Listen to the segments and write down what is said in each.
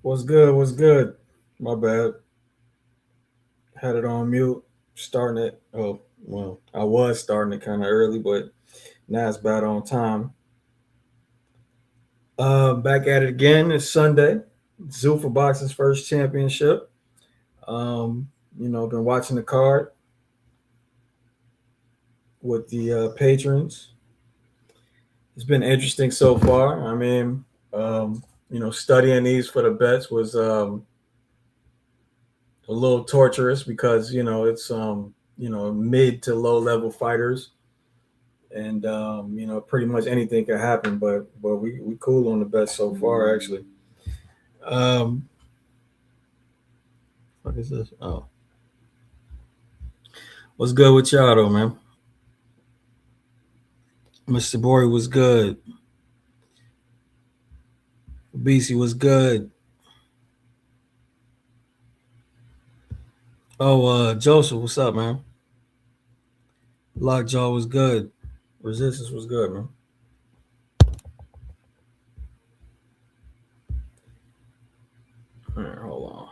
What's good? What's good? My bad. Had it on mute. Starting it. Oh, well, I was starting it kind of early, but now it's about on time. Back at it again. It's Sunday. Zuffa Boxing's first championship. Been watching the card with the patrons. It's been interesting so far. Studying these for the bets was a little torturous because it's mid to low level fighters, and pretty much anything can happen. But we cool on the bet so far actually. Um, what is this? Oh, what's good with y'all though, man? Mr. Bori was good. BC was good. Oh, Joseph, what's up, man? Lockjaw was good. Resistance was good, man. All right, hold on.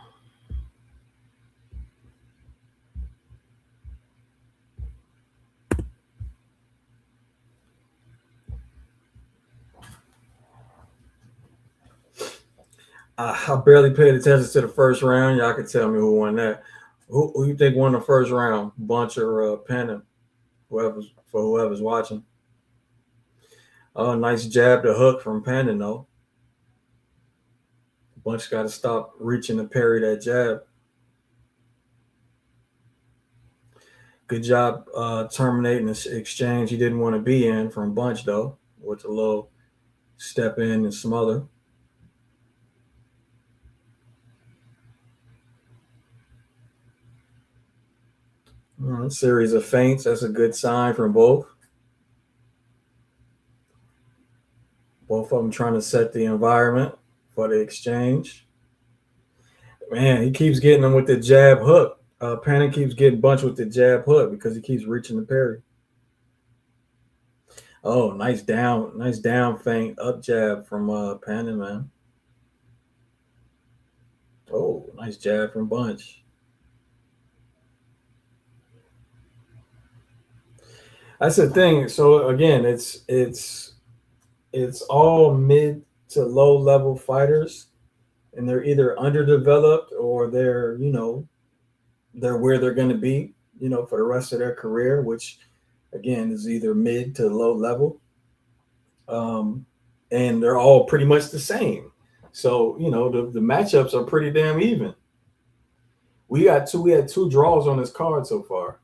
I barely paid attention to the first round. Y'all can tell me who won that. Who you think won the first round? Bunch or Pennant? Whoever's watching. Oh, nice jab to hook from Pennant though. Bunch got to stop reaching to parry that jab. Good job terminating this exchange he didn't want to be in from Bunch though, with a little step in and smother. Series of feints. That's a good sign from both. Both of them trying to set the environment for the exchange. Man, he keeps getting them with the jab hook. Panic keeps getting bunched with the jab hook because he keeps reaching the parry. Oh, nice down feint up jab from Panic, man. Oh, nice jab from Bunch. That's the thing. So again, it's all mid to low level fighters, and they're either underdeveloped or they're where they're going to be, for the rest of their career, which again is either mid to low level. Um, and they're all pretty much the same. So the matchups are pretty damn even. We had two draws on this card so far.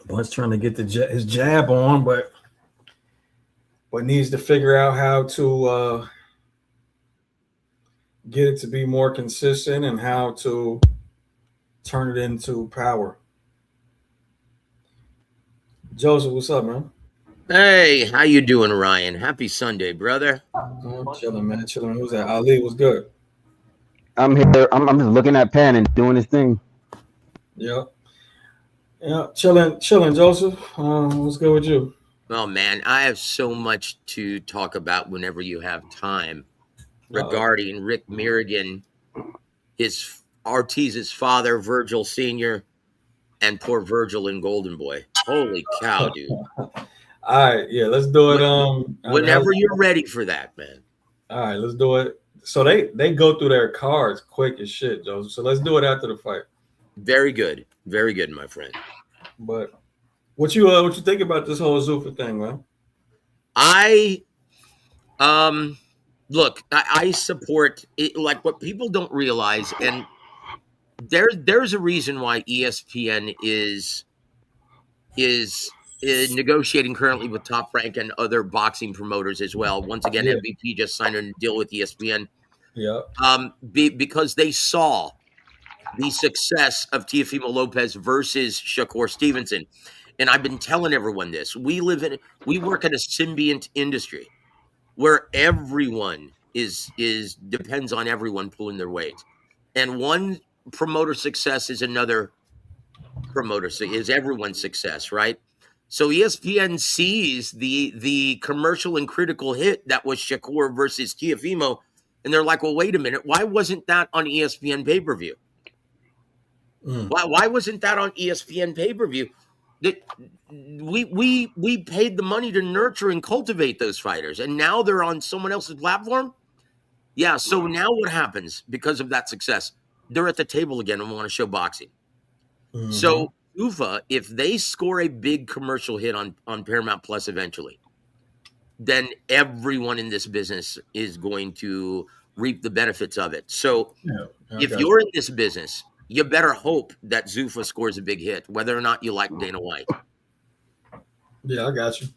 Bunch trying to get his jab on, but needs to figure out how to get it to be more consistent and how to turn it into power. Joseph, what's up, man? Hey, how you doing, Ryan? Happy Sunday, brother. Chilling, man. Chilling. Who's that? Ali was good. I'm here. I'm just looking at Pan and doing his thing. Yeah. Yeah. Chilling, Joseph. What's good with you? Oh man, I have so much to talk about whenever you have time regarding Rick Merrigan, his Ortiz's father, Virgil Sr., and poor Virgil in Golden Boy. Holy cow, dude. All right, yeah, let's do it. Whenever you're ready for that, man. All right, let's do it. So they go through their cards quick as shit, Joseph. So let's do it after the fight. Very good, my friend. But what you think about this whole Zuffa thing, man? I look, I support it. Like what people don't realize, and there's a reason why ESPN is negotiating currently with Top Rank and other boxing promoters as well. Once again, Yeah. MVP just signed a deal with ESPN. Yeah. Because they saw the success of Teofimo Lopez versus Shakur Stevenson. And I've been telling everyone this. We work in a symbiont industry where everyone is depends on everyone pulling their weight. And one promoter success is another promoter, is everyone's success, right? So ESPN sees the commercial and critical hit that was Shakur versus Tiafimo, and they're like, well, wait a minute, why wasn't that on ESPN pay-per-view? Why wasn't that on ESPN pay-per-view? That we paid the money to nurture and cultivate those fighters, and now they're on someone else's platform. Yeah, so now what happens because of that success? They're at the table again and want to show boxing. So Zuffa, if they score a big commercial hit on Paramount Plus eventually, then everyone in this business is going to reap the benefits of it. So if you're in this business, you better hope that Zuffa scores a big hit, whether or not you like Dana White. Yeah, I got you.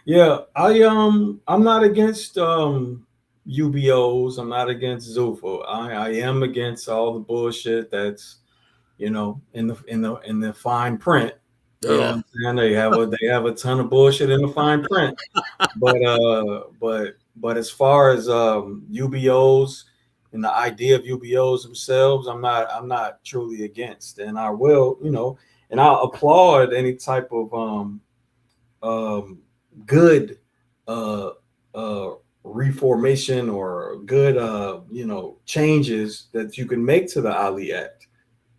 Yeah, I'm not against UBOs. I'm not against Zuffa. I am against all the bullshit that's, in the fine print. You know what I'm saying? They have a ton of bullshit in the fine print. But as far as UBOs and the idea of UBOs themselves, I'm not truly against. And I will, and I'll applaud any type of good reformation or good changes that you can make to the Ali Act.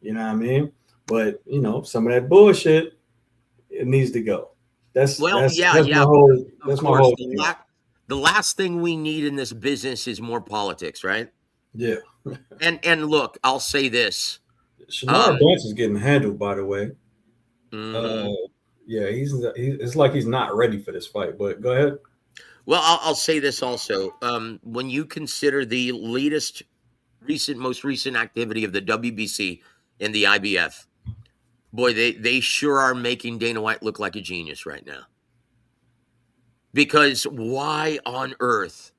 You know what I mean? But some of that bullshit, it needs to go. That's my whole. The last thing we need in this business is more politics, right? Yeah. And look, I'll say this: Shamar Bunch is getting handled, by the way. Yeah, it's like he's not ready for this fight. But go ahead. Well, I'll say this also: when you consider the most recent activity of the WBC and the IBF, boy, they sure are making Dana White look like a genius right now. Because why on earth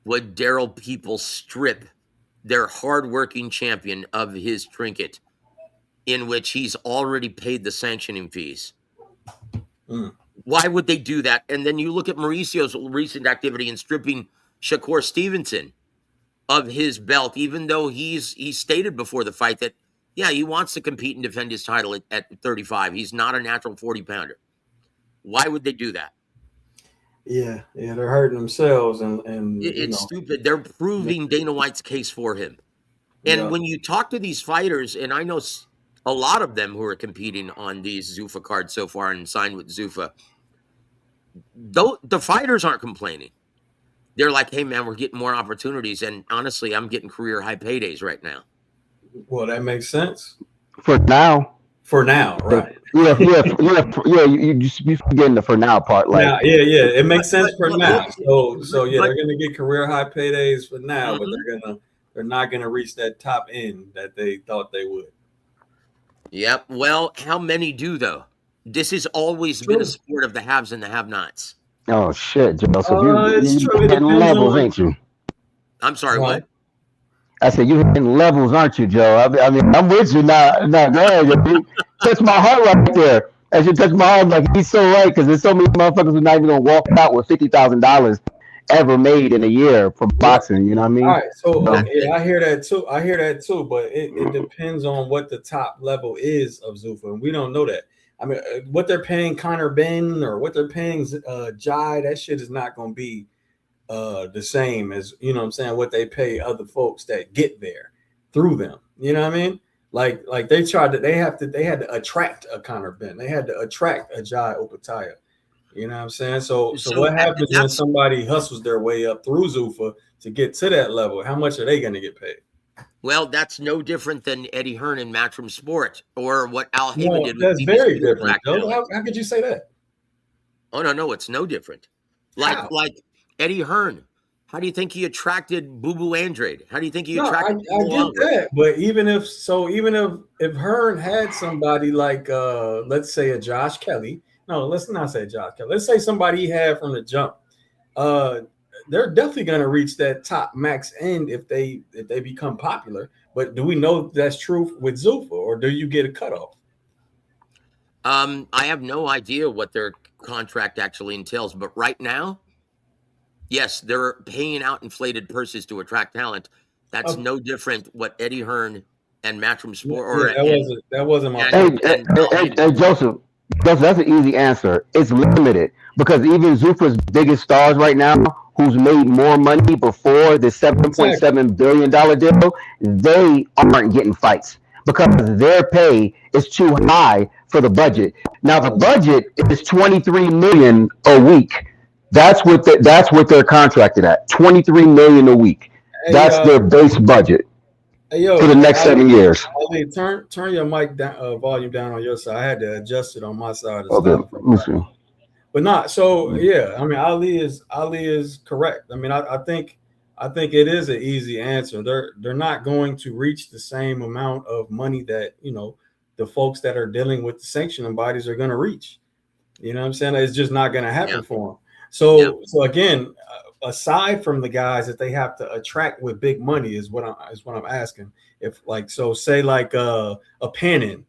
would Daryl People strip their hardworking champion of his trinket, in which he's already paid the sanctioning fees? Why would they do that? And then you look at Mauricio's recent activity in stripping Shakur Stevenson of his belt, even though he stated before the fight that, yeah, he wants to compete and defend his title at 35. He's not a natural 40-pounder. Why would they do that? Yeah, they're hurting themselves, and it's stupid. They're proving Dana White's case for him. And when you talk to these fighters, and I know a lot of them who are competing on these Zuffa cards so far and signed with Zuffa, the fighters aren't complaining. They're like, hey, man, we're getting more opportunities. And honestly, I'm getting career high paydays right now. Well, that makes sense. For now, right? Yeah. You forgetting the for now part. Like, now, it makes sense for now. So they're gonna get career high paydays for now, but they're not gonna reach that top end that they thought they would. Yep. Well, how many do though? This has always been a sport of the haves and the have-nots. Oh shit, Joe! So you're hitting levels, ain't you? I'm sorry, what? I said you're hitting levels, aren't you, Joe? I mean, I'm with you now. Go ahead, you touch my heart right there. As you touch my heart, like he's so right, because there's so many motherfuckers who not even gonna walk out with $50,000 ever made in a year from boxing. You know what I mean? All right, so I hear that too. But it depends on what the top level is of Zuffa, and we don't know that. I mean, what they're paying Conor Benn or what they're paying Jai, that shit is not going to be the same as, what I'm saying, what they pay other folks that get there through them. You know what I mean? Like they had to attract a Conor Benn. They had to attract a Jai Opetaia. You know what I'm saying? So what happens when somebody hustles their way up through Zuffa to get to that level? How much are they going to get paid? Well, that's no different than Eddie Hearn in Matchroom Sport or what Al Heyman did. That's very different. How could you say that? Oh, no, it's no different. Like Eddie Hearn. How do you think he attracted Boo Boo Andrade? How do you think he attracted? I get that, but even if Hearn had somebody like let's say a Josh Kelly. No, let's not say Josh Kelly. Let's say somebody he had from the jump. They're definitely going to reach that top max end if they become popular. But do we know that's true with Zuffa, or do you get a cutoff? I have no idea what their contract actually entails, but right now, yes, they're paying out inflated purses to attract talent. That's no different what Eddie Hearn and Matchroom Sport, Yeah, that wasn't my and, point. Hey, Joseph, that's an easy answer. It's limited because even Zuffa's biggest stars right now, who's made more money before the Exactly. $7.7 billion deal, they aren't getting fights because their pay is too high for the budget. Now the budget is 23 million a week. That's what they're contracted at. 23 million a week. Hey, That's their base budget hey, for the yo, next 7 years. Ali, turn your mic down, volume down on your side. I had to adjust it on my side to Okay, stop it from let me see. but not so. Yeah, I mean, Ali is correct. I mean, I think it is an easy answer. They're not going to reach the same amount of money that the folks that are dealing with the sanctioning bodies are going to reach. You know what I'm saying? It's just not going to happen for them. So again, aside from the guys that they have to attract with big money is what I'm asking. If say a Pannin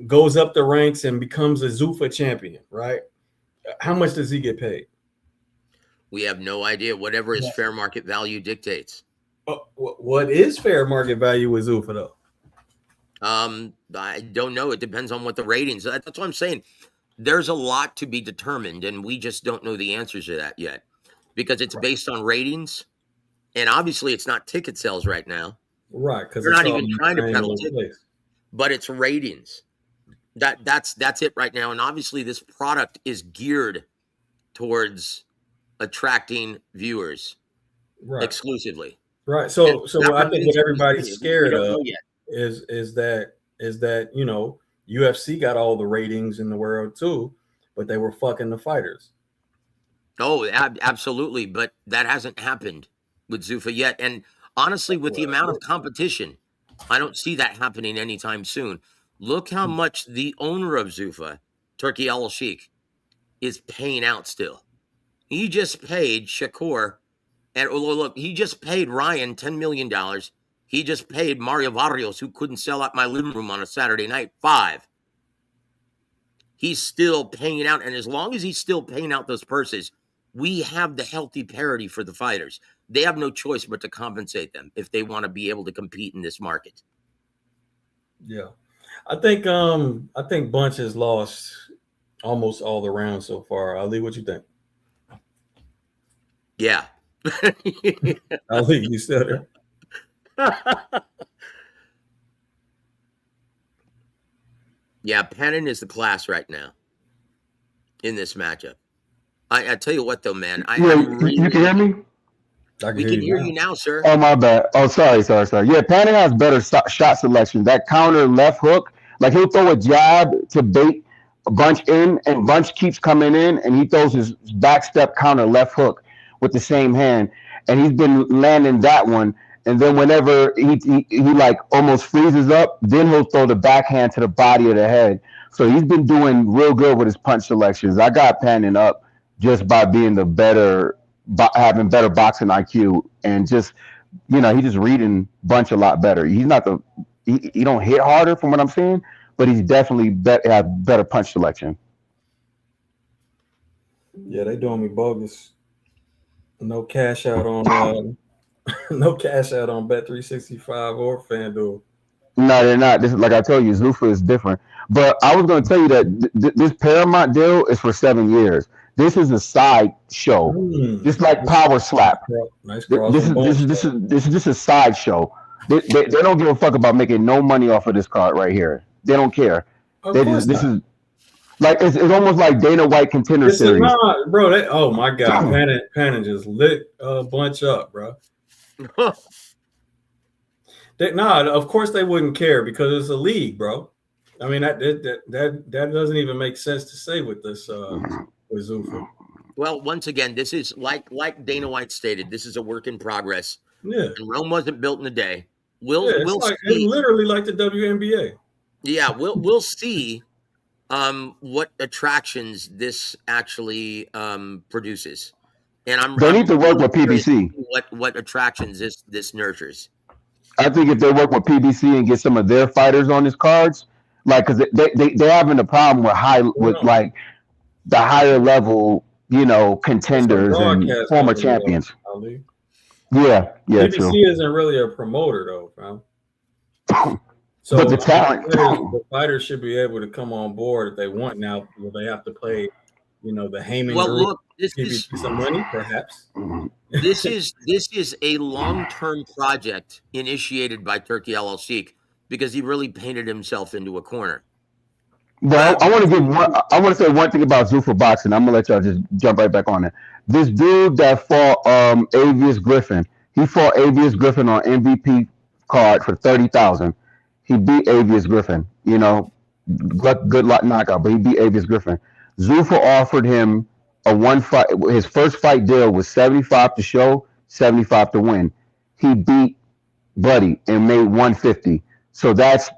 goes up the ranks and becomes a Zuffa champion, right? How much does he get paid? We have no idea. Whatever his fair market value dictates. What is fair market value with Zuffa though? I don't know. It depends on what the ratings. That's what I'm saying. There's a lot to be determined, and we just don't know the answers to that yet because it's based on ratings, and obviously it's not ticket sales right now. Right, because they're not even trying to peddle tickets, but it's ratings. That's it right now, and obviously this product is geared towards attracting viewers exclusively. Right. So what I think what everybody's scared of is that UFC got all the ratings in the world too, but they were fucking the fighters. Oh, absolutely, but that hasn't happened with Zuffa yet, and honestly, with the amount of competition, I don't see that happening anytime soon. Look how much the owner of Zuffa, Turki Al-Sheikh, is paying out still. He just paid Shakur, and look, he just paid Ryan $10 million. He just paid Mario Barrios, who couldn't sell out my living room on a Saturday night, $5 million. He's still paying out, and as long as he's still paying out those purses, we have the healthy parity for the fighters. They have no choice but to compensate them if they want to be able to compete in this market. Yeah. I think Bunch has lost almost all the rounds so far. Ali, what you think? Yeah. Ali, you still there? Yeah, Pannin is the class right now in this matchup. I tell you what, though, man. You can hear me? We can hear you now, sir. Oh, my bad. Oh, sorry. Yeah, Pannin has better shot selection. That counter left hook, like he'll throw a jab to bait Bunch in, and Bunch keeps coming in, and he throws his back step counter left hook with the same hand, and he's been landing that one. And then whenever he like almost freezes up, then he'll throw the backhand to the body of the head. So he's been doing real good with his punch selections. I got Pannin up just by being having better boxing IQ, and just he just reading Bunch a lot better. He's not he don't hit harder from what I'm seeing, but he's definitely have better punch selection. Yeah, they doing me bogus. No cash out on no cash out on Bet365 or FanDuel. No, they're not. This is, like I told you, Zuffa is different. But I was going to tell you that this Paramount deal is for 7 years. This is a side show, just like Power Slap. Nice this is just a side show. They don't give a fuck about making no money off of this card right here. They don't care. This is like it's almost like Dana White Contender Series. Bro. Oh my God, Pannin just lit a Bunch up, bro. Of course they wouldn't care because it's a league, bro. I mean that doesn't even make sense to say with this with Zuffa. Well, once again, this is like Dana White stated. This is a work in progress. Yeah, and Rome wasn't built in a day. We'll see. It's literally like the WNBA. Yeah, we'll see what attractions this actually produces. And they need to work with PBC. What attractions this nurtures. I think if they work with PBC and get some of their fighters on these cards, like because they're having a problem with like the higher level, contenders and former champions. Yeah. PBC isn't really a promoter though, fam. So But the talent, the fighters should be able to come on board if they want. Now, will they have to pay, the Heyman Well, Group, look, this PBP is some money, perhaps? this is a long-term project initiated by Turkey LLC because he really painted himself into a corner. well, I want to give one. I want to say one thing about Zuffa boxing. I'm gonna let y'all just jump right back on it. This dude that fought Avius Griffin, he fought Avius Griffin on MVP card for 30,000. He beat Avius Griffin. Good luck knockout, but he beat Avius Griffin. Zuffa offered him a one fight. His first fight deal was 75 to show, 75 to win. He beat Buddy and made 150. So that's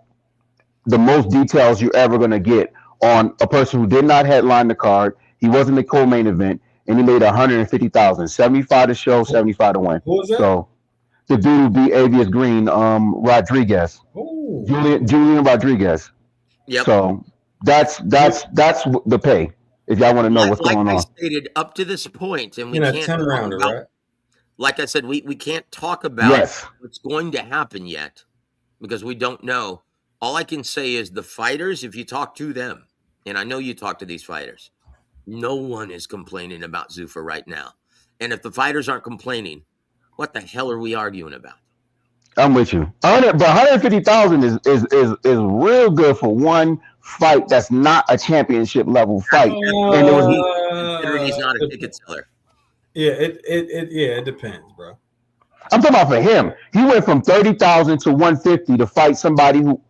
the most details you're ever going to get on a person who did not headline the card. He wasn't the co-main event, and he made 150,000. 75 to show, 75 to win. Who was that? So the dude who beat Avius Green, Rodriguez, Ooh. Julian Rodriguez. Yep. So that's the pay. If y'all want to know what's going on. Like I stated, up to this point, and we In a can't 10 rounder, about, right? like I said, we can't talk about what's going to happen yet because we don't know. All I can say is the fighters, if you talk to them, and I know you talk to these fighters, no one is complaining about Zuffa right now. And if the fighters aren't complaining, what the hell are we arguing about? I'm with you. But 150,000 is real good for one fight that's not a championship level fight. And it was considering he's not a ticket seller. Yeah, it depends, bro. I'm talking about for him. He went from 30,000 to 150 to fight somebody who,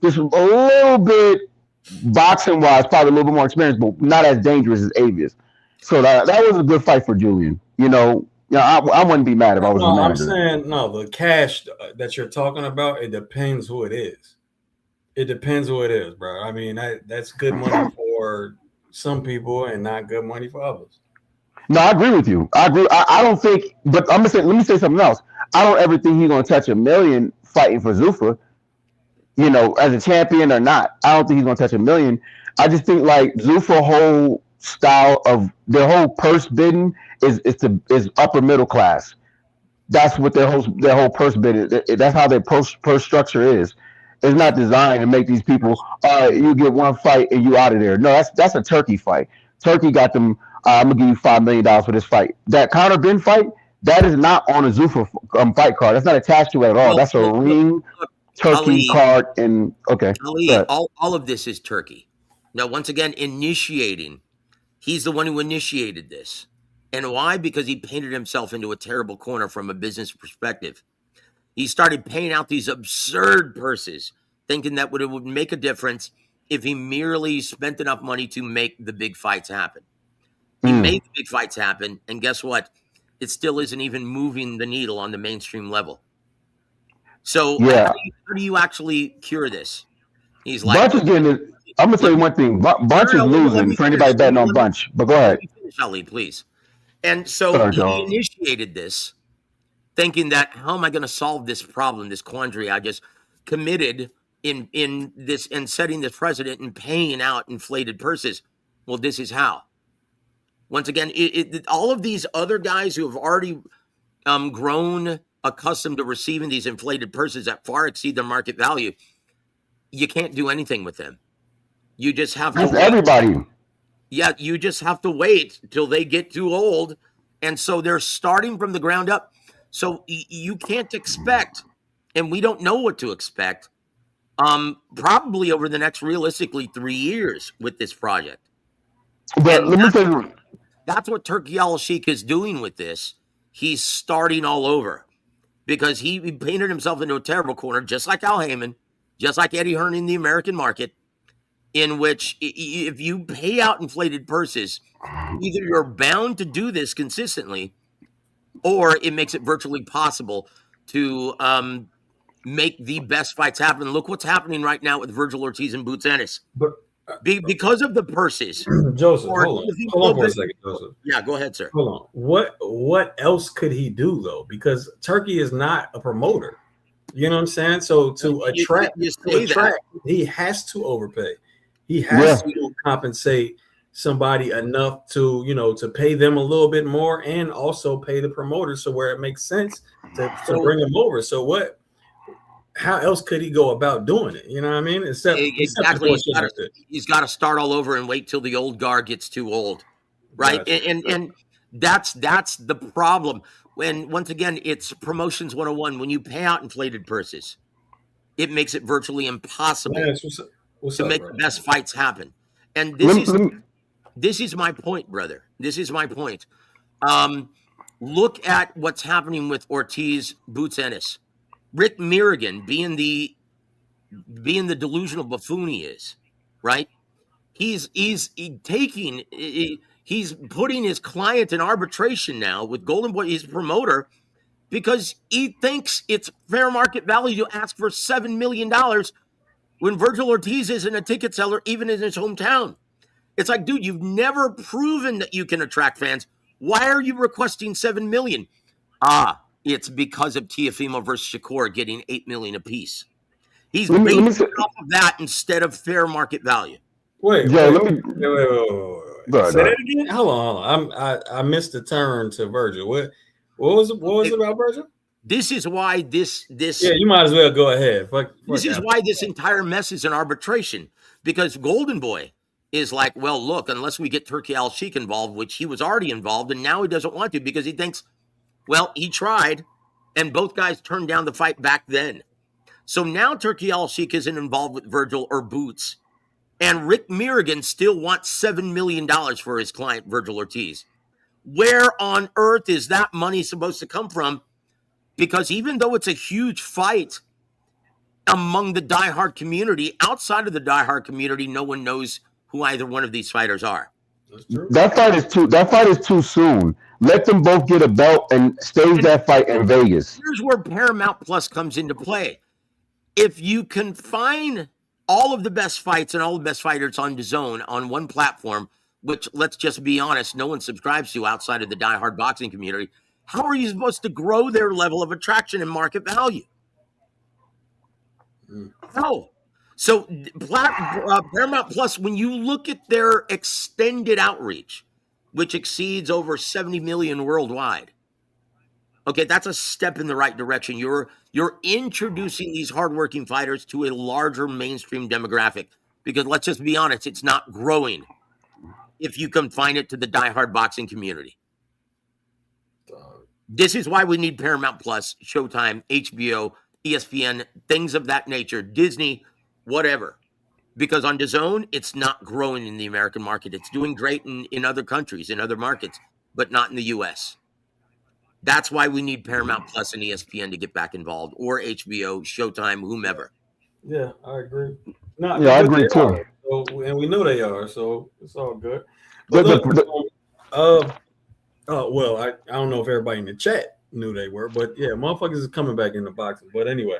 just a little bit boxing wise, probably a little bit more experienced, but not as dangerous as Avius. So that was a good fight for Julian. I wouldn't be mad if I was the manager. I'm saying the cash that you're talking about, it depends who it is. It depends who it is, bro. I mean, that's good money for some people and not good money for others. No, I agree with you. I agree. I don't think, but let me say something else. I don't ever think he's gonna touch $1 million fighting for Zuffa. As a champion or not, I don't think he's gonna touch $1 million. I just think like Zuffa whole style of their whole purse bidding is upper middle class. That's what their whole purse bid is. That's how their purse structure is. It's not designed to make these people. You get one fight and you out of there. No, that's a Turkey fight. Turkey got them. I'm gonna give you $5 million for this fight. That Conor Ben fight, that is not on a Zuffa fight card. That's not attached to it at all. That's a ring Turkey Ali, card. And okay, Ali, all of this is Turkey. Now, once again, initiating. He's the one who initiated this. And why? Because he painted himself into a terrible corner from a business perspective. He started paying out these absurd purses, thinking that it would make a difference if he merely spent enough money to make the big fights happen. He made the big fights happen, and guess what? It still isn't even moving the needle on the mainstream level. So how do you actually cure this? He's like, Bunch is getting it. I'm gonna tell you one thing. Bunch is losing for anybody betting on Bunch. But go ahead, Ali, please. And so he initiated this, thinking that how am I going to solve this problem, this quandary I just committed in this and setting this precedent and paying out inflated purses. Well, this is how. Once again, all of these other guys who have already grown accustomed to receiving these inflated purses that far exceed their market value, you can't do anything with them. You just have to wait. Everybody. Yeah, you just have to wait till they get too old. And so they're starting from the ground up. So you can't expect, and we don't know what to expect, probably over the next realistically 3 years with this project. But let me tell you, that's what Turkey Al-Sheikh is doing with this. He's starting all over because he painted himself into a terrible corner, just like Al Heyman, just like Eddie Hearn in the American market, in which if you pay out inflated purses, either you're bound to do this consistently or it makes it virtually possible to make the best fights happen. Look what's happening right now with Virgil Ortiz and Boots Ennis. But because of the purses. Joseph, hold on for a second, Joseph. Yeah, go ahead, sir. Hold on. What else could he do though? Because Turkey is not a promoter. You know what I'm saying? So to attract, he has to overpay. He has to compensate somebody enough to, to pay them a little bit more and also pay the promoter so where it makes sense to bring them over. So how else could he go about doing it? You know what I mean? Except the Exactly. bullshit method. He's got to start all over and wait till the old guard gets too old, right? Gotcha. And that's the problem. When once again, it's promotions 101. When you pay out inflated purses, it makes it virtually impossible Lance, what's to up, make bro? the best fights happen. And this is my point, brother. This is my point. Look at what's happening with Ortiz, Boots Ennis, Rick Mirrigan being the delusional buffoon he is, right? He's putting his client in arbitration now with Golden Boy, his promoter, because he thinks it's fair market value to ask for $7 million when Virgil Ortiz isn't a ticket seller even in his hometown. It's like, dude, you've never proven that you can attract fans. Why are you requesting $7 million? It's because of Teofimo versus Shakur getting $8 million apiece. He's basing off of that instead of fair market value. Wait. Say that again. Hold on. I missed the turn to Virgil. What was it about Virgil? This is why this. Yeah, you might as well go ahead. This is why this entire mess is in arbitration, because Golden Boy is like, well, look, unless we get Turki Al-Sheikh involved, which he was already involved, and now he doesn't want to because he thinks, well, he tried, and both guys turned down the fight back then. So now Turki Al-Sheikh isn't involved with Virgil or Boots, and Rick Mirrigan still wants $7 million for his client, Virgil Ortiz. Where on earth is that money supposed to come from? Because even though it's a huge fight among the diehard community, outside of the diehard community, no one knows who either one of these fighters are. That fight is too soon. Let them both get a belt and stage that fight in Vegas. Here's where Paramount Plus comes into play. If you can find all of the best fights and all the best fighters on DAZN on one platform, which, let's just be honest, no one subscribes to outside of the diehard boxing community, how are you supposed to grow their level of attraction and market value? How? So Paramount Plus, when you look at their extended outreach, which exceeds over 70 million worldwide, okay, that's a step in the right direction. You're introducing these hardworking fighters to a larger mainstream demographic, because let's just be honest, it's not growing if you confine it to the diehard boxing community. This is why we need Paramount Plus, Showtime, HBO, ESPN, things of that nature, Disney, whatever. Because on DAZN, it's not growing in the American market. It's doing great in other countries, in other markets, but not in the U.S. That's why we need Paramount Plus and ESPN to get back involved, or HBO, Showtime, whomever. Yeah, I agree. I agree too. So, and we know they are, so it's all good. But look, well, I don't know if everybody in the chat knew they were, but yeah, motherfuckers is coming back into boxing. But anyway,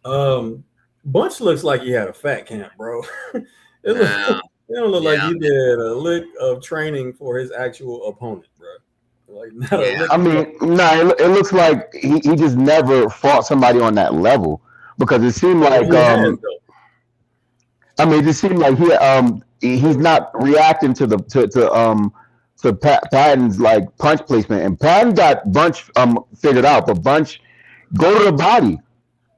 Bunch looks like he had a fat camp, bro. It don't look like he did a lick of training for his actual opponent, bro. Like, it looks like he just never fought somebody on that level, because it seemed like it just seemed like he's not reacting to Patton's like punch placement, and Patton got Bunch figured out, but Bunch go to the body.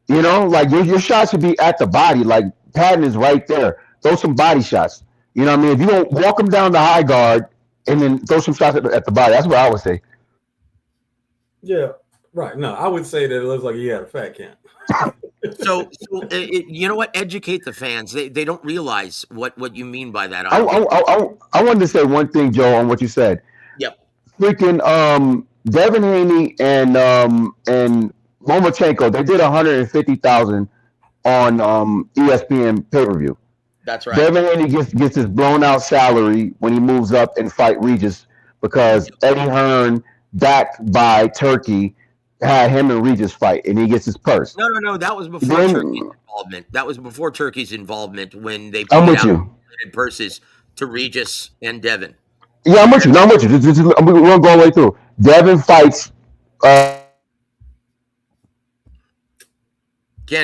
You know, like your shots should be at the body. Like Patton is right there. Throw some body shots. You know what I mean? If you don't walk him down the high guard and then throw some shots at the body, that's what I would say. Yeah, right. No, I would say that it looks like he had a fat camp. So you know what? Educate the fans. They don't realize what you mean by that. I wanted to say one thing, Joe, on what you said. Yep. Freaking Devin Haney and Lomachenko, they did 150,000 on ESPN pay-per-view. That's right. Devin Haney gets his blown out salary when he moves up and fight Regis, because Eddie Hearn, backed by Turkey, had him and Regis fight, and he gets his purse. No. That was before Turkey's involvement. That was before Turkey's involvement, when they paid out purses to Regis and Devin. Yeah, I'm with you. We're going to go all the way through. Devin fights. Can't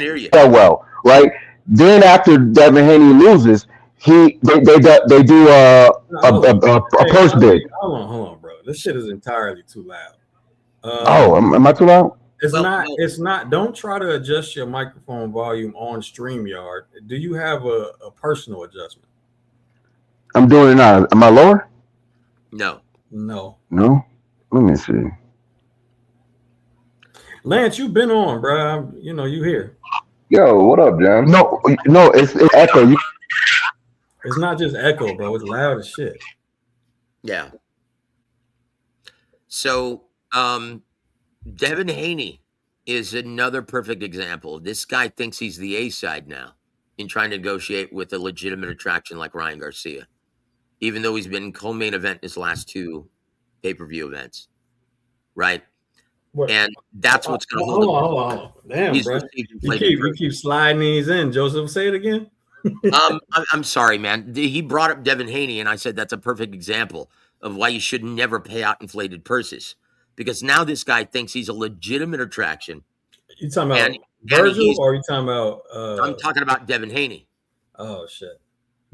hear you. Well, right? Then after Devin Haney loses, they do a purse bid. Hold on, bro. This shit is entirely too loud. Am I too loud? It's not. Don't try to adjust your microphone volume on StreamYard. Do you have a personal adjustment? I'm doing it now. Am I lower? No. No. No. Let me see. Lance, you've been on, bro. You know you here. Yo, what up, James? No, it's echo. It's not just echo, bro. It's loud as shit. Yeah. So, Devin Haney is another perfect example. This guy thinks he's the A side now in trying to negotiate with a legitimate attraction like Ryan Garcia, even though he's been co-main event in his last 2 pay-per-view events, right? What? And that's what's going to hold him. Hold on. Damn, bro. You keep sliding these in. Joseph, say it again. I'm sorry, man. He brought up Devin Haney, and I said that's a perfect example of why you should never pay out inflated purses. Because now this guy thinks he's a legitimate attraction. You talking about Virgil, or are you talking about? I'm talking about Devin Haney. Oh shit,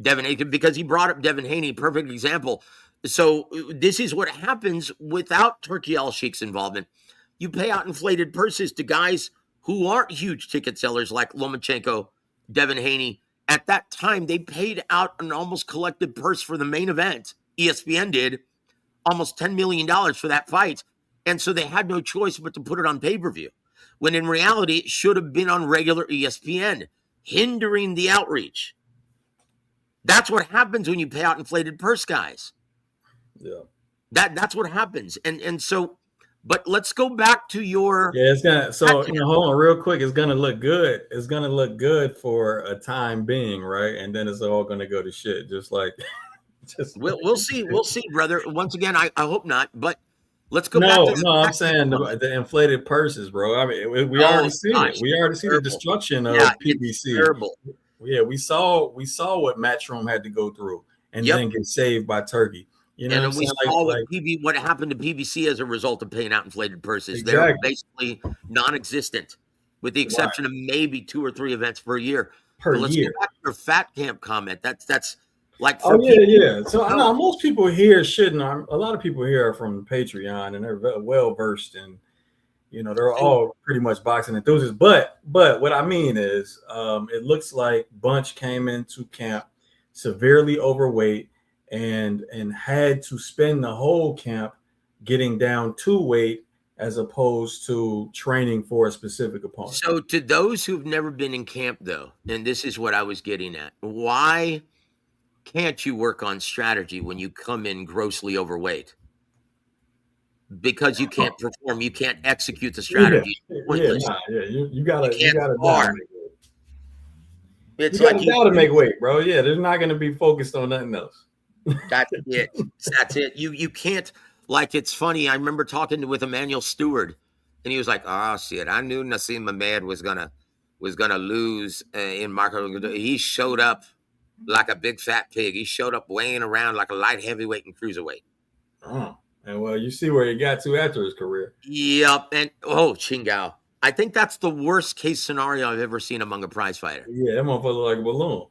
Devin Haney, because he brought up Devin Haney, perfect example. So this is what happens without Turkey Al-Sheikh's involvement. You pay out inflated purses to guys who aren't huge ticket sellers like Lomachenko, Devin Haney. At that time, they paid out an almost collected purse for the main event. ESPN did almost $10 million for that fight. And so they had no choice but to put it on pay-per-view, when in reality, it should have been on regular ESPN, hindering the outreach. That's what happens when you pay out inflated purse, guys. Yeah. That's what happens. And so, but let's go back to your... Yeah, it's going to, hold on real quick. It's going to look good. It's going to look good for a time being, right? And then it's all going to go to shit, just like... We'll see. We'll see, brother. Once again, I hope not, but... Let's go back to I'm saying the inflated purses, bro. I mean, we already see it. We already see the destruction of PBC. Terrible. Yeah, we saw what Matchroom had to go through and then get saved by Turkey. You know, and we saw what happened to PBC as a result of paying out inflated purses. Exactly. They're basically non-existent, with the exception of maybe 2 or 3 events per year. Let's go back to your fat camp comment. That's like, yeah. So I know most people here shouldn't. A lot of people here are from Patreon, and they're well versed in, they're all pretty much boxing enthusiasts. But what I mean is, it looks like Bunch came into camp severely overweight and had to spend the whole camp getting down to weight as opposed to training for a specific opponent. So to those who've never been in camp, though, and this is what I was getting at, why can't you work on strategy when you come in grossly overweight? Because you can't perform, you can't execute the strategy. You gotta spar. It's like you gotta make weight, bro. Yeah, they're not gonna be focused on nothing else. That's it. That's it. You can't. Like, it's funny. I remember talking with Emmanuel Stewart, and he was like, "Oh shit, I knew Nassim Ahmed was gonna lose in Marco. He showed up like a big fat pig. He showed up weighing around like a light heavyweight and cruiserweight." Oh, and well, you see where he got to after his career. Yep. And Chingao, I think that's the worst case scenario I've ever seen among a prize fighter. Yeah, that motherfucker look like a balloon.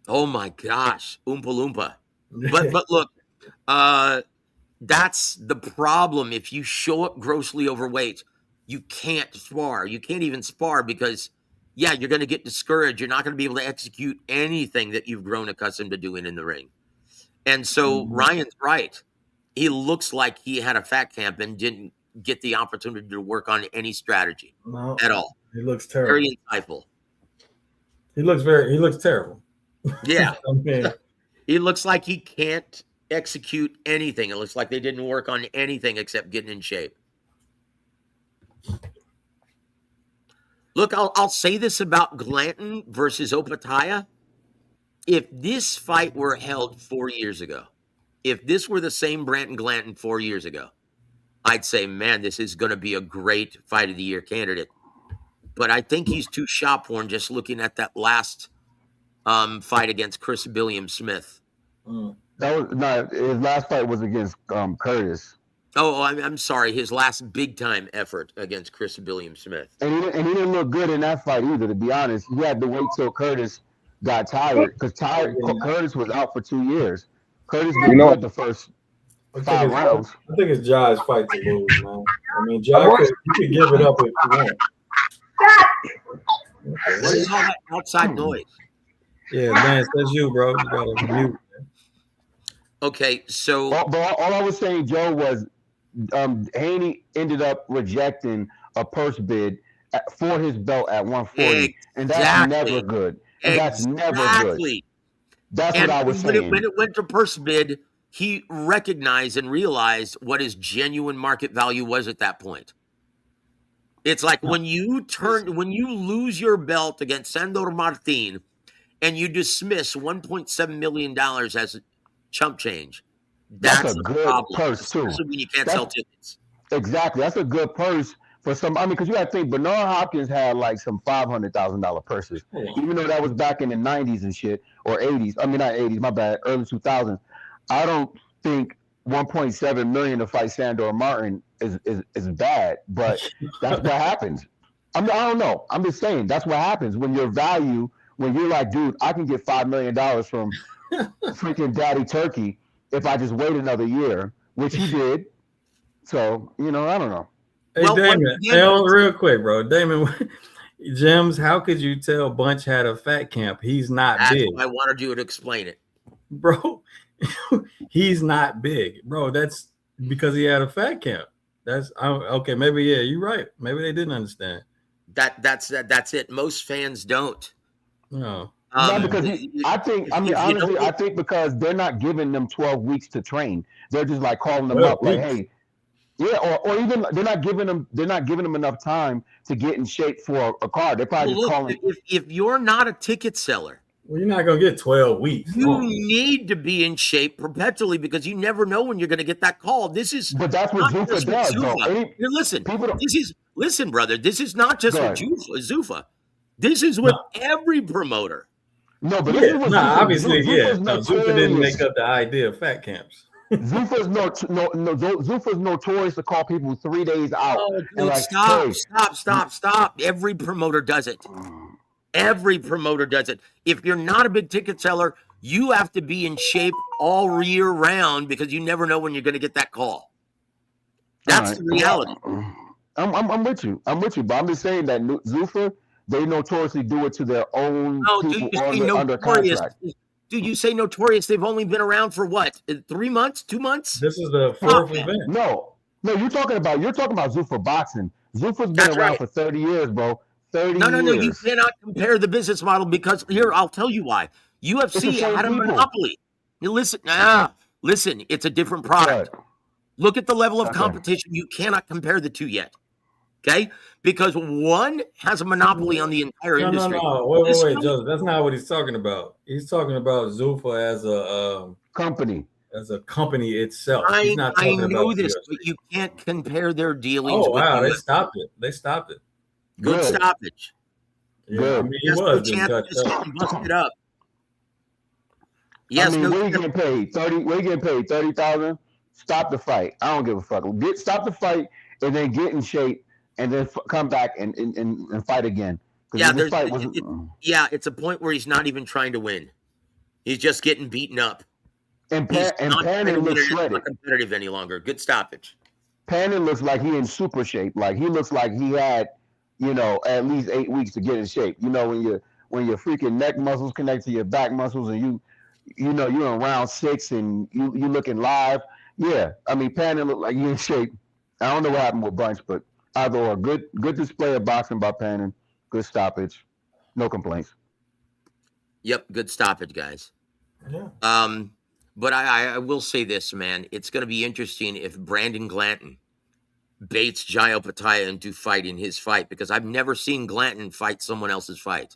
Oh my gosh, Oompa Loompa. But look, that's the problem. If you show up grossly overweight, you can't spar. You can't even spar because, you're going to get discouraged. You're not going to be able to execute anything that you've grown accustomed to doing in the ring. And so Ryan's right. He looks like he had a fat camp and didn't get the opportunity to work on any strategy at all. He looks terrible. Very insightful. He looks terrible. Yeah. He looks like he can't execute anything. It looks like they didn't work on anything except getting in shape. Look, I'll say this about Glanton versus Opetaia. If this fight were held 4 years ago, if this were the same Branton Glanton 4 years ago, I'd say, man, this is going to be a great fight of the year candidate. But I think he's too shop-worn just looking at that last fight against Chris Billiam-Smith. That was not his last fight. Was against Curtis. Oh, I'm sorry. His last big-time effort against Chris Billiam-Smith. And he didn't look good in that fight either, to be honest. He had to wait till Curtis got tired, because Curtis was out for 2 years. Curtis didn't good the first. 5 rounds. I think it's Jai's fight to lose, man. I mean, Jai could give it up if you want. What is all that outside noise? Yeah, Lance, that's you, bro. You gotta mute. Okay, so But all I was saying, Joe, was Haney ended up rejecting a purse bid for his belt at 140, and that's never good. And that's never good. That's what I was saying. When it went to purse bid, he recognized and realized what his genuine market value was at that point. It's like when you lose your belt against Sandor Martin and you dismiss $1.7 million as chump change. That's a good problem, purse too. Especially when you can't sell tickets. Exactly, that's a good purse for some. I mean, because you got to think Bernard Hopkins had like some $500,000 purses, even though that was back in the '90s and shit, or '80s. I mean, not '80s, my bad, early 2000s. I don't think 1.7 million to fight Sandor Martin is bad, but that's what happens. I don't know. I'm just saying that's what happens when your value, when you're like, dude, I can get $5 million from freaking Daddy Turkey if I just wait another year, which he did. So, I don't know. Hey, Damon, real quick, bro. Damon, Gems, how could you tell Bunch had a fat camp? He's not big. I wanted you to explain it. Bro, he's not big. Bro, that's because he had a fat camp. Okay, maybe, yeah, you're right. Maybe they didn't understand. That's it. Most fans don't. No. No, because I think because they're not giving them 12 weeks to train. They're just like calling them up like, hey, yeah, or even they're not giving them enough time to get in shape for a card. They're probably just calling. If you're not a ticket seller, well, you're not gonna get 12 weeks. You need to be in shape perpetually because you never know when you're going to get that call. But that's what Zuffa does, though. Listen, brother. This is not just with Zuffa. This is with every promoter. No, but obviously, Zuffa didn't make up the idea of fat camps. Zuffa's notorious to call people 3 days out. Oh, dude, stop. Every promoter does it. Every promoter does it. If you're not a big ticket seller, you have to be in shape all year round because you never know when you're going to get that call. That's the reality. I'm with you. But I'm just saying that Zuffa, they notoriously do it to their own people under contract. Dude, you say notorious. They've only been around for what? 3 months? 2 months? This is the fourth event. No, you're talking about Zuffa boxing. Zuffa's been around for 30 years, bro. 30 years. No. You cannot compare the business model because I'll tell you why. UFC had a monopoly. Listen, it's a different product. Right. Look at the level of competition. You cannot compare the two yet. Okay? Because one has a monopoly on the entire industry. No. Wait, Joseph. That's not what he's talking about. He's talking about Zuffa as a company. As a company itself. I know this, but you can't compare their dealings. Oh, wow. They stopped it. Good stoppage. Yeah, good. I mean, he was busted up. Yes, where are you getting paid? 30. Where you getting paid? 30,000. Stop the fight. I don't give a fuck. Stop the fight and then get in shape and then come back and fight again. Yeah, it's a point where he's not even trying to win. He's just getting beaten up. And Pannon looks shredded. Not competitive any longer. Good stoppage. Pannon looks like he in super shape. Like he looks like he had, at least 8 weeks to get in shape. When your freaking neck muscles connect to your back muscles and you're in round 6 and you looking live. Yeah, I mean Pannon looked like he in shape. I don't know what happened with Bunch, but either a good display of boxing by Pannon, good stoppage, no complaints. Yep, good stoppage, guys. Yeah. But I will say this, man. It's going to be interesting if Brandon Glanton baits Jai Opetaia into fighting his fight because I've never seen Glanton fight someone else's fight.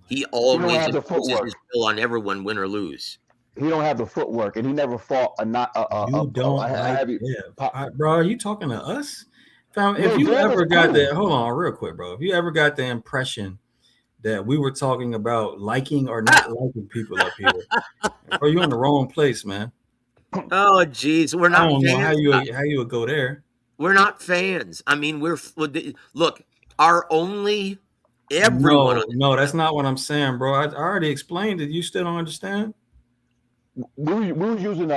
He always imposes his will on everyone, win or lose. He don't have the footwork, and he never fought bro, are you talking to us? If you ever got that, hold on real quick, bro. If you ever got the impression that we were talking about liking or not liking people up here, bro, you're in the wrong place, man. Oh, geez. We're not I don't fans. know how you would go there. We're not fans. I mean, look, our only everyone. No, that's not what I'm saying, bro. I already explained it. You still don't understand? we were using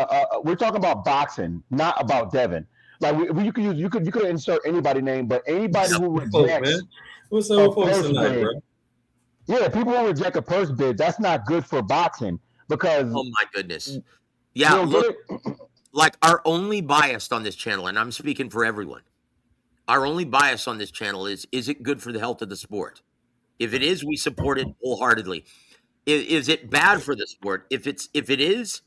we're talking about boxing, not about Devin. Like you could insert anybody name, but anybody who Folks, man. rejects What's up a with folks purse tonight, bid, bro? yeah, people who reject a purse bid, that's not good for boxing because Oh my goodness. you Yeah, don't look, get it. like our only bias on this channel, and I'm speaking for everyone, our only bias on this channel is it good for the health of the sport? If it is, we support it wholeheartedly. Is it bad for the sport? If it is,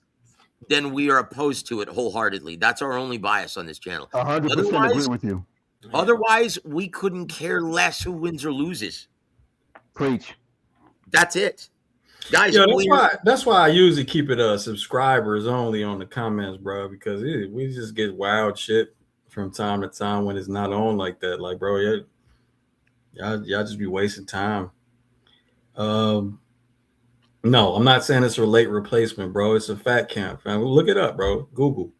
then we are opposed to it wholeheartedly. That's our only bias on this channel. 100% agree with you. Otherwise, we couldn't care less who wins or loses. Preach. That's it. Guys, Yeah, that's why I usually keep it subscribers only on the comments, bro, because we just get wild shit from time to time when it's not on like that. Like, bro, y'all just be wasting time. No, I'm not saying it's a late replacement, bro. It's a fat camp. Look it up, bro. Google.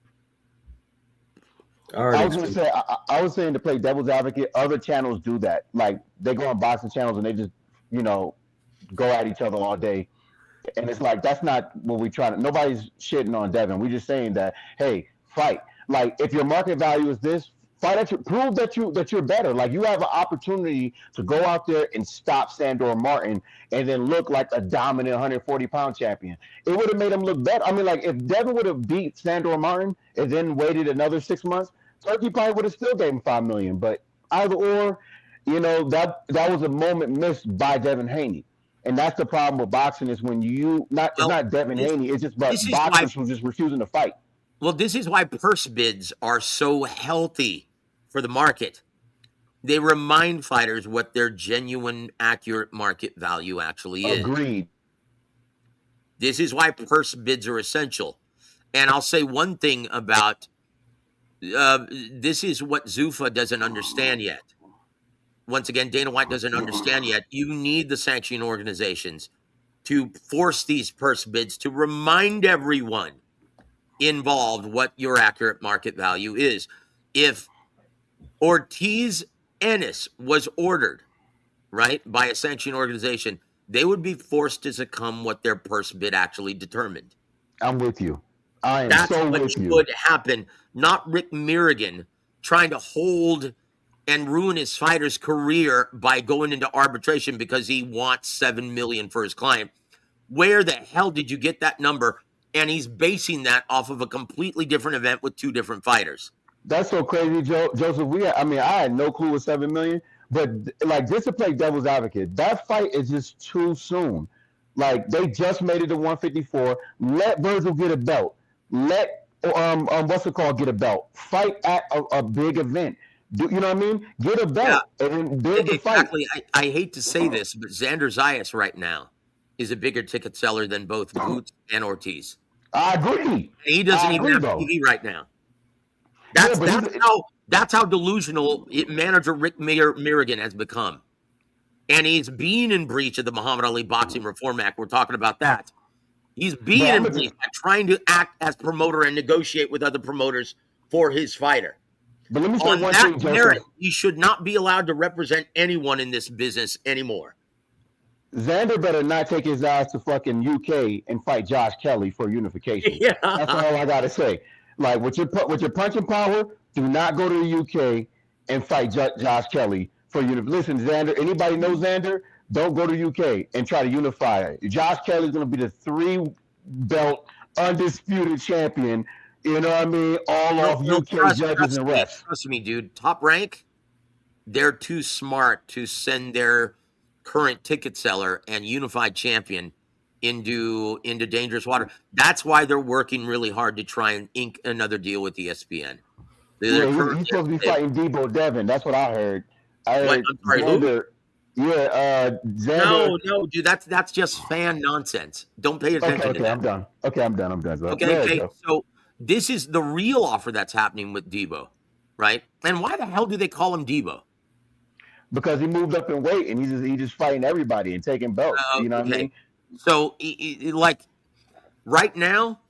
I was gonna say I was saying to play devil's advocate. Other channels do that. Like they go on boxing channels and they just go at each other all day. And it's like that's not what we try to. Nobody's shitting on Devin. We're just saying that hey, fight. Like if your market value is this, fight at prove that you're better. Like you have an opportunity to go out there and stop Sandor Martin and then look like a dominant 140-pound champion. It would have made him look better. I mean, like if Devin would have beat Sandor Martin and then waited another 6 months, Turkey probably would have still gave him $5 million. But either or, that was a moment missed by Devin Haney. And that's the problem with boxing is when it's not Devin Haney, it's just boxers who just refusing to fight. Well, this is why purse bids are so healthy for the market. They remind fighters what their genuine, accurate market value actually is. Agreed. This is why purse bids are essential. And I'll say one thing about this is what Zuffa doesn't understand yet. Once again, Dana White doesn't understand yet. You need the sanctioning organizations to force these purse bids to remind everyone involved what your accurate market value is. If Ortiz Ennis was ordered, right, by a sanctioning organization, they would be forced to succumb what their purse bid actually determined. I'm with you. I am That's so what with you. should happen, not Rick Mirrigan trying to hold and ruin his fighter's career by going into arbitration because he wants $7 million for his client. Where the hell did you get that number? And he's basing that off of a completely different event with two different fighters. That's so crazy, Joseph. I had no clue with $7 million, but like just to play devil's advocate, that fight is just too soon. Like they just made it to 154. Let Virgil get a belt. Let what's it called? Get a belt. Fight at a big event. You know what I mean? Get a belt and build the fight. Exactly. I hate to say this, but Xander Zayas right now is a bigger ticket seller than both Boots and Ortiz. I agree. And he doesn't even have TV right now. That's how delusional manager Rick Mirrigan has become. And he's being in breach of the Muhammad Ali Boxing Reform Act. We're talking about that. He's being in breach by trying to act as promoter and negotiate with other promoters for his fighter. But let me say on one that thing, Joseph. merit, he should not be allowed to represent anyone in this business anymore. Xander better not take his ass to fucking UK and fight Josh Kelly for unification. Yeah. That's all I gotta say. Like with your punching power, do not go to the UK and fight Josh Kelly for unification. Listen, Xander. Anybody know Xander? Don't go to UK and try to unify. Josh Kelly is gonna be the 3-belt undisputed champion. You know what I mean? All off UK judges and refs. Trust me, dude. Top Rank, they're too smart to send their current ticket seller and unified champion into dangerous water. That's why they're working really hard to try and ink another deal with ESPN. He's supposed to be fighting Debo Devin. That's what I heard. I'm sorry, Xander, who? Xander. No, dude. That's just fan nonsense. Don't pay attention to that. I'm done. I'm done. Okay. So this is the real offer that's happening with Debo, right? And why the hell do they call him Debo? Because he moved up in weight and he's just fighting everybody and taking belts. You know what I mean? So, like right now,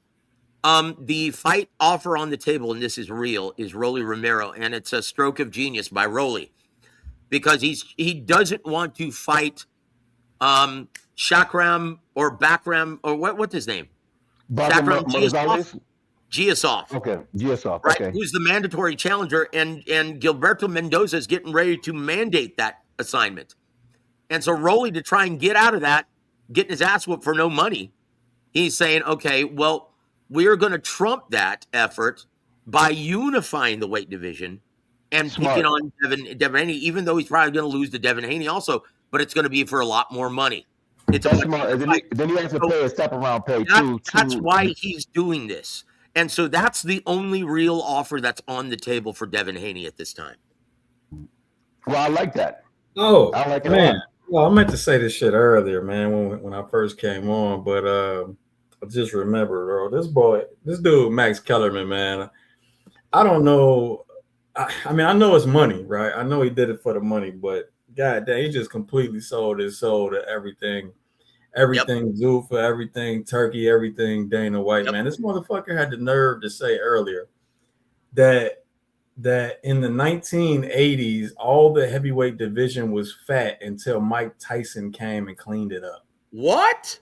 the fight offer on the table, and this is real, is Rolly Romero, and it's a stroke of genius by Rolly because he doesn't want to fight Shakram or Bakram or what's his name? Gonzalez? Giasov. Okay, Giasov. Right, Okay. who's the mandatory challenger, and Gilberto Mendoza is getting ready to mandate that assignment. And so Rolly, to try and get out of that, getting his ass whooped for no money, he's saying, okay, well, we're going to trump that effort by unifying the weight division and picking on Devin Haney, even though he's probably going to lose to Devin Haney also, but it's going to be for a lot more money. It's That's smart. Then he has to pay a step around pay too. That's why he's doing this. And so that's the only real offer that's on the table for Devin Haney at this time. Well, I like that. Oh, I like it, man. Well, I meant to say this shit earlier, man, when I first came on, but I just remember, bro, this dude, Max Kellerman, man, I don't know. I mean, I know it's money, right? I know he did it for the money, but God damn, he just completely sold his soul to everything. Zuffa, everything Turkey, everything Dana White, man. This motherfucker had the nerve to say earlier that in the 1980s, all the heavyweight division was fat until Mike Tyson came and cleaned it up. What?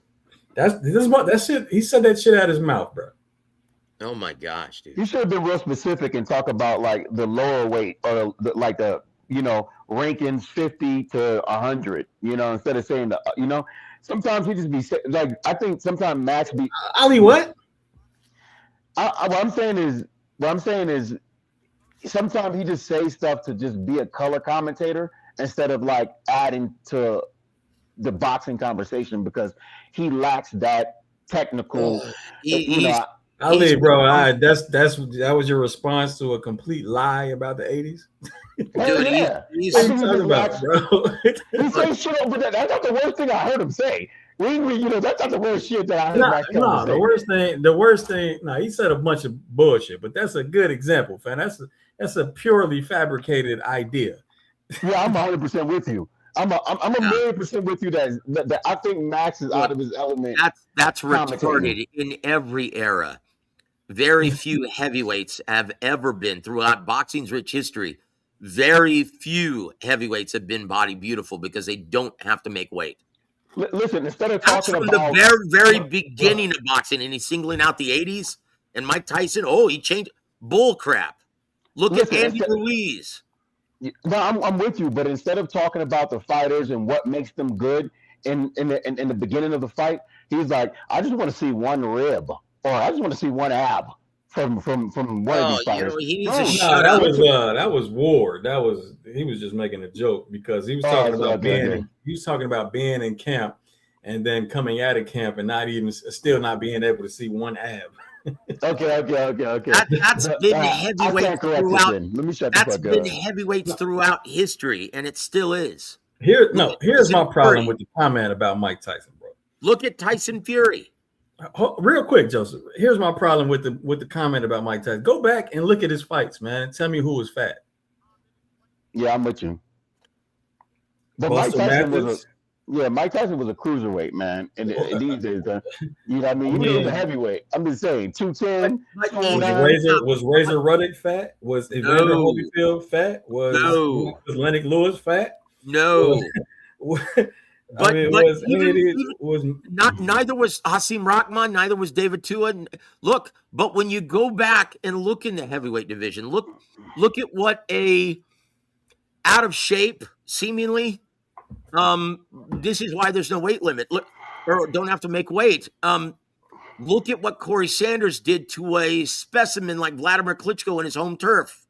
That shit. He said that shit out his mouth, bro. Oh my gosh, dude. You should have been real specific and talk about like the lower weight or like the rankings 50 to 100. Instead of saying sometimes he just be like, I think sometimes Max be Ali. What? What I'm saying is sometimes he just says stuff to just be a color commentator instead of like adding to the boxing conversation because he lacks that technical. Ali, bro, that was your response to a complete lie about the 80s. Dude, what are you talking about, bro? He says shit over that. That's not the worst thing I heard him say. That's not the worst shit that I heard. No, the worst thing. No, he said a bunch of bullshit, but that's a good example, fam. That's a purely fabricated idea. Yeah, I'm 100% with you. I'm a million percent with you that I think Max is out of his element. That's retarded in every era. Very few heavyweights have ever been throughout boxing's rich history. Very few heavyweights have been body beautiful because they don't have to make weight. Listen, instead of talking about the very, very beginning of boxing, and he's singling out the 80s and Mike Tyson. Oh, he changed bull crap. Look at Andy Ruiz. No, I'm with you, but instead of talking about the fighters and what makes them good in the beginning of the fight, he's like, I just want to see one rib or I just want to see one ab from one of these fighters. That was Ward. He was just making a joke because he was talking about being in camp and then coming out of camp and still not being able to see one ab. Okay. That's been heavyweights throughout. Let me shut the fuck up. That's been heavyweights throughout history, and it still is. Here's my problem with the comment about Mike Tyson, bro. Look at Tyson Fury. Real quick, Joseph. Here's my problem with the comment about Mike Tyson. Go back and look at his fights, man. Tell me who was fat. Yeah, I'm with you. But Mike Tyson was a cruiserweight, man. And these days, you know what I mean? He was a heavyweight. I'm just saying, 210. Was Razor Ruddock fat? Was Evander Holyfield fat? Was Lennox Lewis fat? No. Neither was Hasim Rahman, neither was David Tua. Look, but when you go back and look in the heavyweight division, look at what a out of shape, seemingly. This is why there's no weight limit. Look, or don't have to make weight. Look at what Corey Sanders did to a specimen like Vladimir Klitschko in his home turf.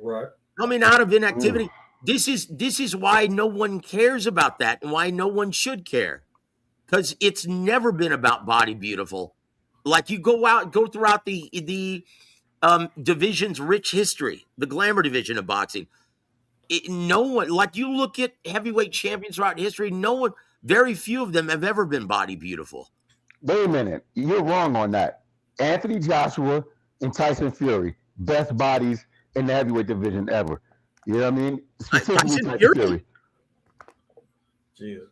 Right. Coming out of inactivity. This is why no one cares about that and why no one should care. Because it's never been about body beautiful. Like you go throughout the division's rich history, the glamour division of boxing. No one, like you look at heavyweight champions throughout history, very few of them have ever been body beautiful. Wait a minute. You're wrong on that. Anthony Joshua and Tyson Fury, best bodies in the heavyweight division ever. You know what I mean? Specifically Tyson Fury. Jesus.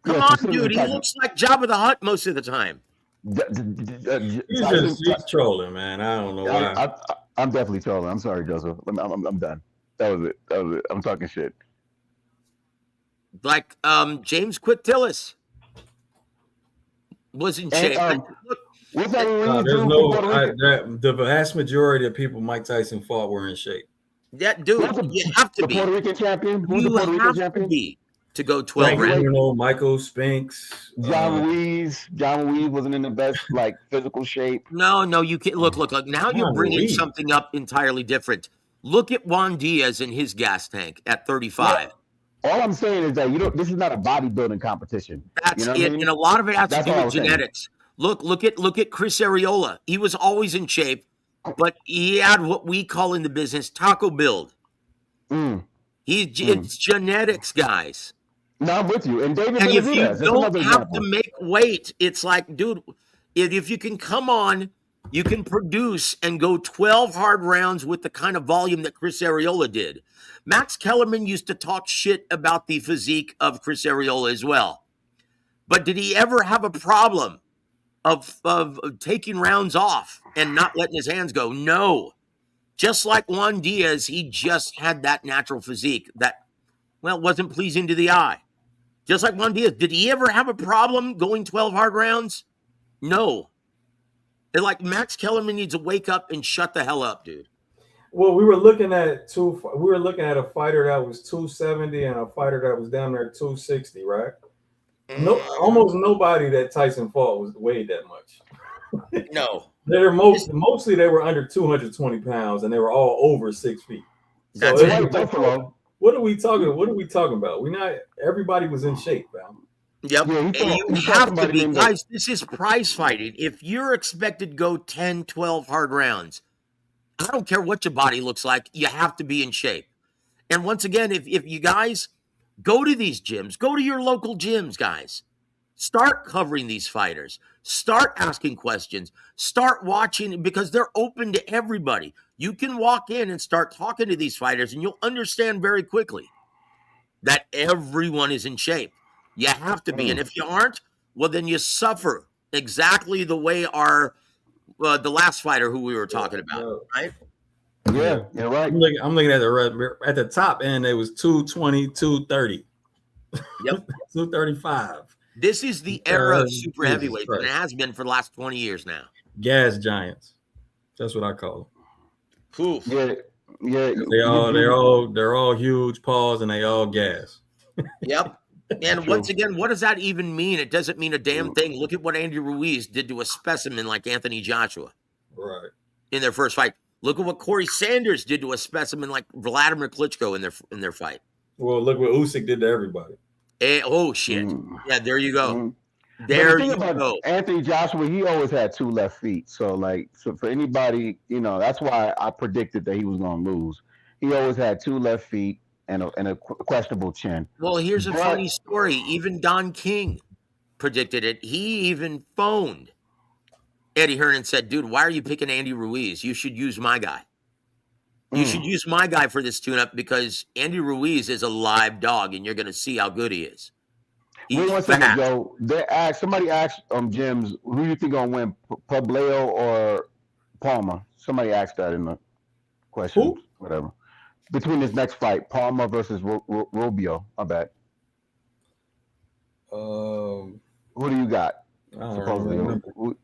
Come on, dude. He looks like Jabba the Hutt most of the time. He's trolling, man. I don't know why. I'm definitely trolling. I'm sorry, Joseph. I'm done. That was it. I'm talking shit. Like James Quintillis was in shape. What's that Ruiz there's do for no Puerto Rican? the vast majority of people Mike Tyson fought were in shape. That dude, Who's you have to the be. Puerto Rican champion? Who's the You Puerto Rican have to champion? be to go 12 Frankie rounds. Bruno, Michael Spinks, John Ruiz. John Ruiz wasn't in the best like physical shape. No, you can't. Look. Now you're John bringing Ruiz. something up entirely different. Look at Juan Diaz in his gas tank at 35. All I'm saying is that this is not a bodybuilding competition. That's you know it, what I mean? and a lot of it has That's to do all I with was saying. genetics. Look at Chris Areola. He was always in shape, but he had what we call in the business taco build. It's genetics, guys. No, I'm with you. And David And if you Benavidez, that's don't another have example. to make weight, it's like, dude, if you can come on, you can produce and go 12 hard rounds with the kind of volume that Chris Areola did. Max Kellerman used to talk shit about the physique of Chris Areola as well. But did he ever have a problem of taking rounds off and not letting his hands go? No. Just like Juan Diaz, he just had that natural physique that, well, wasn't pleasing to the eye. Just like Juan Diaz. Did he ever have a problem going 12 hard rounds? No. They're like, Max Kellerman needs to wake up and shut the hell up, dude. Well, we were looking at a fighter that was 270 and a fighter that was down there 260, right? No, almost nobody that Tyson fought was weighed that much. No. They're mostly they were under 220 pounds and they were all over 6 feet. So That's White Buffalo. what are we talking about? Everybody was in shape, fam. Yep. Yeah, And you have to be, guys, this is prize fighting. If you're expected to go 10, 12 hard rounds, I don't care what your body looks like, you have to be in shape. And once again, if you guys go to these gyms, go to your local gyms, guys. Start covering these fighters. Start asking questions. Start watching because they're open to everybody. You can walk in and start talking to these fighters and you'll understand very quickly that everyone is in shape. You have to be. And if you aren't, well, then you suffer exactly the way the last fighter who we were talking about, right? Yeah, you're right. I'm looking at the top end. It was 220, 230. Yep. 235. This is the era of super heavyweights, and it has been for the last 20 years now. Gas giants. That's what I call them. Cool. Yeah. They're all huge paws and they all gas. Yep. And once again, what does that even mean? It doesn't mean a damn thing. Look at what Andy Ruiz did to a specimen like Anthony Joshua. Right. In their first fight. Look at what Corey Sanders did to a specimen like Vladimir Klitschko in their fight. Well, look what Usyk did to everybody. Oh shit! Yeah, there you go. There you go. Anthony Joshua, he always had 2 left feet. So for anybody, that's why I predicted that he was going to lose. He always had 2 left feet and a questionable chin. Well, here's a funny story. Even Don King predicted it. He even phoned Eddie Hearn and said, dude, why are you picking Andy Ruiz? You should use my guy. You should use my guy for this tune-up because Andy Ruiz is a live dog, and you're going to see how good he is. Wait one second, Joe. Somebody asked James, who do you think going to win, Publeo or Palmer? Somebody asked that in the question. Who? Whatever. Between this next fight, Palmer versus Rubio, I bet. Who do you got? I don't remember.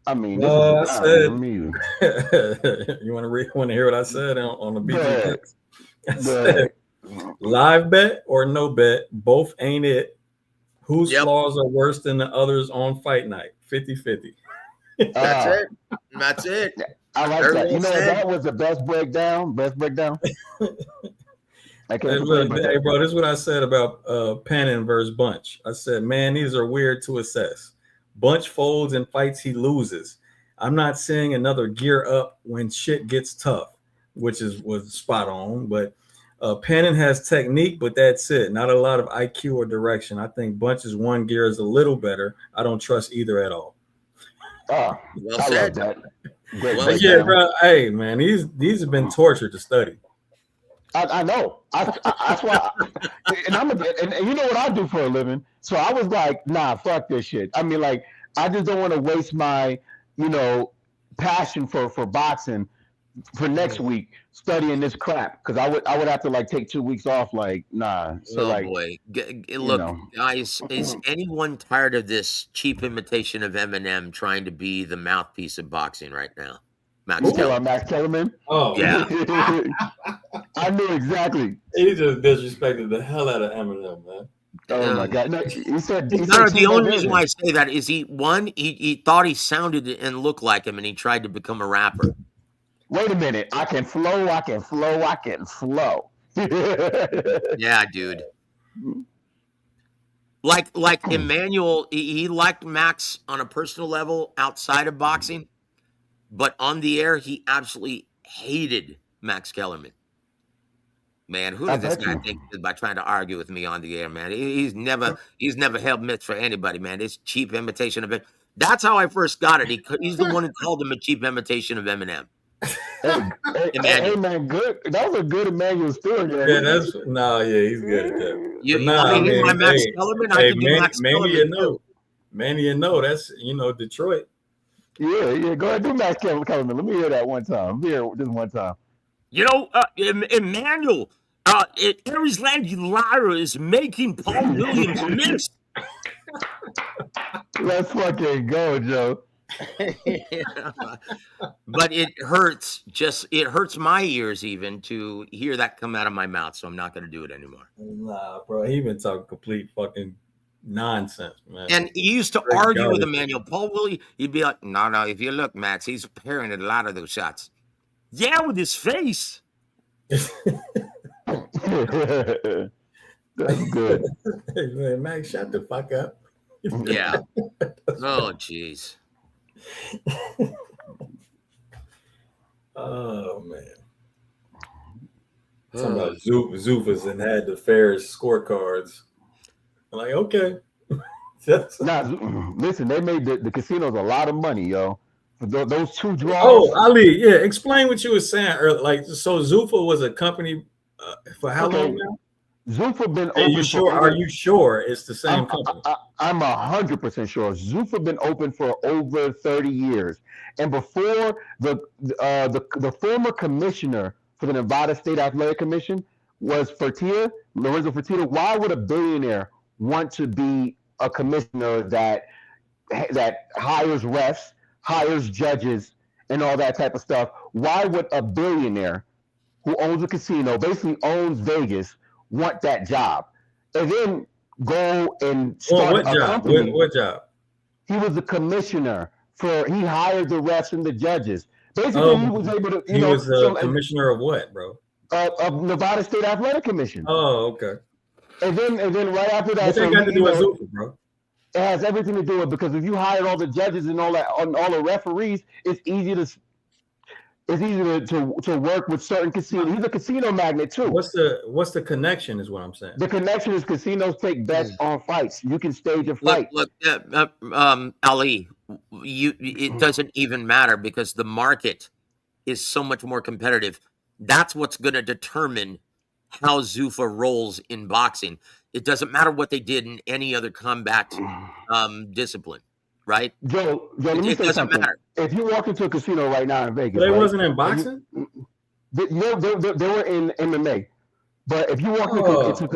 I mean, I said, you want to hear what I said on the BG? I said, live bet or no bet, both ain't it. Whose flaws are worse than the others on fight night? 50-50. That's it. I like that. That was the best breakdown. Hey, bro, this is what I said about Pannon versus Bunch. I said, man, these are weird to assess. Bunch folds in fights he loses. I'm not seeing another gear up when shit gets tough, which was spot on. But Pannon has technique, but that's it. Not a lot of IQ or direction. I think Bunch's one gear is a little better. I don't trust either at all. Well said. That. Yeah, bro. Hey, man, these have been torture to study. I know. That's why. And you know what I do for a living. So I was like, nah, fuck this shit. I mean, like, I just don't want to waste my, passion for boxing for next week studying this crap because I would have to like take 2 weeks off. Like, nah. So Oh like, boy, you look, know, guys, is anyone tired of this cheap imitation of Eminem trying to be the mouthpiece of boxing right now? Max you talking Kellerman. about Max Kellerman? Oh, Yeah. I knew exactly. he just disrespected the hell out of Eminem, man. Oh my God! No, he said No, the cheap only reason why I version. say that is he thought he sounded and looked like him, and he tried to become a rapper. Wait a minute! I can flow. I can flow. I can flow. Yeah, dude. Like Emmanuel, he liked Max on a personal level outside of boxing, but on the air, he absolutely hated Max Kellerman. Man, who I does this bet guy you. think is by trying to argue with me on the air, man? He's never held mitts for anybody, man. This cheap imitation of it. That's how I first got it. He's the one who called him a cheap imitation of Eminem. Hey, man, good. That was a good Emmanuel story. Yeah, that's yeah, he's good at that. You But nah, want I me to hear my mean, Max Kellerman? I can do Max Manny, Kellerman too. Manny, that's Detroit. Yeah. Go ahead, do Max Kellerman. Let me hear that one time. Here, this one time. Emmanuel, Aries Landy Lara is making Paul Williams miss. Let's fucking go, Joe. But it hurts. It hurts my ears even to hear that come out of my mouth. So I'm not going to do it anymore. Nah, bro, he been talking complete fucking nonsense, man. And he used to argue with Emmanuel. Paul Willie, he'd be like, no, if you look, Max, he's parrying a lot of those shots. Yeah, with his face. That's good. Hey, man, Max, shut the fuck up. Yeah. Oh, jeez. Oh man. Talking about Zuffa's and had the fairest scorecards. I'm like, okay. Listen, they made the casinos a lot of money, yo. For those two draws. Oh, Ali, yeah. Explain what you were saying earlier. Like, so Zuffa was a company for how long now? Zuffa been open. Are you sure it's the same company? I'm 100% sure. Zuffa been open for over 30 years, and before the former commissioner for the Nevada State Athletic Commission was Lorenzo Fertitta. Why would a billionaire want to be a commissioner that hires refs, hires judges, and all that type of stuff? Why would a billionaire who owns a casino, basically owns Vegas, want that job? And then go and start a company. What job? He was a commissioner he hired the refs and the judges. Basically, he was able to, he was a commissioner of what, bro? Of Nevada State Athletic Commission. Oh, okay. And then right after that, what they got to do with Zuffa, bro? It has everything to do with, because if you hired all the judges and all that, all the referees, it's easy to work with certain casinos. He's a casino magnate too. What's the connection? Is what I'm saying. The connection is casinos take bets on fights. You can stage a fight. Look, Ali, it doesn't even matter because the market is so much more competitive. That's what's going to determine how Zuffa rolls in boxing. It doesn't matter what they did in any other combat discipline, right? Joe, let me say something. Matter. If you walk into a casino right now in Vegas, they wasn't in boxing. They were in MMA. But if you walk into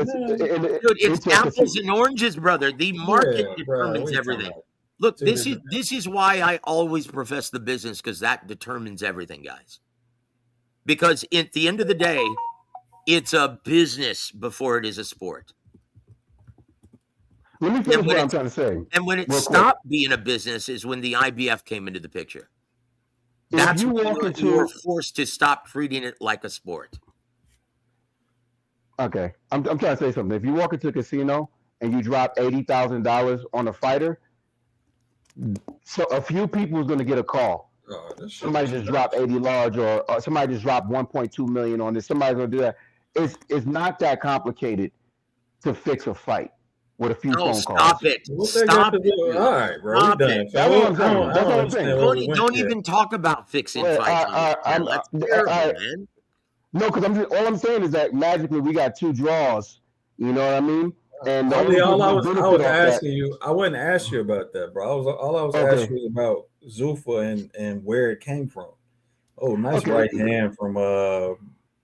it's apples and oranges, brother. The market determines everything. Look, this is why I always profess the business, because that determines everything, guys. Because at the end of the day, it's a business before it is a sport. Let me finish what I'm trying to say. And when it stopped being a business is when the IBF came into the picture. That's when you were forced to stop treating it like a sport. Okay, I'm trying to say something. If you walk into a casino and you drop $80,000 on a fighter, so a few people is going to get a call. Somebody just dropped 80 large, or somebody just dropped 1.2 million on this. Somebody's going to do that. It's not that complicated to fix a fight with a few phone calls. Stop it. Stop it. All right, bro. Stop it. That's what I'm saying. Don't even talk about fixing fights. That's terrible, man. No, because all I'm saying is that magically we got two draws. You know what I mean? And I was asking you, I wouldn't ask you about that, bro. All I was asking you about Zuffa and where it came from. Oh, nice Okay. right hand from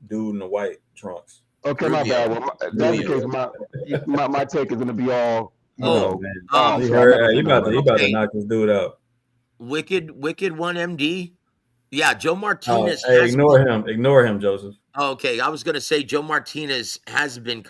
dude in the white trunks. Okay, my Rubio. bad. Well, that's the Rubio. case. My take is gonna be all Oh, Man, off. he So I'm not hurt. gonna say nothing He about about to okay. knock this dude out. Wicked One MD. Yeah, Joe Oh, Martinez hey, has ignore been. him. Ignore him, Joseph. Okay, I was going to say Joe Martinez has been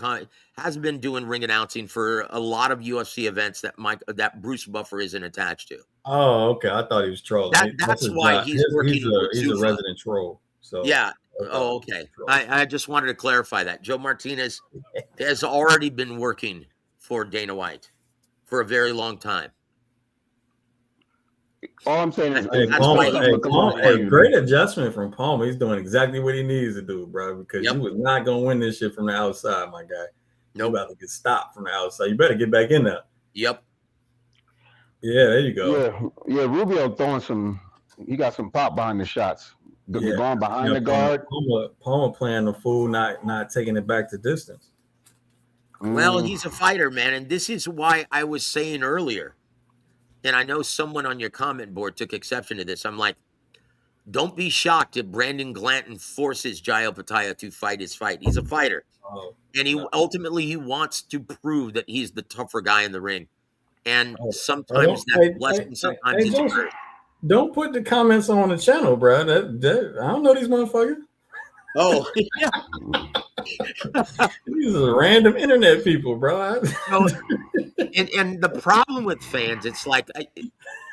doing ring announcing for a lot of UFC events that Bruce Buffer isn't attached to. Oh, okay. I thought he was trolling. That's That's his why job. he's working with He's a Zuffa. resident troll. So Yeah. I thought Oh, he was okay. trolling. I just wanted to clarify that Joe Martinez has already been working for Dana White for a very long time. all I'm saying is, Hey, That's it's why gonna Palmer, he's look a working little with hey, White. funny to great me. adjustment from Palmer. He's doing exactly what he needs to do, bro, because Yep. you was not gonna win this shit from the outside, my guy. You Nope. about to get stopped from the outside. You better get back in there. Yep. Yeah, there you go. Yeah. Rubio throwing some. He got some pop behind the shots. Yeah, Going behind yeah. the guard. Palmer playing the fool, not taking it back to distance. Well, he's a fighter, man, and this is why I was saying earlier. And I know someone on your comment board took exception to this. I'm like, don't be shocked if Brandon Glanton forces Jai Opetaia to fight his fight. He's a fighter. Oh, And he no. ultimately he wants to prove that he's the tougher guy in the ring. And Oh, sometimes don't, that's blessing, sometimes hey, it's a Joseph, curse. don't put the comments on the channel, bro. That I don't know these motherfuckers. Oh, yeah. These are random internet people, bro. So, and the problem with fans, it's like,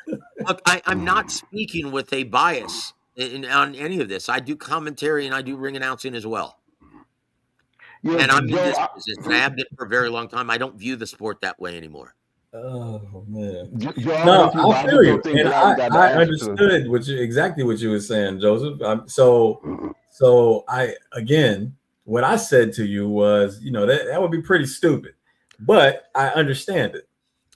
look, I'm not speaking with a bias on any of this. I do commentary and I do ring announcing as well. Yeah, And I'm in Joe. this position. I have been for a very long time. I don't view the sport that way anymore. Oh man. Joe, I'm No, with you, but I I feel just you, don't think and Gladys got the I answer to. understood exactly what you were saying, Joseph. So I again, what I said to you was, that would be pretty stupid, but I understand it.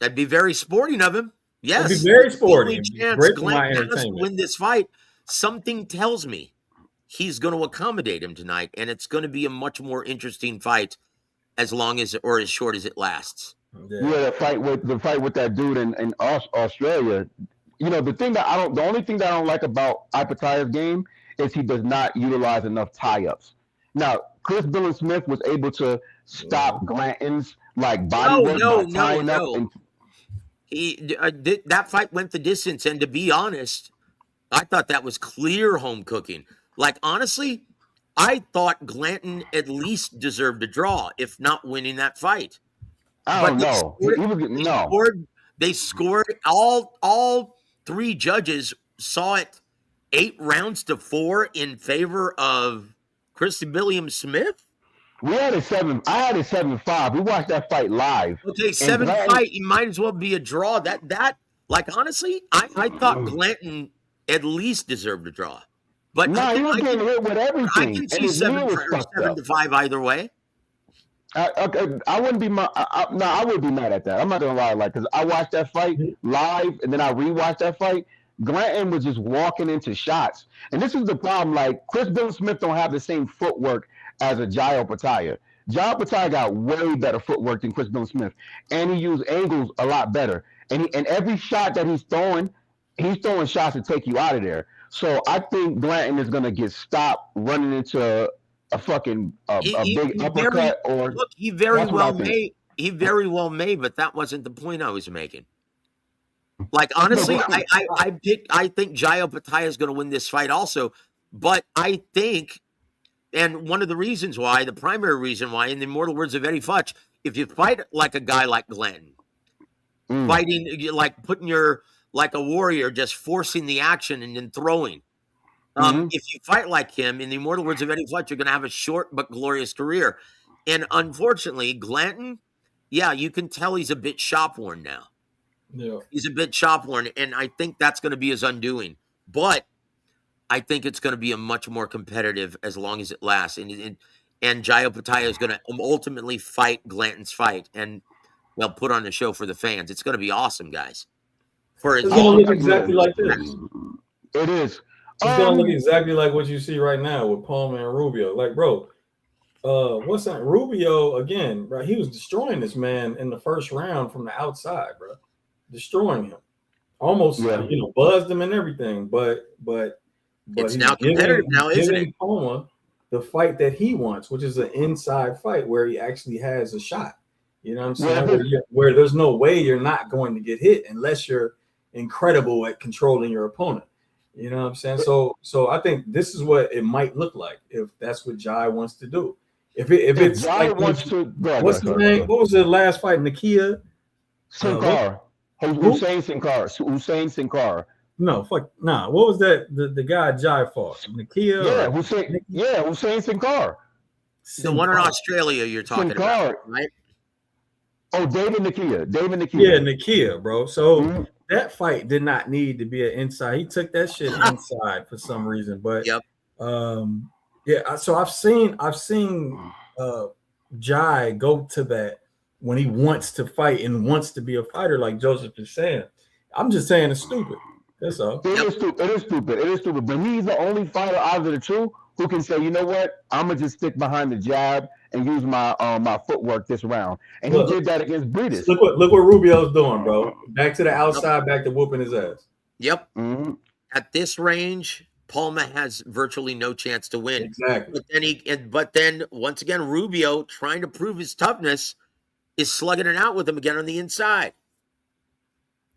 That'd be very sporting of him. Yes. It'd be very The only sporting, chance great for my Glenn has to entertainment. win this fight, something tells me he's going to accommodate him tonight, and it's going to be a much more interesting fight as long as or as short as it lasts. Yeah, the fight with that dude in Australia. The only thing that I don't like about Opetaia's game is he does not utilize enough tie-ups. Now, Chris Billen Smith was able to stop Glanton's body work by tying up and That fight went the distance, and to be honest, I thought that was clear home cooking. Like, honestly, I thought Glanton at least deserved a draw, if not winning that fight. I But don't know. they scored. All three judges saw it 8-4 in favor of Christy Billiam Smith. I had it 7-5. We watched that fight live. Okay, And 7-5. You might as well be a draw. Like, honestly, I thought Glanton at least deserved a draw. But No, he was getting hit with everything. I can see and his knee was 7-5 either way. I wouldn't be I would be mad at that. I'm not gonna lie, because I watched that fight live and then I rewatched that fight. Glanton was just walking into shots, and this is the problem. Like, Chris Billen Smith don't have the same footwork as a Jai Opetaia. Jai Opetaia got way better footwork than Chris Billen Smith, and he used angles a lot better. And every shot that he's throwing shots to take you out of there. So I think Glanton is gonna get stopped running into a fucking big uppercut he very well may, but that wasn't the point I was making. Like, honestly, I think Jai Opetaia is going to win this fight also, but I think, and one of the reasons why, the primary reason why, in the immortal words of Eddie Futch, if you fight like a guy like Glanton, fighting like putting like a warrior, just forcing the action and then throwing. If you fight like him, in the immortal words of Eddie Futch, you're going to have a short but glorious career. And unfortunately, Glanton, you can tell he's a bit shop-worn now. Yeah. He's a bit shop-worn, and I think that's going to be his undoing. But I think it's going to be a much more competitive as long as it lasts. And Jai Opetaia is going to ultimately fight Glanton's fight and, put on the show for the fans. It's going to be awesome, guys. It's going to look exactly like this. It is. It's going to look exactly like what you see right now with Palmer and Rubio. Like, bro, what's that? Rubio, again, right? He was destroying this man in the first round from the outside, bro. Destroying him. Almost, buzzed him and everything. But but It's he's now competitive now, isn't it? giving Poma the fight that he wants, which is an inside fight where he actually has a shot. You know what I'm saying? Where there's no way you're not going to get hit unless you're incredible at controlling your opponent. You know what I'm saying? So I think this is what it might look like if that's what Jai wants to do. If it's Jai like wants to, what's his name? What was the last fight? Nakia? Sin Cara. Hussein Sin Cara. Hussein Sin Cara. No, fuck nah. What was that? The guy Jai fought? Nakia? Hussein Sin Cara. The one in Australia you're talking about, right? Oh, David Nakia. Yeah, Nakia, bro. So that fight did not need to be an inside. He took that shit inside for some reason. But so I've seen Jai go to that when he wants to fight and wants to be a fighter, like Joseph is saying. I'm just saying it's stupid. That's all. It is stupid. But he's the only fighter out of the two who can say, you know what, I'm gonna just stick behind the jab and use my my footwork this round. And he did that against Breedis. Look what Rubio's doing, bro. Back to the outside, back to whooping his ass. Yep. At this range, Palma has virtually no chance to win. Exactly. But then once again, Rubio, trying to prove his toughness, is slugging it out with him again on the inside.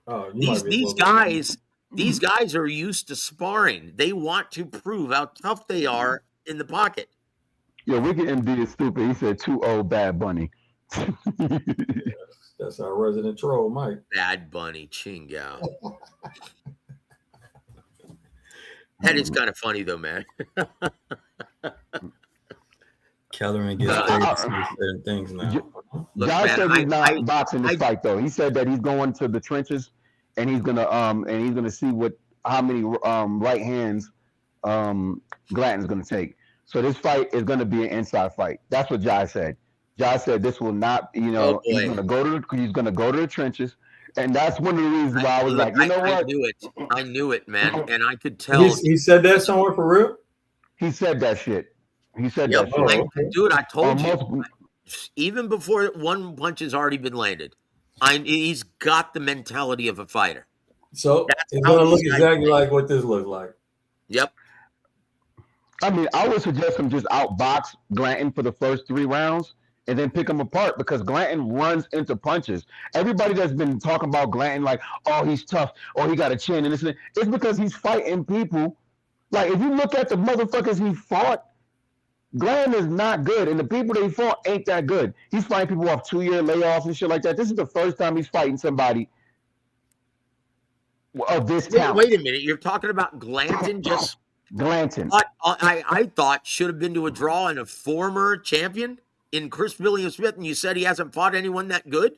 Oh, these guys are used to sparring. They want to prove how tough they are in the pocket. Yeah, Wicked MD is stupid. He said 2-0 Bad Bunny. That's our resident troll, Mike. Bad Bunny, Chingao. That is kind of funny though, man. Kellerman gets paid to say certain things now. Jai said he's not boxing this fight though. He said that he's going to the trenches and he's gonna see how many right hands Glanton's gonna take. So this fight is gonna be an inside fight. That's what Jai said. Jai said this will not, he's gonna go to the trenches. And that's one of the reasons why I was like, you know what? I knew it, man. And I could tell. He said that somewhere for real? He said that shit. He said that shit. Dude, I told you. Even before one punch has already been landed, he's got the mentality of a fighter. So it's going to look exactly like what this looks like. Yep. I mean, I would suggest him just outbox Glanton for the first 3 rounds and then pick him apart because Glanton runs into punches. Everybody that's been talking about Glanton like, oh, he's tough, or he got a chin and this and that, it's because he's fighting people. Like, if you look at the motherfuckers he fought, Glanton is not good, and the people that he fought ain't that good. He's fighting people off 2-year layoffs and shit like that. This is the first time he's fighting somebody of this talent. Wait a minute. You're talking about Glanton just... Glanton. I thought should have been to a draw and a former champion in Chris Williams-Smith, and you said he hasn't fought anyone that good?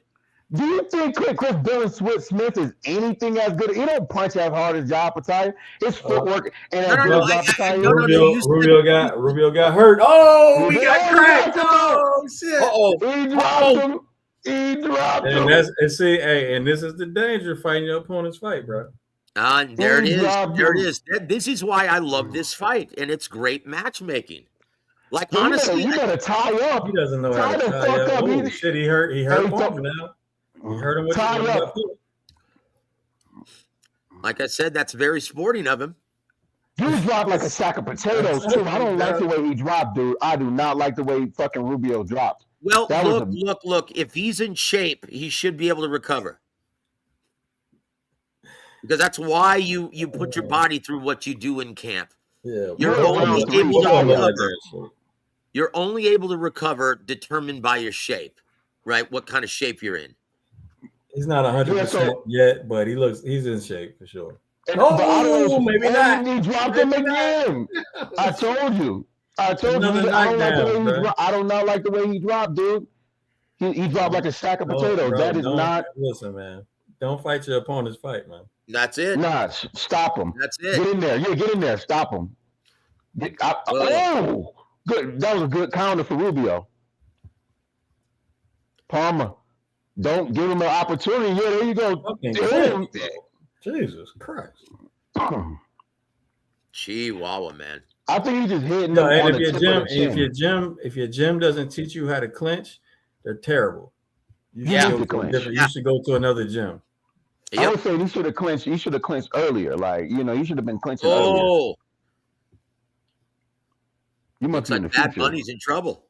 Do you think Chris Williams-Smith is anything as good? He don't punch as hard as Opetaia. His footwork and as good as Opetaia. Rubio got hurt. Oh, he got cracked. Oh, shit. He dropped him. And this is the danger of fighting your opponent's fight, bro. There it is. This is why I love this fight, and it's great matchmaking. Like, honestly, you better tie up. He doesn't know how to tie up. Oh, shit, he hurt Palmer now. He hurt him with tie up. Like I said, that's very sporting of him. You dropped like a sack of potatoes, too. I don't like the way he dropped, dude. I do not like the way fucking Rubio dropped. Well, look. If he's in shape, he should be able to recover. Because that's why you put your body through what you do in camp. Yeah, You're only able to recover determined by your shape, right? What kind of shape you're in. He's not 100% yet, but he's in shape for sure. Maybe not. He dropped him again. I told you. I don't like the way he dropped, dude. He dropped like a sack of potatoes. Bro, that is not. Listen, man. Don't fight your opponent's fight, man. That's it. Nah, stop him. That's it. Get in there. Yeah, get in there. Stop him. Good. That was a good counter for Rubio. Palmer, don't give him an opportunity. Yeah, there you go. Jesus Christ. Chihuahua, man. I think he just hitting. No, and if your gym doesn't teach you how to clinch, they're terrible. You should go to another gym. Yep. I would say he should have clinched. He should have clinched earlier. Like, he should have been clinching earlier. You must Looks be in like the Bad future. Bunny's in trouble.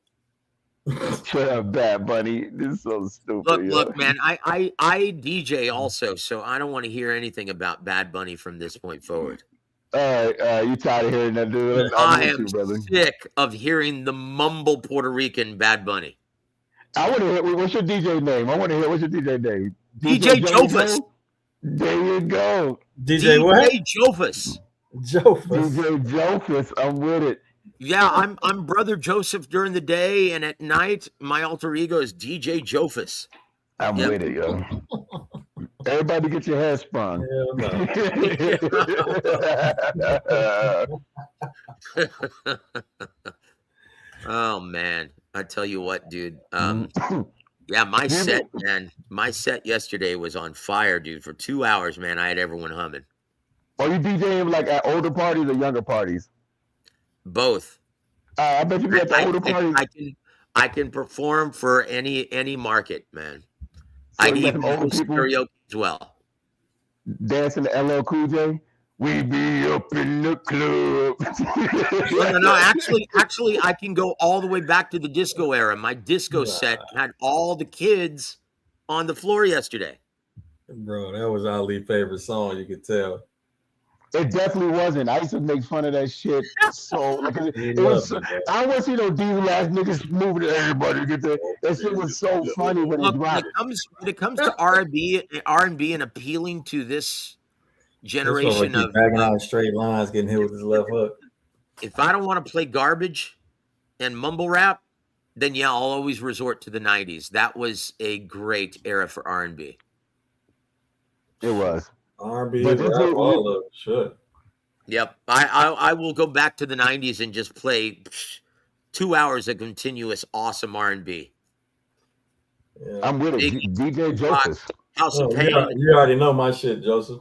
Shut up, Bad Bunny. This is so stupid. Look, man. I DJ also, so I don't want to hear anything about Bad Bunny from this point forward. All right. You tired of hearing that, dude? I'm I with am you, brother. sick of hearing the mumble Puerto Rican Bad Bunny. I want to hear. What's your DJ name? I want to hear. What's your DJ name? DJ Joey Jofus. Joe? There you go. DJ what? Jofus. Jofus. DJ Jofus. I'm with it. Yeah, I'm Brother Joseph during the day, and at night, my alter ego is DJ Jofus. I'm with it, yo. Everybody get your hair sprung. Hell no. Oh man, I tell you what, dude. Yeah, my set yesterday was on fire, dude. For 2 hours, man, I had everyone humming. Are you DJing like at older parties or younger parties? Both. I bet you be at the older parties. I can perform for any market, man. So I you got even some older do people karaoke as well. dancing to LL Cool J. We be up in the club. No. Actually, I can go all the way back to the disco era. My disco set had all the kids on the floor yesterday. Bro, that was Ali's favorite song. You could tell. It definitely wasn't. I used to make fun of that shit. So like, it was. I want to see those diesel ass niggas moving to everybody to get there. That shit was so funny when it dropped. When it comes to R&B and appealing to this generation of bagging out straight lines, getting hit with his left hook. If I don't want to play garbage and mumble rap, then yeah, I'll always resort to the 90s. That was a great era for R&B. It was. R&B, all of it. Sure. Yep. I will go back to the 90s and just play 2 hours of continuous awesome R&B. Yeah. I'm with it. DJ Joseph. House of Pain. You already know my shit, Joseph.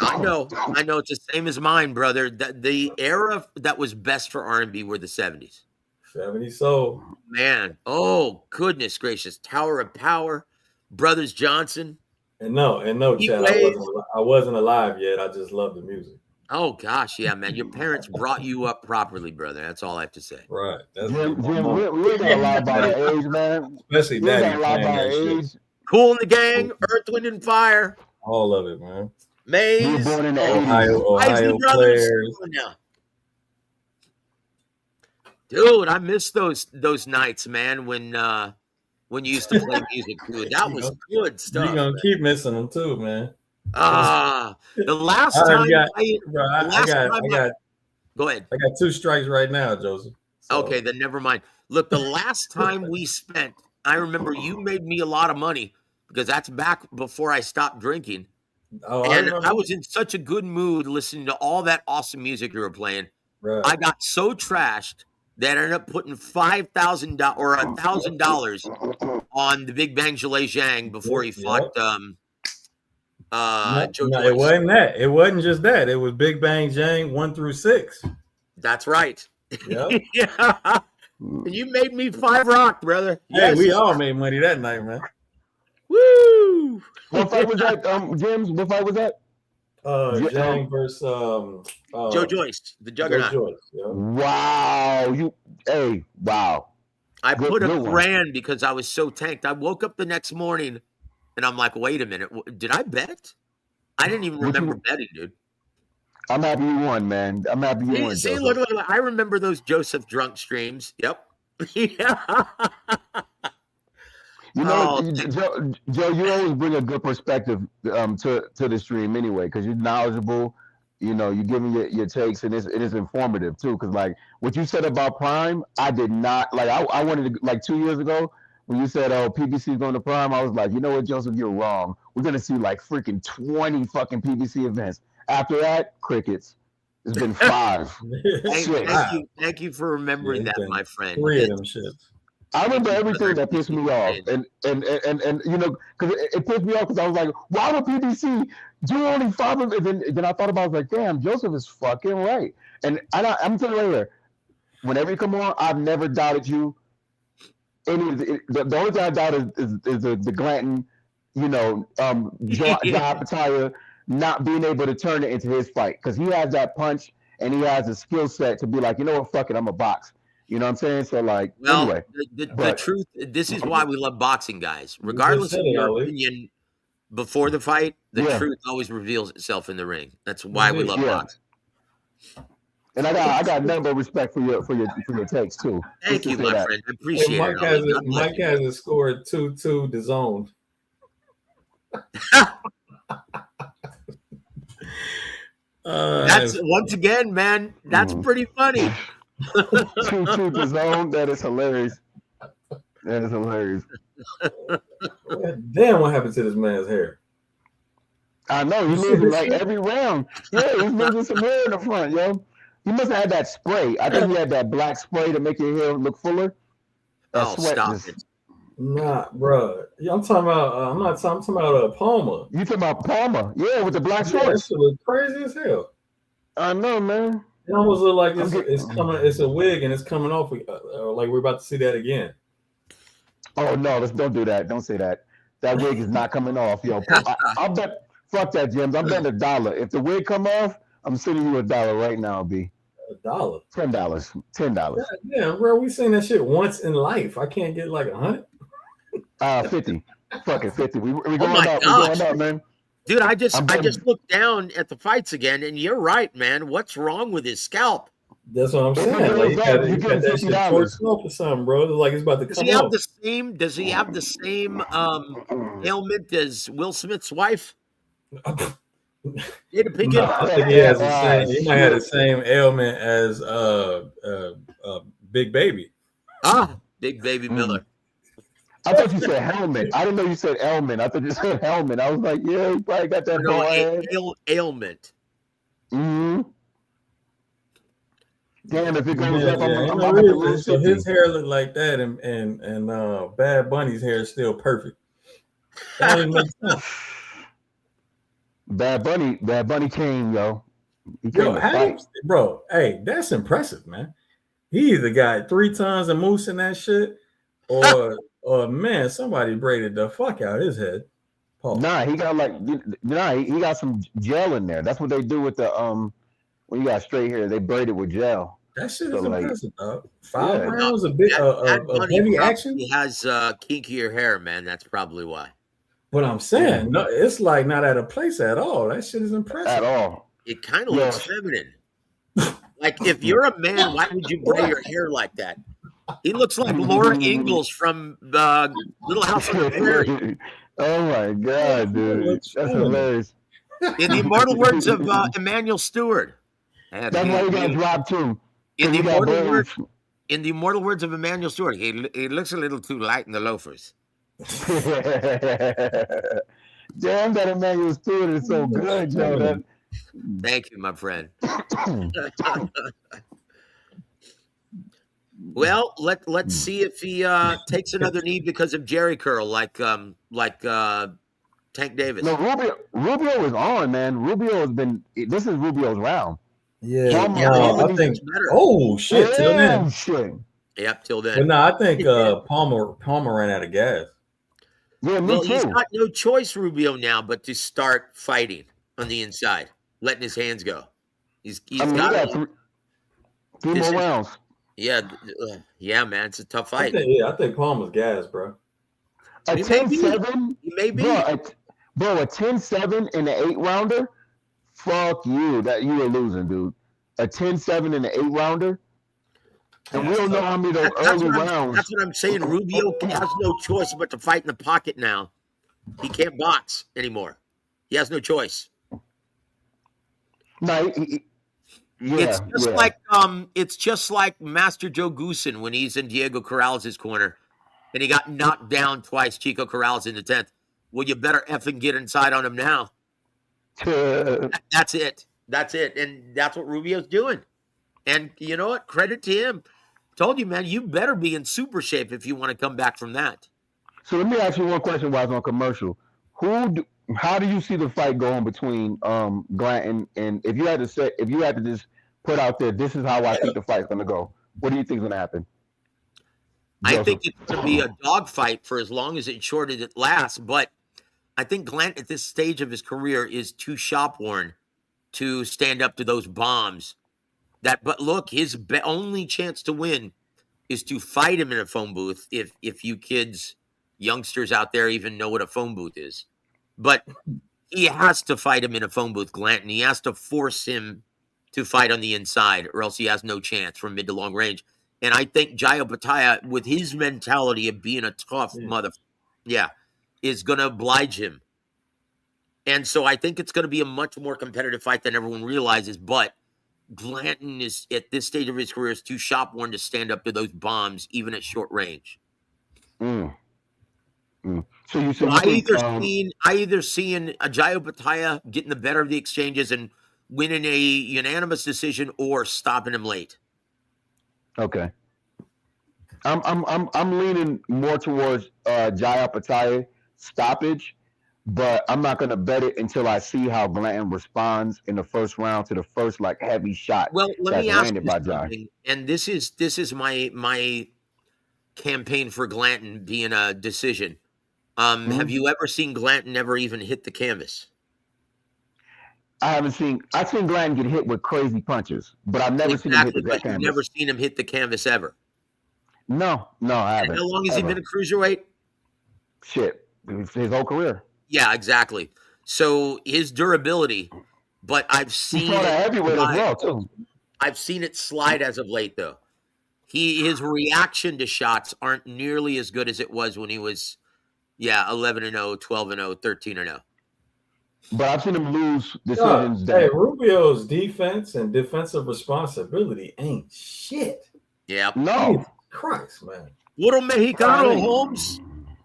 I know. It's the same as mine, brother. The era that was best for R&B were the 70s. 70s soul. Man. Oh, goodness gracious. Tower of Power. Brothers Johnson. And no, Chad, I wasn't alive yet. I just love the music. Oh gosh, yeah, man. Your parents brought you up properly, brother. That's all I have to say. Right. Jim, we ain't got a lot about our age, man. Especially Daddy playing that shit. Cool in the Gang, Earth, Wind, and Fire. All of it, man. Maze. We were born in the Ohio players. Dude, I miss those nights, man, when you used to play music, dude. That was good stuff. You're going to keep missing them too, man. The last time go ahead. I got 2 strikes right now, Joseph. So. Okay, then never mind. Look, the last time we spent, I remember you made me a lot of money because that's back before I stopped drinking. I was in such a good mood listening to all that awesome music you were playing. Right. I got so trashed that I ended up putting $5,000 or $1,000 on the Big Bang Zhale Zhang before he fought Joe Joyce. It wasn't that. It wasn't just that. It was Big Bang Zhang 1 through 6. That's right. Yep. Yeah. And you made me $5 brother. Hey, we all made money that night, man. Woo! What fight was that, James? What fight was that? Zhang versus Joe Joyce, the Juggernaut. Joe Joyce, yeah. Wow. Wow. I put $1,000 because I was so tanked. I woke up the next morning and I'm like, wait a minute. Did I bet? I didn't even remember betting, dude. I'm happy you won, man. I'm happy you won. See, look, I remember those Joseph drunk streams. Yep. Yeah. You know, Joe, you always bring a good perspective to the stream anyway, because you're knowledgeable. You know, you're giving your takes, and it is informative too. Because like what you said about Prime, I did not like. I wanted to, like 2 years ago when you said, "Oh, PBC is going to Prime," I was like, you know what, Joseph, you're wrong. We're gonna see like freaking 20 fucking PBC events. After that, crickets. It's been 5. Thank you for remembering that, my friend. 3 of them shits. I remember everything that pissed me off, and you know, because it pissed me off because I was like, why would PBC do only 5 of it? And then I thought about it, I was like, damn, Joseph is fucking right. And I'm telling you right here, whenever you come on, I've never doubted you. The only thing I doubt is the Glanton, you know, Joe Opetaia not being able to turn it into his fight, because he has that punch and he has a skill set to be like, you know what, fuck it, I'm a box. You know what I'm saying? So like, Well, anyway, the truth. This is why we love boxing, guys. You just Regardless said of it, your Ali. opinion before the fight, the Yeah. truth always reveals itself in the ring. That's why we Indeed. love Yeah. boxing. And I got nothing but respect for your takes too. Thank Just to you, say my that. friend. I Hey, appreciate it, Mike Ali. has God bless Mike you. has a score 2-2 DAZN. That's once again, man. That's pretty funny. 2-2 the zone. That is hilarious. That is hilarious. Damn, what happened to this man's hair? I know he's You see losing this like shit? every round. Yeah, he's losing some hair in the front, yo. He must have had that spray. I think he had that black spray to make your hair look fuller. That Oh, sweat stop just. it. Nah, bro. Yeah, I'm talking about. I'm not talking. I'm talking about Palmer. You talking about Palmer? Yeah, with the black Yeah, that shorts. shit look crazy as hell. I know, man. It almost look like I'm getting- it's coming. It's a wig and it's coming off. Like we're about to see that again. Oh no, don't do that. Don't say that. That wig is not coming off, yo. I'll bet. Fuck that, James. I'm betting $1. If the wig come off, I'm sending you $1 right now, B. $1. $10. $10. Yeah, bro. We seen that shit once in life. I can't get like 100. 50. Fuck it, 50. We going my up. gosh. We going up, man. Dude, I just I'm betting- looked down at the fights again, and you're right, man. What's wrong with his scalp? That's what I'm saying. Like, you got You get that shit $50. torched off or something, bro. It's like it's about to Does come he have off. the same? Does he have the same ailment as Will Smith's wife? Jada Pinkett. No, I think he has the Ah, same. He might have the shit. same ailment as Big Baby. Big Baby Miller. I thought you said helmet. I didn't know you said ailment. I thought you said helmet. I was like, yeah, he probably got that No, bald head. ailment. Mm-hmm. Damn, if it goes Yeah, up, ain't I'm no about to reason. lose So 50. his hair look like that, and Bad Bunny's hair is still perfect. That don't even make sense. Bad Bunny came, yo. He Yo, came to fight. bro, hey, that's impressive, man. He either got 3 tons of moose in that shit, or man, somebody braided the fuck out his head. Paul. Nah, he got he got some gel in there. That's what they do with the when you got straight hair, they braid it with gel. That shit So, is like, impressive, dog. 5 yeah. rounds, a bit Bad of Bunny heavy probably action. has kinkier hair, man. That's probably why. But I'm saying, no, it's like not out of place at all. That shit is impressive. At all. It kind of Yeah. looks feminine. Like, if you're a man, why would you braid your hair like that? He looks like Laura Ingalls from Little House on the Prairie. Oh my god, dude. That's hilarious. In the immortal words of Emmanuel Stewart. That's why he got dropped too. In the He got immortal words of Emmanuel Stewart, he looks a little too light in the loafers. Damn, that Emmanuel Stewart is so good, Joe. Thank you, my friend. Well, let's see if he takes another knee because of Jerry curl, like Tank Davis. No, Rubio is on, man. Rubio has been. This is Rubio's round. Yeah, Palmer I think. better. Oh shit! Till then. Shit. Yep, till then. But no, I think Palmer ran out of gas. Yeah, me Well, too. he's got no choice, Rubio, now, but to start fighting on the inside, letting his hands go. He's got three more rounds. Yeah, man, it's a tough fight. I think Palmer's gas, bro. A 10-7? He may be. Bro, a 10-7 in the 8-rounder? Fuck you. That you were losing, dude. A 10-7 in the 8-rounder? And we don't know how many of those early rounds. That's what I'm saying. Rubio has no choice but to fight in the pocket now. He can't box anymore. He has no choice. No, it's just like Master Joe Goosen when he's in Diego Corrales' corner and he got knocked down twice, Chico Corrales in the 10th. Well, you better effing get inside on him now. That's it. And that's what Rubio's doing. And you know what? Credit to him. Told you, man, you better be in super shape if you want to come back from that. So let me ask you one question while I was on commercial. How do you see the fight going between Glanton and if you had to just put out there, this is how I think the fight's gonna go. What do you think is gonna happen? I think it's going to be a dogfight for as long as it's short as it lasts. But I think Glanton at this stage of his career is too shop-worn to stand up to those bombs. But look, his only chance to win is to fight him in a phone booth. If you kids, youngsters out there even know what a phone booth is, but he has to fight him in a phone booth, Glanton. He has to force him to fight on the inside, or else he has no chance from mid to long range. And I think Jai Opetaia, with his mentality of being a tough is going to oblige him. And so I think it's going to be a much more competitive fight than everyone realizes. But Glanton is, at this stage of his career, is too shop-worn to stand up to those bombs, even at short range. So you I either seen a Jai Opetaia getting the better of the exchanges and winning a unanimous decision, or stopping him late. Okay. I'm leaning more towards Jai Opetaia stoppage, but I'm not gonna bet it until I see how Glanton responds in the first round to the first heavy shot. Well, let me ask you by something, and this is my campaign for Glanton being a decision. Have you ever seen Glanton ever even hit the canvas? I've seen Glanton get hit with crazy punches, but I've never seen him hit the canvas. You've never seen him hit the canvas ever? No, I haven't. And how long has he been a cruiserweight? Shit, his whole career. Yeah, exactly. So his durability, but I've seen he fought at heavyweight as well too. I've seen it slide as of late, though. His reaction to shots aren't nearly as good as it was when he was 11-0, 12-0, 13-0. But I've seen him lose decisions. Hey, Rubio's defense and defensive responsibility ain't shit. Yeah. No. Jesus Christ, man. Little Mexicano, Holmes.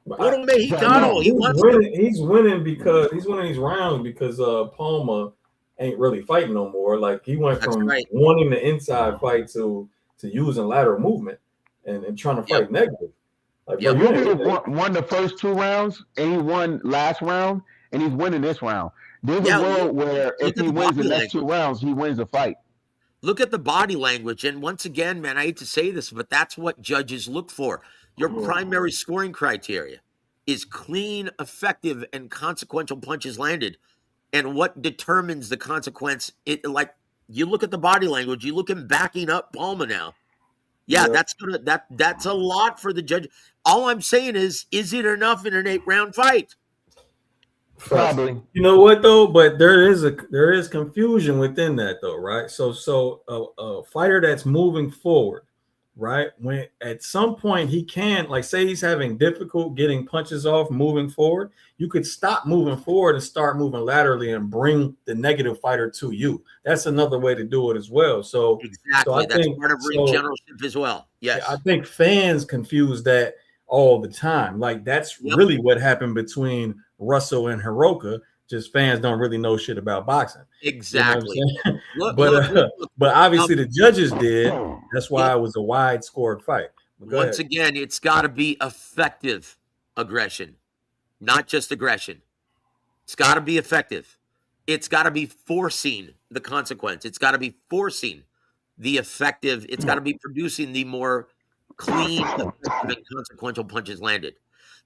Little Mexicano. He's winning these rounds because Palma ain't really fighting no more. Like, he went from wanting the inside fight to using lateral movement and trying to fight negative. Like, Rubio won the first 2 rounds and he won last round, and he's winning this round. There's a world where if he wins the next 2 rounds, he wins the fight. Look at the body language. And once again, man, I hate to say this, but that's what judges look for. Your primary scoring criteria is clean, effective, and consequential punches landed. And what determines the consequence, you look at the body language, you look him backing up Palma now. That's a lot for the judge. All I'm saying is it enough in an 8-round fight? Probably. You know what though? But there is confusion within that though, right? So a fighter that's moving forward, right? When at some point he can, like, say he's having difficult getting punches off moving forward, you could stop moving forward and start moving laterally and bring the negative fighter to you. That's another way to do it as well. So exactly, that's part of ring generalship as well. Yes, I think fans confuse that all the time. Like, that's really what happened between Russell and Hiroka. Just fans don't really know shit about boxing. Exactly. You know but obviously the judges did. That's why it was a wide scored fight. Once again, it's got to be effective aggression, not just aggression. It's got to be effective. It's got to be forcing the consequence. It's got to be forcing the effective. It's got to be producing the more clean, effective, and consequential punches landed.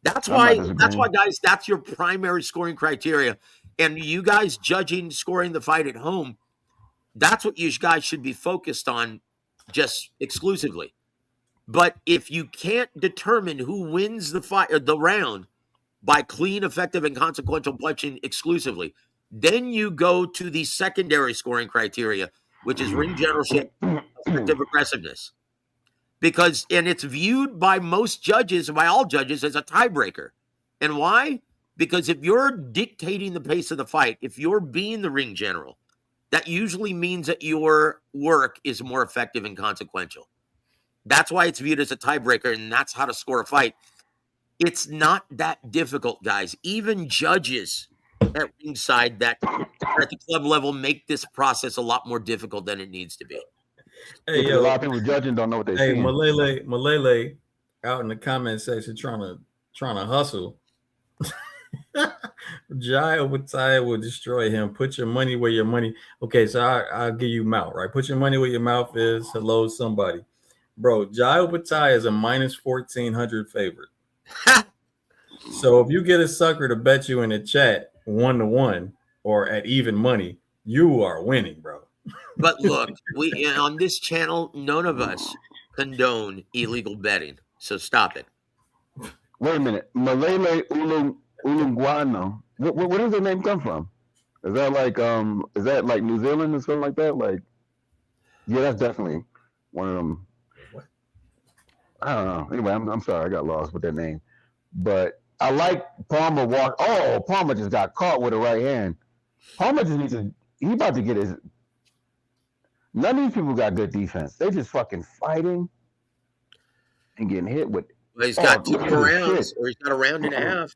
That's why, guys, that's your primary scoring criteria. And you guys judging, scoring the fight at home, that's what you guys should be focused on just exclusively. But if you can't determine who wins the fight or the round by clean, effective, and consequential punching exclusively, then you go to the secondary scoring criteria, which is ring generalship, effective aggressiveness. And it's viewed by most judges, by all judges, as a tiebreaker. And why? Because if you're dictating the pace of the fight, if you're being the ring general, that usually means that your work is more effective and consequential. That's why it's viewed as a tiebreaker, and that's how to score a fight. It's not that difficult, guys. Even judges at ringside that are at the club level make this process a lot more difficult than it needs to be. Hey, a lot of people judging don't know what they're saying. Hey, Malele out in the comment section trying to hustle. Jai Opetaia will destroy him. Put your money where your money. Okay, so I'll give you mouth, right? Put your money where your mouth is. Hello, somebody. Bro, Jai Opetaia is a minus 1,400 favorite. So if you get a sucker to bet you in the chat 1-1 or at even money, you are winning, bro. But look, we on this channel, none of us condone illegal betting. So stop it. Wait a minute. Malele Ulunguano. Where does their name come from? Is that like New Zealand or something like that? Like, yeah, that's definitely one of them. What? I don't know. Anyway, I'm sorry, I got lost with that name. But I like Palmer walk. Oh, Palmer just got caught with a right hand. Palmer just needs to. He about to get his. None of these people got good defense. They just fucking fighting and getting hit with. Well, he's got Oh, 2 more rounds, shit. or he's got a round and a half.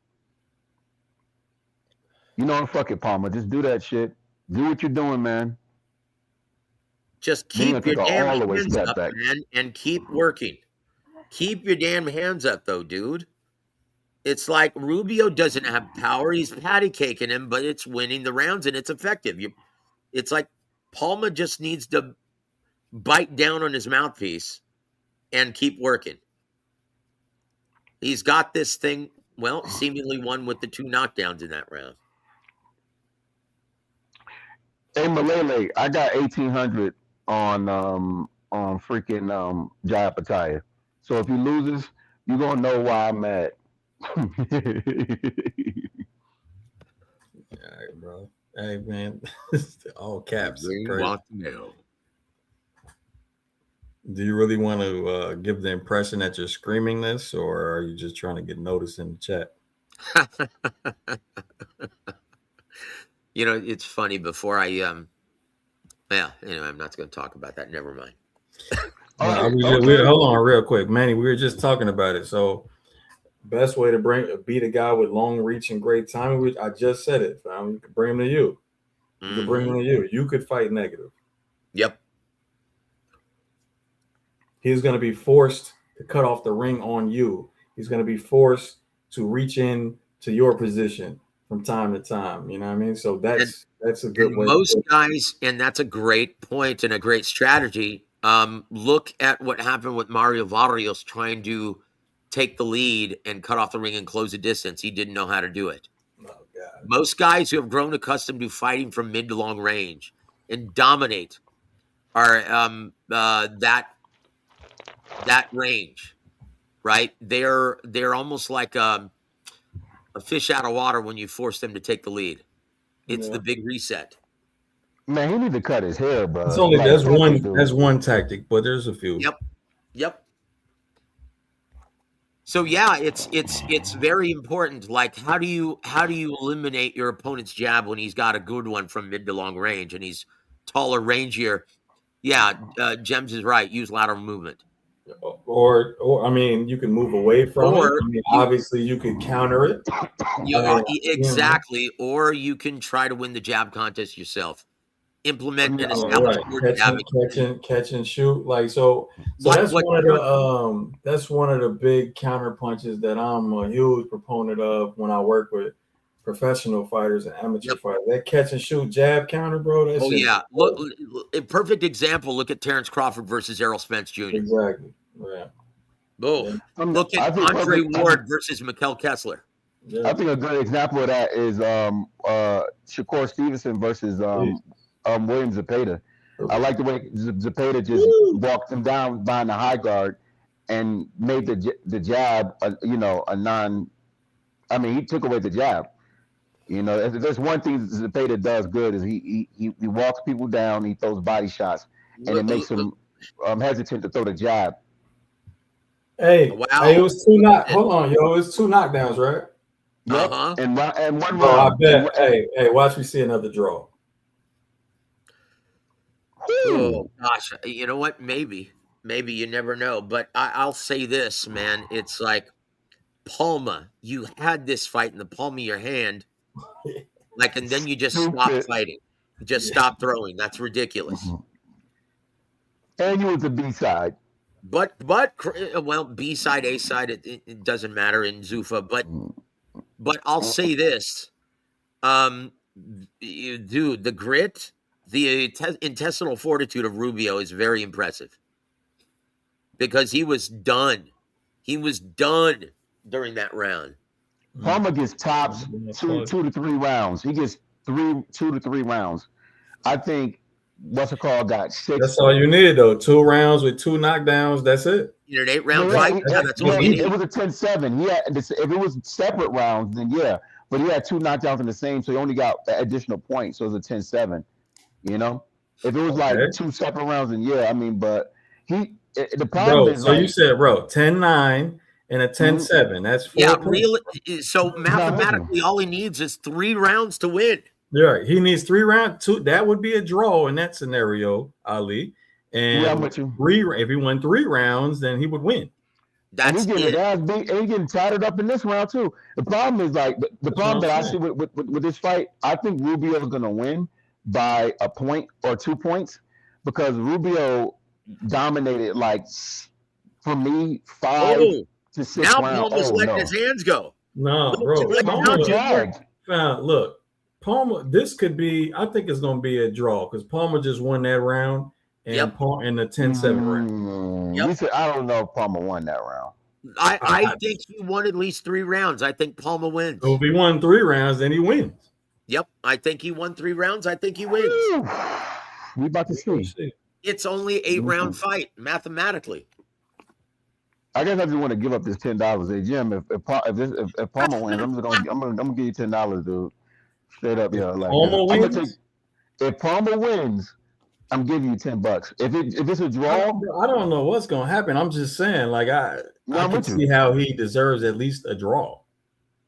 You know what? Fuck it, Palmer. Just do that shit. Do what you're doing, man. Just Then you're keep gonna your take a damn all the way hands step up, back. man, and keep working. Keep your damn hands up, though, dude. It's like Rubio doesn't have power. He's patty caking him, but it's winning the rounds and it's effective. It's like Palma just needs to bite down on his mouthpiece and keep working. He's got this thing, well, seemingly won with the 2 knockdowns in that round. Hey, Malele, I got 1,800 on freaking Jai Opetaia. So if he loses, you're gonna know why I'm mad. All right, bro. Hey, man. All caps. Really want to know. Do you really want to give the impression that you're screaming this, or are you just trying to get noticed in the chat? You know, it's funny. Before I yeah, anyway, I'm not going to talk about that. Never mind. Hold on real quick, Manny. We were just talking about it. So, best way to beat a guy with long reach and great timing. I just said it. You could bring him to you. You could bring him to you. You could fight negative. Yep. He's going to be forced to cut off the ring on you. He's going to be forced to reach in to your position from time to time. You know what I mean? So that's a good way. Most guys, and that's a great point and a great strategy. Look at what happened with Mario Varrios trying to take the lead and cut off the ring and close the distance. He didn't know how to do it. Oh, God. Most guys who have grown accustomed to fighting from mid to long range and dominate are that range, right? They're almost like a fish out of water when you force them to take the lead. It's the big reset. Man, he need to cut his hair, bro. It's only that's one tactic, but there's a few. Yep. So yeah, it's very important. Like, how do you eliminate your opponent's jab when he's got a good one from mid to long range and he's taller, rangier? Yeah, Gems is right. Use lateral movement. Or I mean, you can move away from it. I mean, obviously, you could counter it. Exactly. Or you can try to win the jab contest yourself. Implement and establish catch and shoot. Like so that's one of the big counter punches that I'm a huge proponent of when I work with professional fighters and amateur fighters. That catch and shoot jab counter, bro. Look, a perfect example. Look at Terrence Crawford versus Errol Spence Jr. Exactly. Yeah. Boom. Look at Andre Ward versus Mikkel Kessler. Yeah. I think a good example of that is Shakur Stevenson versus William Zepeda. I like the way Zepeda just walked him down behind the high guard and made the jab, a non. I mean, he took away the jab. You know, if there's one thing Zepeda does good is he walks people down, he throws body shots, and it makes him hesitant to throw the jab. Hey, it was 2 Hold on, yo, it was 2 knockdowns, right? Yep. And one round. I bet. Hey, watch me see another draw. Oh gosh, you know what? Maybe you never know. But I'll say this, man. It's like Palma. You had this fight in the palm of your hand, and then you just stopped fighting. You just stopped throwing. That's ridiculous. And you was the B side. But B side, A side, it doesn't matter in Zuffa. But I'll say this, dude, the grit. The intestinal fortitude of Rubio is very impressive because he was done. He was done during that round. Palmer gets tops 2 to 3 rounds. He gets 2 to 3 rounds. I think what's it called? Got 6. That's all you need, though. 2 rounds with 2 knockdowns. That's it. In an 8-round Yeah, fight, that's all you need. It was a 10-7. Yeah, if it was separate rounds, then yeah. But he had 2 knockdowns in the same, so he only got additional points. So it was a 10-7. You know, if it was like 2 separate rounds, then yeah. I mean, but the problem is so like, you said, bro, 10-9 and a 10-7. That's 4 points. Really. So mathematically, all he needs is 3 rounds to win. Yeah, he needs 3 rounds. 2. That would be a draw in that scenario, Ali. And yeah, I'm with you. 3. If he won 3 rounds, then he would win. And he's getting his ass beat, and he's getting tatted up in this round too. The problem is like the problem that I see with this fight. I think Rubio is going to win by a point or 2 points because Rubio dominated, like, for me, 5 to 6 now rounds. Palmer's letting his hands go. No, bro. Look, Palmer. This could be. I think it's going to be a draw because Palmer just won that round. And in the 10-7 round. I don't know if Palmer won that round. I think he won at least 3 rounds. I think Palmer wins. So if he won 3 rounds, then he wins. Yep. I think he won 3 rounds. I think he wins. We about to see. It's only 8-round fight, mathematically. I guess I just want to give up this $10. Hey, Jim, if Palmer wins, I'm gonna give you $10, dude. Straight up, yeah. Like, Palmer wins? If Palmer wins, I'm giving you $10. If it's a draw, I don't know what's gonna happen. I'm just saying, like I can see how he deserves at least a draw.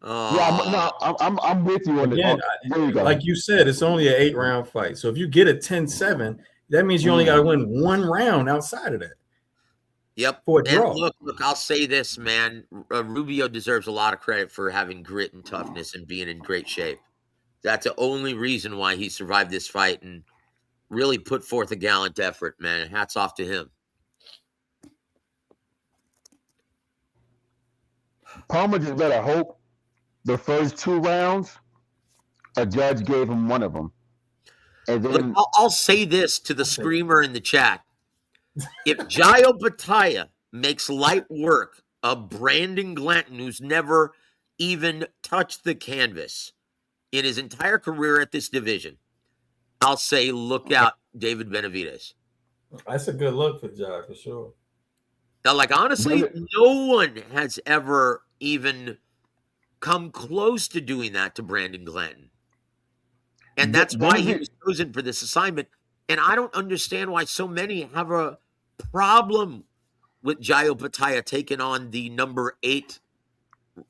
I'm with you on again. Like you said, it's only an 8-round fight. So if you get a 10-7, that means you only got to win 1 round outside of that. Yep. For a draw. And look, I'll say this, man. Rubio deserves a lot of credit for having grit and toughness and being in great shape. That's the only reason why he survived this fight and really put forth a gallant effort, man. Hats off to him. Palmer just better hope the first 2 rounds, a judge gave him one of them. And then I'll say this to the screamer in the chat. If Jai Opetaia makes light work of Brandon Glanton, who's never even touched the canvas in his entire career at this division, I'll say, look out, David Benavidez. That's a good look for Jai, for sure. Now, like, honestly, no one has ever even come close to doing that to Brandon Glanton. And that's why he was chosen for this assignment. And I don't understand why so many have a problem with Jai Opetaia taking on the number 8.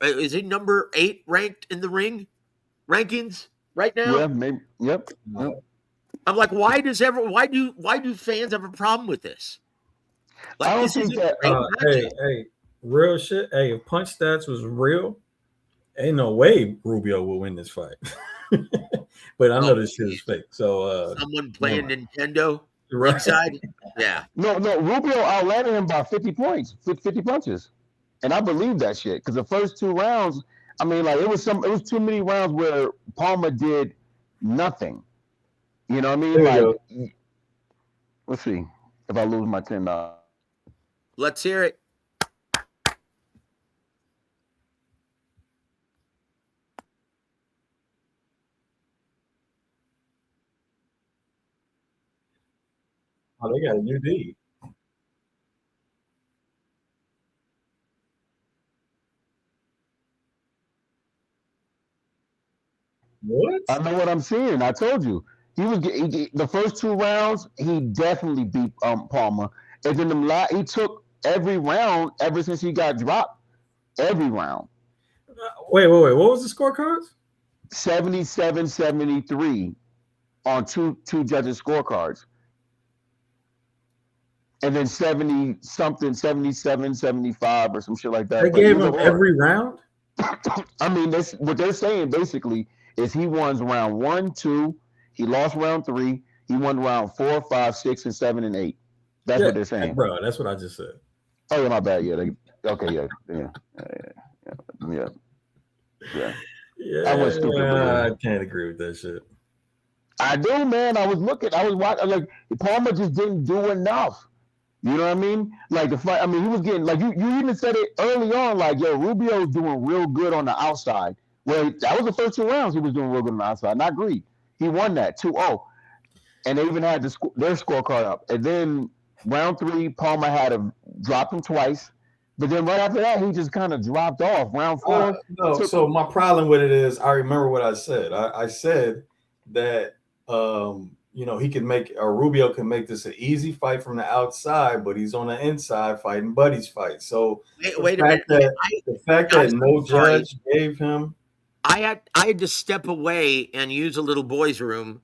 Is he number 8 ranked in the ring rankings right now? Yeah, maybe. Yep. I'm like, why do fans have a problem with this? Like, I don't think that. Hey, real shit. Hey, if Punch Stats was real, ain't no way Rubio will win this fight. But I know this shit is fake. So someone playing Nintendo ringside? Yeah. No, Rubio outlanded him by 50 points, 50 punches. And I believe that shit. Because the first 2 rounds, I mean, like, it was too many rounds where Palmer did nothing. You know what I mean? Let's see if I lose my $10. Let's hear it. Oh, they got a new D. What? I know what I'm seeing. I told you. He was the first 2 rounds. He definitely beat Palmer, and then he took every round ever since he got dropped. Every round. Wait. What was the scorecards? 77-73 on two judges' scorecards, and then 70-something, 77-75 or some shit like that. They gave him every round. I mean, what they're saying basically is he won round 1, 2. He lost round 3. He won round 4, 5, 6, and 7, and 8. That's what they're saying, bro. That's what I just said. Oh yeah, my bad. Yeah. Okay. Yeah. I was stupid. I can't agree with that shit. I do, man. I was watching. Like, Palmer just didn't do enough. You know what I mean? Like, the fight. I mean, he was getting, like, you even said it early on. Like, yo, Rubio's doing real good on the outside. Well, that was the first 2 rounds. He was doing real good on the outside. And I agree. He won that 2-0. and they even had their scorecard up. And then round 3, Palmer had to drop him twice, but then right after that, he just kind of dropped off. Round 4, no. So my problem with it is, I remember what I said. I said that he can make Rubio can make this an easy fight from the outside, but he's on the inside fighting Buddy's fight. So wait a minute. The fact that no judge gave him, I had to step away and use a little boys' room.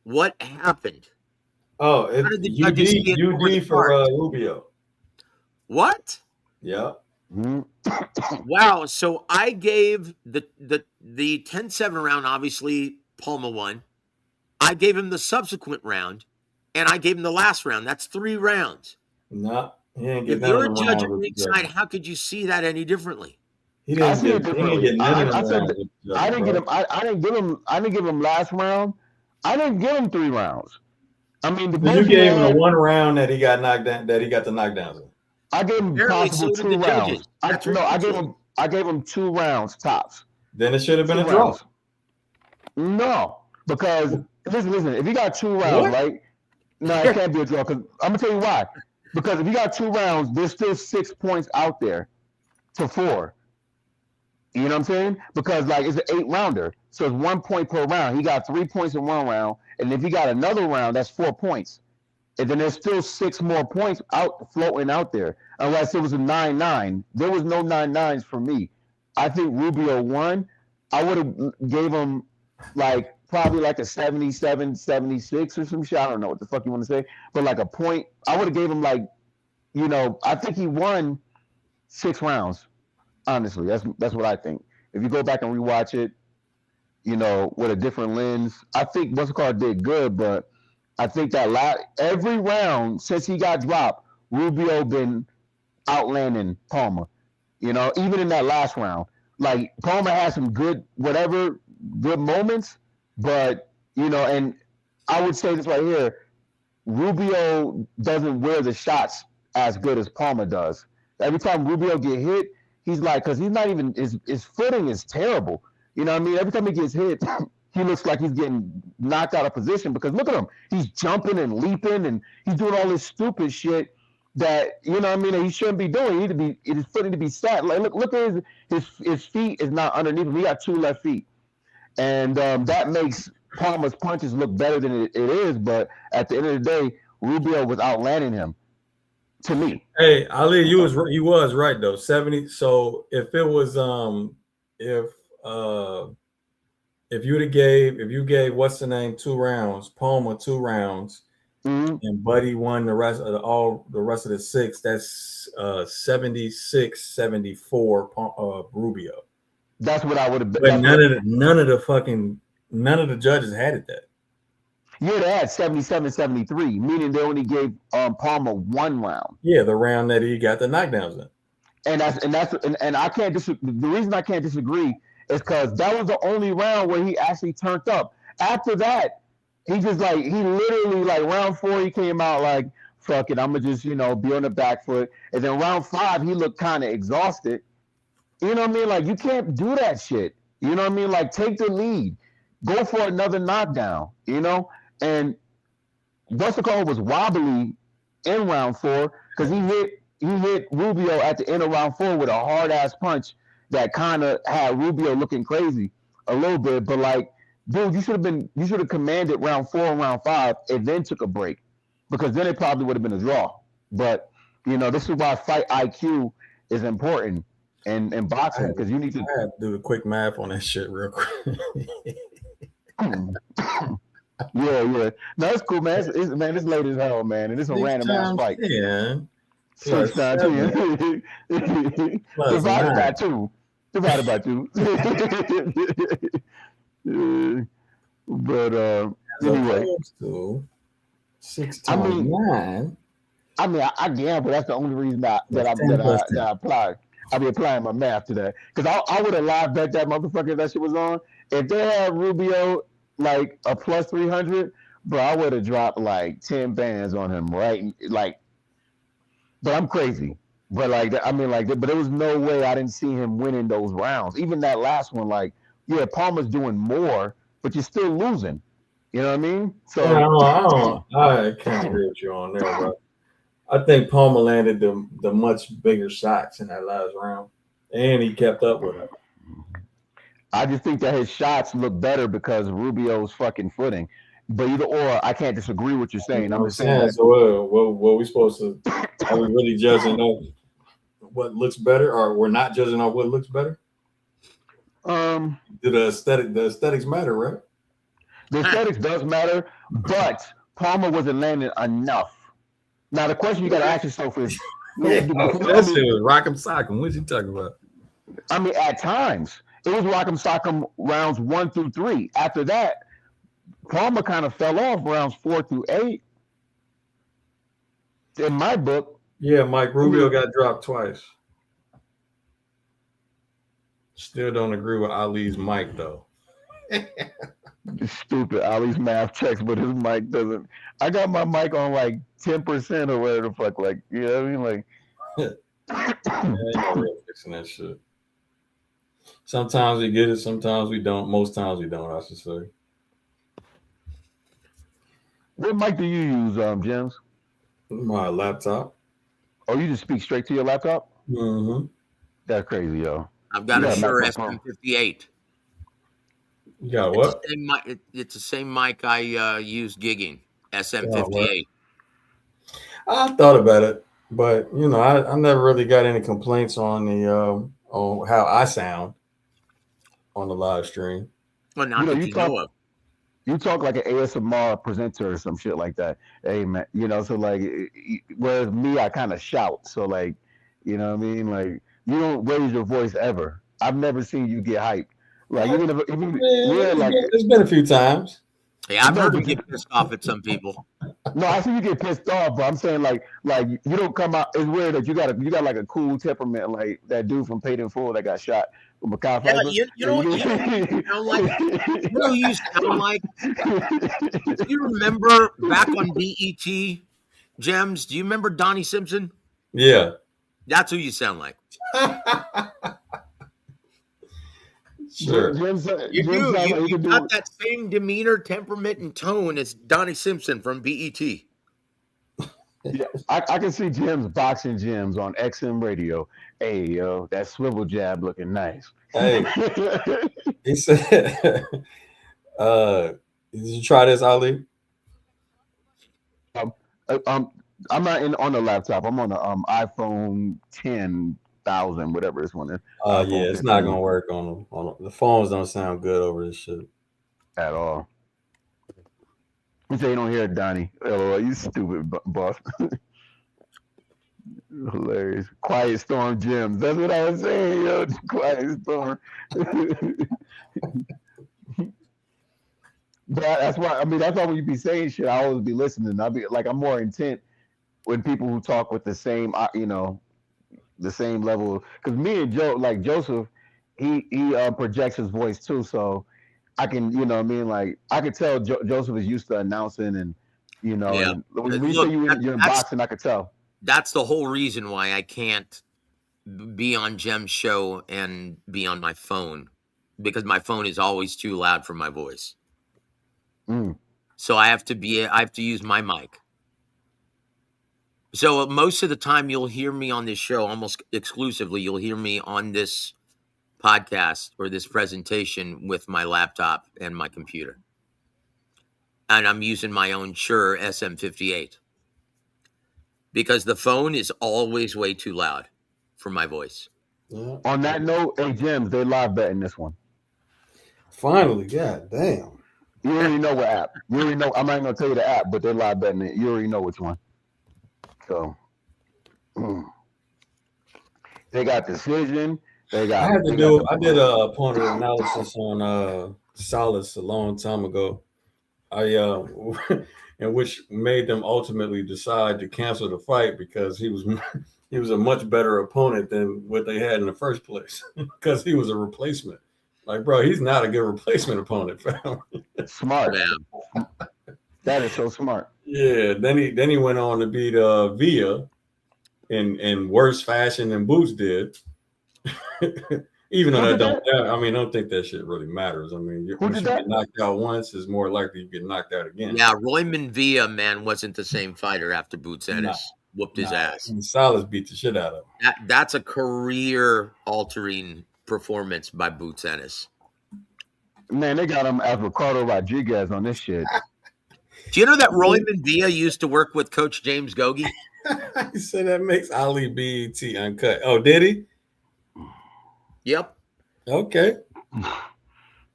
What happened? Oh, it's UD for Rubio. What? Yeah. Wow. So I gave the 10-7 round, obviously Palma won. I gave him the subsequent round, and I gave him the last round. That's 3 rounds. No, he ain't get if you're a judge at ringside, how could you see that any differently? He didn't get none of them. I didn't give him last round. I didn't give him 3 rounds. I mean, you gave him the 1 round that he got knocked down, that he got the knockdowns in. I gave him possible 2 rounds. I gave him 2 rounds tops. Then it should have been a draw. No, because listen. If you got 2 rounds, right? No, it can't be a draw. Because I'm gonna tell you why. Because if you got 2 rounds, there's still 6 points out there to 4. You know what I'm saying? Because it's an 8-rounder, so it's 1 point per round. He got 3 points in 1 round, and if he got another round, that's 4 points. And then there's still 6 more points floating out there, unless it was a 9-9. There was no 9-9s for me. I think Rubio won. I would have gave him probably a 77, 76 or some shit. I don't know what the fuck you want to say, but a point. I would have gave him I think he won 6 rounds. Honestly, that's what I think. If you go back and rewatch it, with a different lens, I think what's called did good, but I think that every round since he got dropped, Rubio been outlanding Palmer. Even in that last round, Palmer had some good moments, but and I would say this right here, Rubio doesn't wear the shots as good as Palmer does. Every time Rubio get hit, he's because he's not even his footing is terrible. You know what I mean? Every time he gets hit, he looks like he's getting knocked out of position because look at him. He's jumping and leaping and he's doing all this stupid shit that, that he shouldn't be doing. His footing to be set. Look at his feet is not underneath him. He got 2 left feet. And that makes Palmer's punches look better than it is. But at the end of the day, Rubio was outlanding him. To me. Hey, Ali, you was right though. 70. So if it was if you gave what's the name 2 rounds, Palmer 2 rounds, and Buddy won the rest of the 6, that's 76-74 Rubio. That's what I would have been. But none of the judges had it that. Yeah, they had 77-73, meaning they only gave Palmer 1 round. Yeah, the round that he got the knockdowns in. And I can't disagree. The reason I can't disagree is because that was the only round where he actually turned up. After that, he just he literally round 4 he came out fuck it, I'm gonna just be on the back foot. And then round 5 he looked kind of exhausted. You know what I mean? You can't do that shit. You know what I mean? Take the lead, go for another knockdown. And what's the call was wobbly in round 4 because he hit Rubio at the end of round 4 with a hard ass punch that kind of had Rubio looking crazy a little bit. But dude, you should have commanded round 4 and round 5 and then took a break because then it probably would have been a draw. But this is why fight IQ is important in boxing because you need to. I have to do the quick math on that shit real quick. Yeah. No, it's cool, man. It's late as hell, man, and it's a random ass fight. Yeah. 6 times 10. Divided by 2. But anyway. 6 times 9. I gamble. That's the only reason that I apply. I'll be applying my math to that because I would have live bet that motherfucker if that shit was on. If they had Rubio a plus 300, bro, I would have dropped 10 bands on him, right? But I'm crazy. But but there was no way I didn't see him winning those rounds. Even that last one, Palmer's doing more, but you're still losing. You know what I mean? So I can't agree with you on there, bro. I think Palmer landed the much bigger shots in that last round, and he kept up with him. I just think that his shots look better because of Rubio's fucking footing. But either or, I can't disagree with what you're saying. I'm just saying that. So what we supposed to? Are we really judging on what looks better, or we're not judging on what looks better? Do the aesthetics matter, right? The aesthetics does matter, but Palmer wasn't landing enough. Now the question you got to ask yourself is, that shit was rock'em sock'em. What you talking about? I mean, at times it was rock'em sock'em rounds 1 through 3. After that, Palmer kind of fell off rounds 4 through 8. In my book. Yeah, Mike Rubio got dropped twice. Still don't agree with Ali's mic though. Stupid. Ali's math checks, but his mic doesn't. I got my mic on like 10% or whatever the fuck. Like, you know what I mean? Like, ain't no fixing that shit. Sometimes we get it, sometimes we don't. Most times we don't, I should say. What mic do you use, James? My laptop. Oh, you just speak straight to your laptop? Mm-hmm. That's crazy, yo. I've got a Shure SM58. You got what? It's the same mic I use gigging. SM58. I thought about it, but you know, I never really got any complaints on the on how I sound on the live stream. Well, not that you know of. You talk like an ASMR presenter or some shit like that. Hey man, you know, so like, whereas me, I kind of shout. So like, you know what I mean? Like, you don't raise your voice ever. I've never seen you get hyped. Like, it's been a few times. Yeah, I've heard you get pissed off at some people. No, I see you get pissed off, but I'm saying like you don't come out. It's weird that you got like a cool temperament, like that dude from Paid in Full that got shot. Yeah, you know what you sound like? You know who you sound like? Do you remember back on BET, Gems? Do you remember Donnie Simpson? Yeah. That's who you sound like. Sure. You do. You got that same demeanor, temperament, and tone as Donnie Simpson from BET. Yeah, I can see Jim's boxing gyms on XM radio. Hey, yo, that swivel jab looking nice. Hey, he said, did you try this, Ali? I'm not on the laptop. I'm on the iPhone 10,000, whatever this one is. Yeah, it's not gonna work on the phones. Don't sound good over this shit at all. You say you don't hear it, Donnie. Oh, you stupid boss. Hilarious. Quiet Storm Gems. That's what I was saying, yo. Quiet Storm. But that's why. I mean, that's why when you be saying shit, I always be listening. I'll be like, I'm more intent when people who talk with the same, you know, the same level. Because me and Joe, like Joseph, he projects his voice too, so I can, you know what I mean? Like, I could tell Joseph is used to announcing and, you know, yeah. and when you say you're in boxing, I could tell. That's the whole reason why I can't be on Jem's show and be on my phone, because my phone is always too loud for my voice. So I have to use my mic. So most of the time you'll hear me on this show, almost exclusively, you'll hear me on this podcast or this presentation with my laptop and my computer. And I'm using my own Shure SM58 because the phone is always way too loud for my voice. Yeah. On that note, hey, Gems, they live betting this one. Finally, god damn. You already know what app. You already know. I'm not going to tell you the app, but they're live betting it. You already know which one. So, they got Decision. They got. I did a opponent analysis on Solace a long time ago. In which made them ultimately decide to cancel the fight because he was a much better opponent than what they had in the first place because he was a replacement. Like, bro, he's not a good replacement opponent, fam. Smart. That is so smart. Yeah. Then he went on to beat Villa in worse fashion than Boots did. Even though Who that did don't, I mean, I don't think that shit really matters. I mean, Who once did you that? get knocked out once, it's more likely you get knocked out again. Yeah, Royman Villa, man, wasn't the same fighter after Boots Nah, Ennis whooped his ass. and Salas beat the shit out of him. That's a career-altering performance by Boots Ennis. Man, they got him as Ricardo Rodriguez on this shit. Do you know that Royman Villa used to work with Coach James Gogi? He said that makes Ali BET uncut. Oh, did he? Yep. Okay.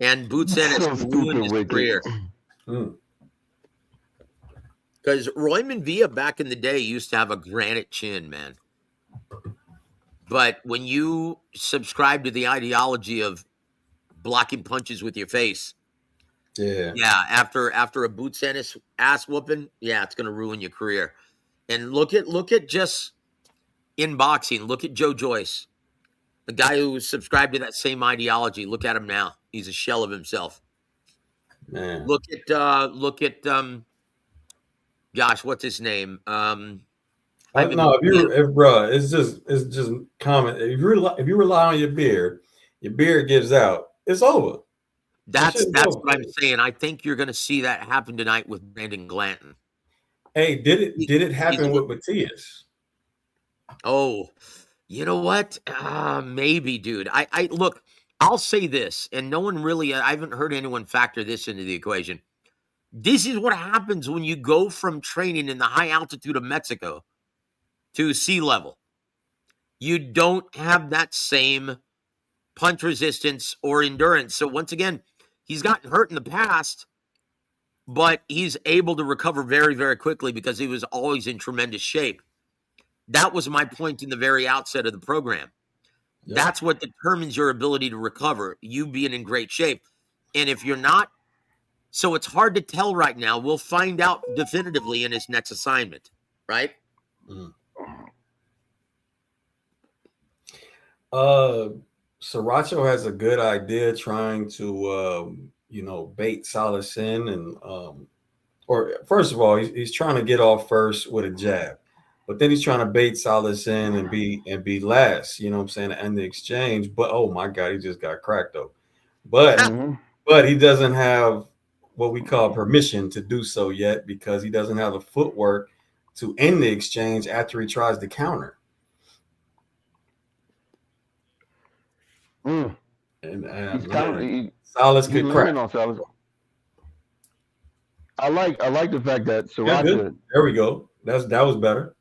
And Boots Ennis So ruined his stupid, career. Mm. Because Royman Villa back in the day used to have a granite chin, man. But when you subscribe to the ideology of blocking punches with your face, Yeah. after a Boots Ennis ass whooping, it's going to ruin your career. And look at just in boxing, look at Joe Joyce, the guy who subscribed to that same ideology. Look at him now; he's a shell of himself. Man. Look at gosh, what's his name? No, bro, it's just common. If you rely on your beard gives out. It's over. That's what I'm saying. I think you're going to see that happen tonight with Brandon Glanton. Hey, did it happen with Matias? Oh, you know what? Maybe, dude. I look. I'll say this, and no one really. I haven't heard anyone factor this into the equation. This is what happens when you go from training in the high altitude of Mexico to sea level. You don't have that same punch resistance or endurance. So once again, he's gotten hurt in the past, but he's able to recover very, very quickly because he was always in tremendous shape. That was my point in the very outset of the program. Yep. That's what determines your ability to recover, you being in great shape. And if you're not, so it's hard to tell right now. We'll find out definitively in his next assignment, right? Mm. Sriracha has a good idea trying to, bait Salas in. And, or first of all, he's trying to get off first with a jab. But then he's trying to bait Salas in and be last, you know what I'm saying, to end the exchange. But oh my God, he just got cracked though. But he doesn't have what we call permission to do so yet because he doesn't have the footwork to end the exchange after he tries to counter. And Salas could crack. On Salas. I like the fact that Sriracha. There we go. That was better.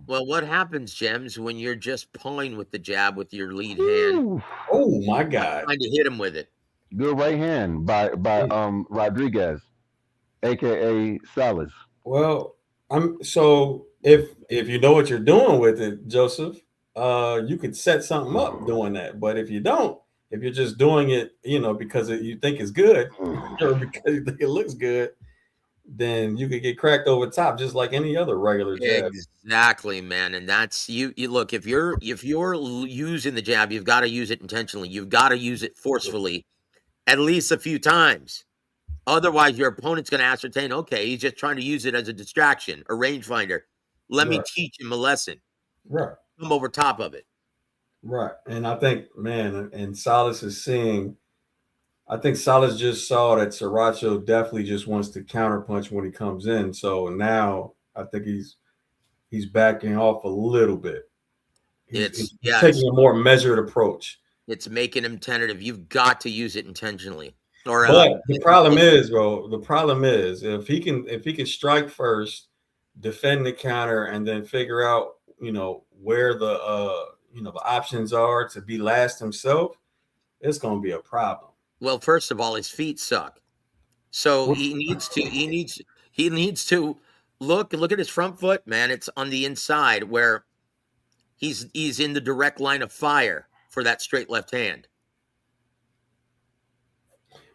Well, what happens, Gems, when you're just pulling with the jab with your lead hand? Oh my God! Trying to hit him with it. Good right hand by Rodriguez, aka Salas. Well, so if you know what you're doing with it, Joseph, you could set something up doing that. But if you don't, if you're just doing it, because you think it's good or because you think it looks good, then you could get cracked over top just like any other regular jab. Exactly, man. And that's you look, if you're using the jab, you've got to use it intentionally. You've got to use it forcefully at least a few times. Otherwise, your opponent's going to ascertain, okay, he's just trying to use it as a distraction, a rangefinder. Let me teach him a lesson. Right. Come over top of it. Right. And I think, man, and Salas is seeing, I think Salas just saw that Sriracha definitely just wants to counterpunch when he comes in. So now I think he's backing off a little bit. He's taking a more measured approach. It's making him tentative. You've got to use it intentionally. But the problem is, bro, if he can strike first, defend the counter, and then figure out, where the options are to be last himself, it's going to be a problem. Well, first of all, his feet suck. So he needs to look at his front foot, man. It's on the inside where he's in the direct line of fire for that straight left hand.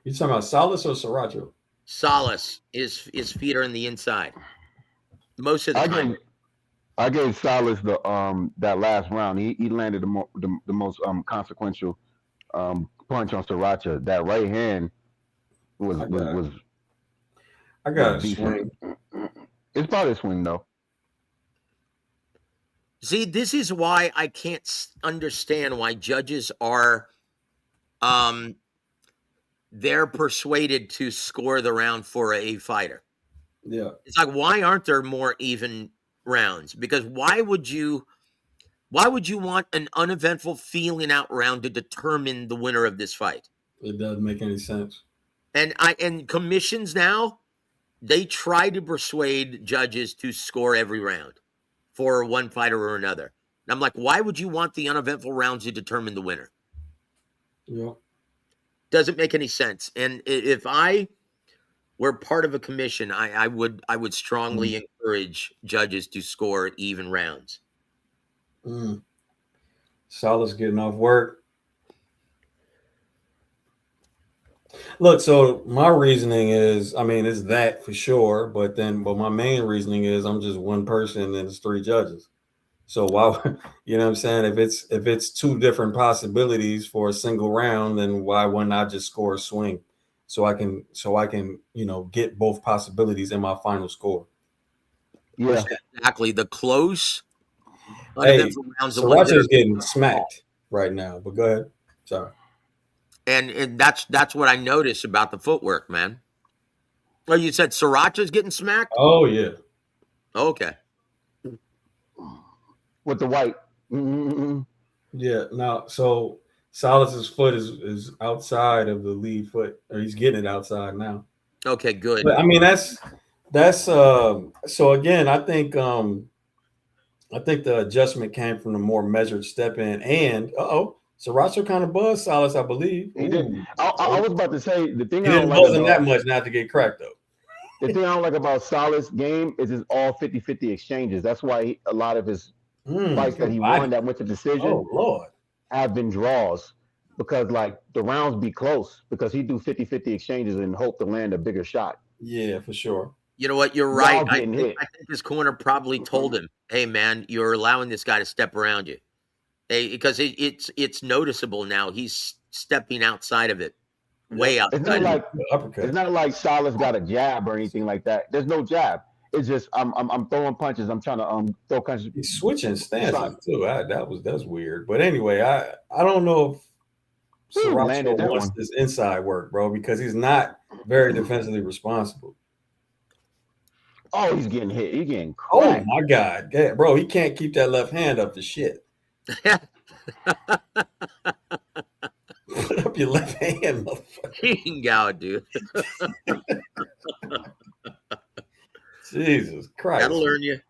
You talking about Salas or Sriracha? Salas, his feet are in the inside. Most of the time. I gave Salas the that last round. He landed the most consequential punch on Sriracha. That right hand was I got a decent. swing. It's probably a swing though. See, this is why I can't understand why judges are they're persuaded to score the round for a fighter. Yeah. It's like, why aren't there more even rounds? Because why would you want an uneventful feeling out round to determine the winner of this fight? It doesn't make any sense. And commissions now, they try to persuade judges to score every round for one fighter or another. And I'm like, why would you want the uneventful rounds to determine the winner? Yeah. Doesn't make any sense. And if I were part of a commission, I would strongly encourage judges to score even rounds. Salah's getting off work. Look, so my reasoning is, it's that for sure, but my main reasoning is I'm just one person and it's three judges. So why, you know what I'm saying? If it's two different possibilities for a single round, then why wouldn't I just score a swing? So I can, get both possibilities in my final score. Yeah. Exactly. The close uneventful rounds. Sriracha's getting smacked right now, but go ahead. Sorry. And that's what I noticed about the footwork, man. Oh, you said Sriracha's getting smacked? Oh yeah. Okay. With the white. Mm-hmm. Yeah. Now, so Salas's foot is outside of the lead foot, or he's getting it outside now. Okay, good. But, that's so again, I think the adjustment came from the more measured step in, and Sriracha kind of buzzed Salas, I believe. He did. I was about to say the thing he I don't didn't like buzz him that much not to get cracked though. The thing I don't like about Salas' game is it's all 50-50 exchanges. That's why a lot of his fights that he won that went to decision have been draws, because like the rounds be close because he do 50-50 exchanges and hope to land a bigger shot. Yeah, for sure. You know what? You're right. I think his corner probably told him, "Hey, man, you're allowing this guy to step around you." Because it's noticeable now. He's stepping outside of it, way outside. It's not like Salas got a jab or anything like that. There's no jab. It's just I'm throwing punches. I'm trying to throw punches. He's switching stances too. That's weird. But anyway, I don't know if Sriracha wants this inside work, bro, because he's not very defensively responsible. Oh, he's getting hit. He's getting cracked. Oh my God, bro, he can't keep that left hand up to shit. Put up your left hand, motherfucker. Go, dude. Jesus Christ. That'll learn you.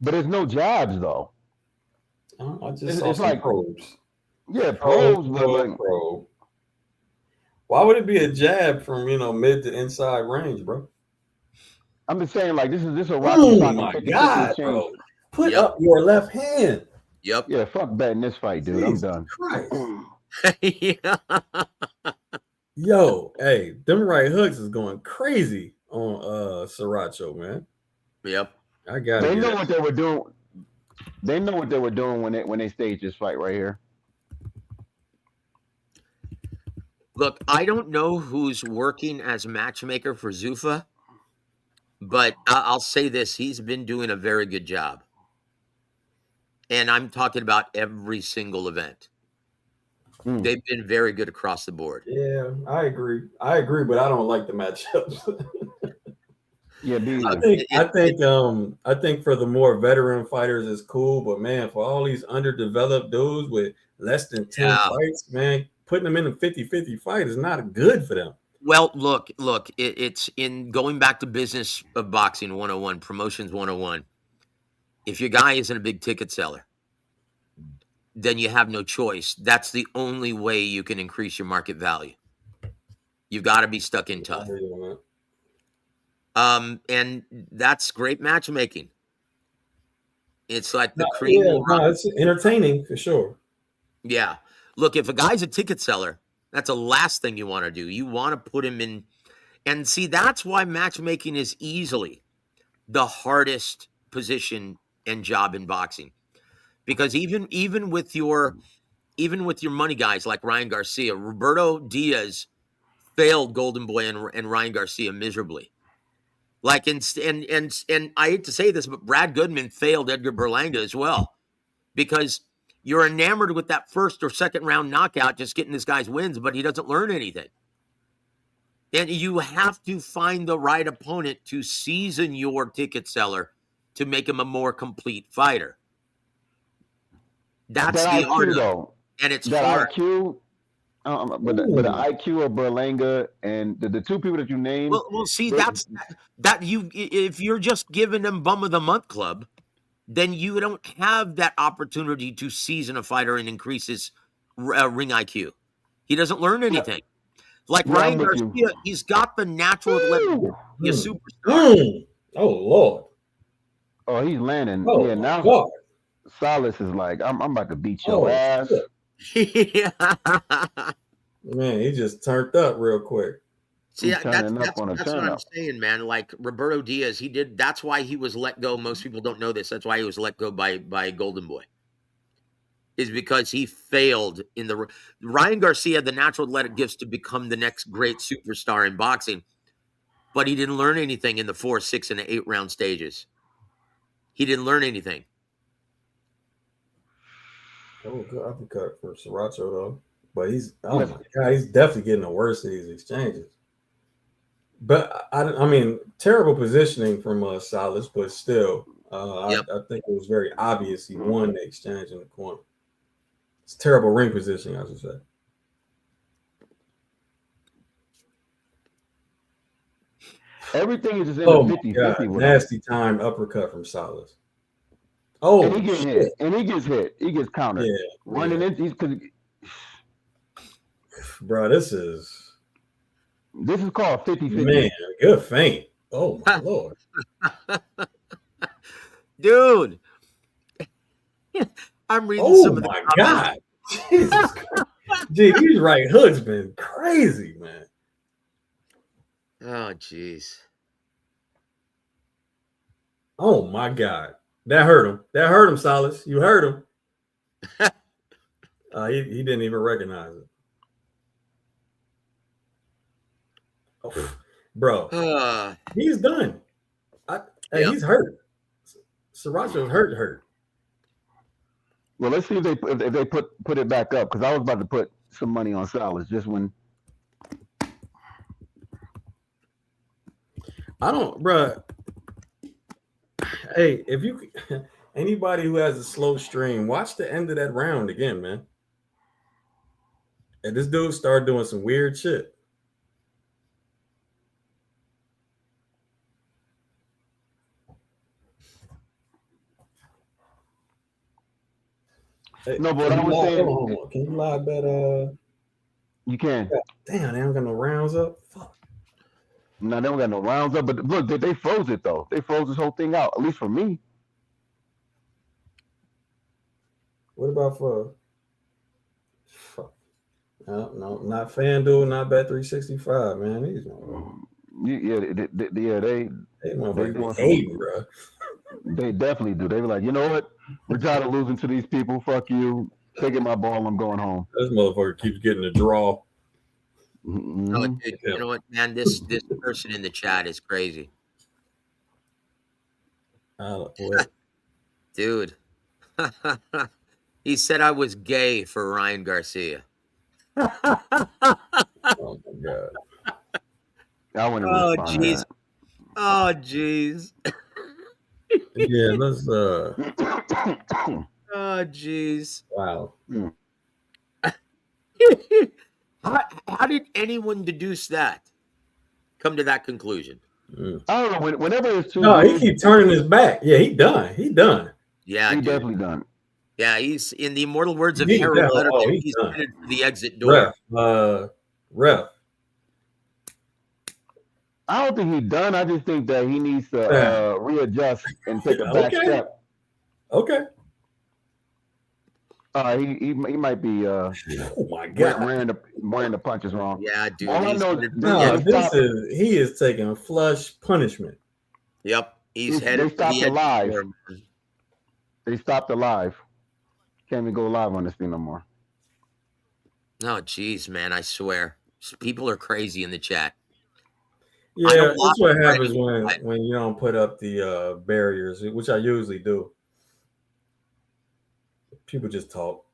But there's no jabs though. I just saw some probes. Yeah, probes. Probe. Why would it be a jab from mid to inside range, bro? I'm just saying, like this is a Rocky. Oh my God, bro! Put up your left hand. Yep. Yeah, fuck betting this fight, dude. Jesus I'm done. Christ. Yo, hey, them right hooks is going crazy on Sriracha, man. Yep. I got it. They know what they were doing. They know what they were doing when they staged this fight right here. Look, I don't know who's working as matchmaker for Zuffa, but I'll say this: he's been doing a very good job. And I'm talking about every single event. They've been very good across the board. Yeah, I agree, but I don't like the matchups. Yeah, I think for the more veteran fighters it's cool, but man, for all these underdeveloped dudes with less than 10 fights, man, putting them in a 50-50 fight is not good for them. Well, look, it's in going back to business of boxing 101, promotions 101. If your guy isn't a big ticket seller, then you have no choice. That's the only way you can increase your market value. You've got to be stuck in tough. And that's great matchmaking. It's like the cream. It's entertaining for sure. Yeah. Look, if a guy's a ticket seller, that's the last thing you want to do. You want to put him in. And see, that's why matchmaking is easily the hardest position and job in boxing. Because even with your money guys like Ryan Garcia, Roberto Diaz failed Golden Boy and Ryan Garcia miserably. Like, and I hate to say this, but Brad Goodman failed Edgar Berlanga as well, because you're enamored with that first or second round knockout, just getting this guy's wins, but he doesn't learn anything. And you have to find the right opponent to season your ticket seller to make him a more complete fighter. That's that the IQ art of it. though. And it's That hard. IQ, but the IQ of Berlanga and the two people that you named. Well, see, that's that you. If you're just giving them Bum of the Month club, then you don't have that opportunity to season a fighter and increase his ring IQ. He doesn't learn anything. Like Yeah, Ryan I'm with Garcia, you. he's got the natural ability to be a superstar. Oh Lord. Oh, he's landing. Oh Yeah, my now God. Silas is like, I'm about to beat your Oh, ass. shit. Man, he just turned up real quick. See, He's turning up on a that's turn what I'm up. saying, man. Like Roberto Diaz, he did. That's why he was let go. Most people don't know this. That's why he was let go by Golden Boy. Is because he failed in the Ryan Garcia had the natural athletic gifts to become the next great superstar in boxing, but he didn't learn anything in the 4, 6, and 8 round stages. He didn't learn anything. Oh, good uppercut for Sriracha though. But he's my God, he's definitely getting the worst of these exchanges. But I mean, terrible positioning from Salas, but still, I think it was very obvious he won the exchange in the corner. It's terrible ring positioning, I should say. Everything is just in the 50-50 with nasty timed uppercut from Salas. Oh, and he gets hit. And he gets hit. He gets countered. Yeah, running in. Bro, this is called 50-50. Man, good feint. Oh my Lord. Dude. I'm reading some of the comments. God. Jesus Christ. Gee, these right hooks been crazy, man. Oh, jeez. Oh my God. That hurt him. That hurt him, Salas. You heard him. He didn't even recognize it. Oh, bro, he's done. He's hurt. Sriracha's hurt. Well, let's see if they put it back up, because I was about to put some money on Salas just when. I don't, bro. Hey, if you anybody who has a slow stream, watch the end of that round again, man. And this dude started doing some weird shit. Hey, no, but I was saying, can you live bet? You can. Damn, they don't got no rounds up. Fuck. No, they don't got no rounds up. But look, they froze it though. They froze this whole thing out. At least for me. What about for? Fuck. No, not FanDuel, not Bet365, man. These they motherfuckers hate, bro. They definitely do. They be like, you know what? We're tired of losing to these people. Fuck you. Taking my ball. I'm going home. This motherfucker keeps getting a draw. Mm-hmm. Oh, dude, you know what, man? This person in the chat is crazy. Dude. He said I was gay for Ryan Garcia. Oh my God. I wouldn't Oh, jeez. Oh, jeez. Yeah, let's Oh, jeez. Wow. How did anyone deduce that? Come to that conclusion? I don't know. Whenever it's too. No, he keep turning his back. Yeah, he done. Yeah, he definitely done. Yeah, he's in the immortal words of Harold Letterman. He's headed for the exit door. Ref. I don't think he's done. I just think that he needs to readjust and take a back step. Okay. He might be. Oh my God. Wearing the punches wrong. Yeah, dude. All I know, he is taking a flush punishment. Yep, he's headed for the edge live. They stopped the live. Can't even go live on this thing no more. Oh, jeez, man! I swear. People are crazy in the chat. Yeah, that's what happens when you don't put up the barriers, which I usually do. People just talk.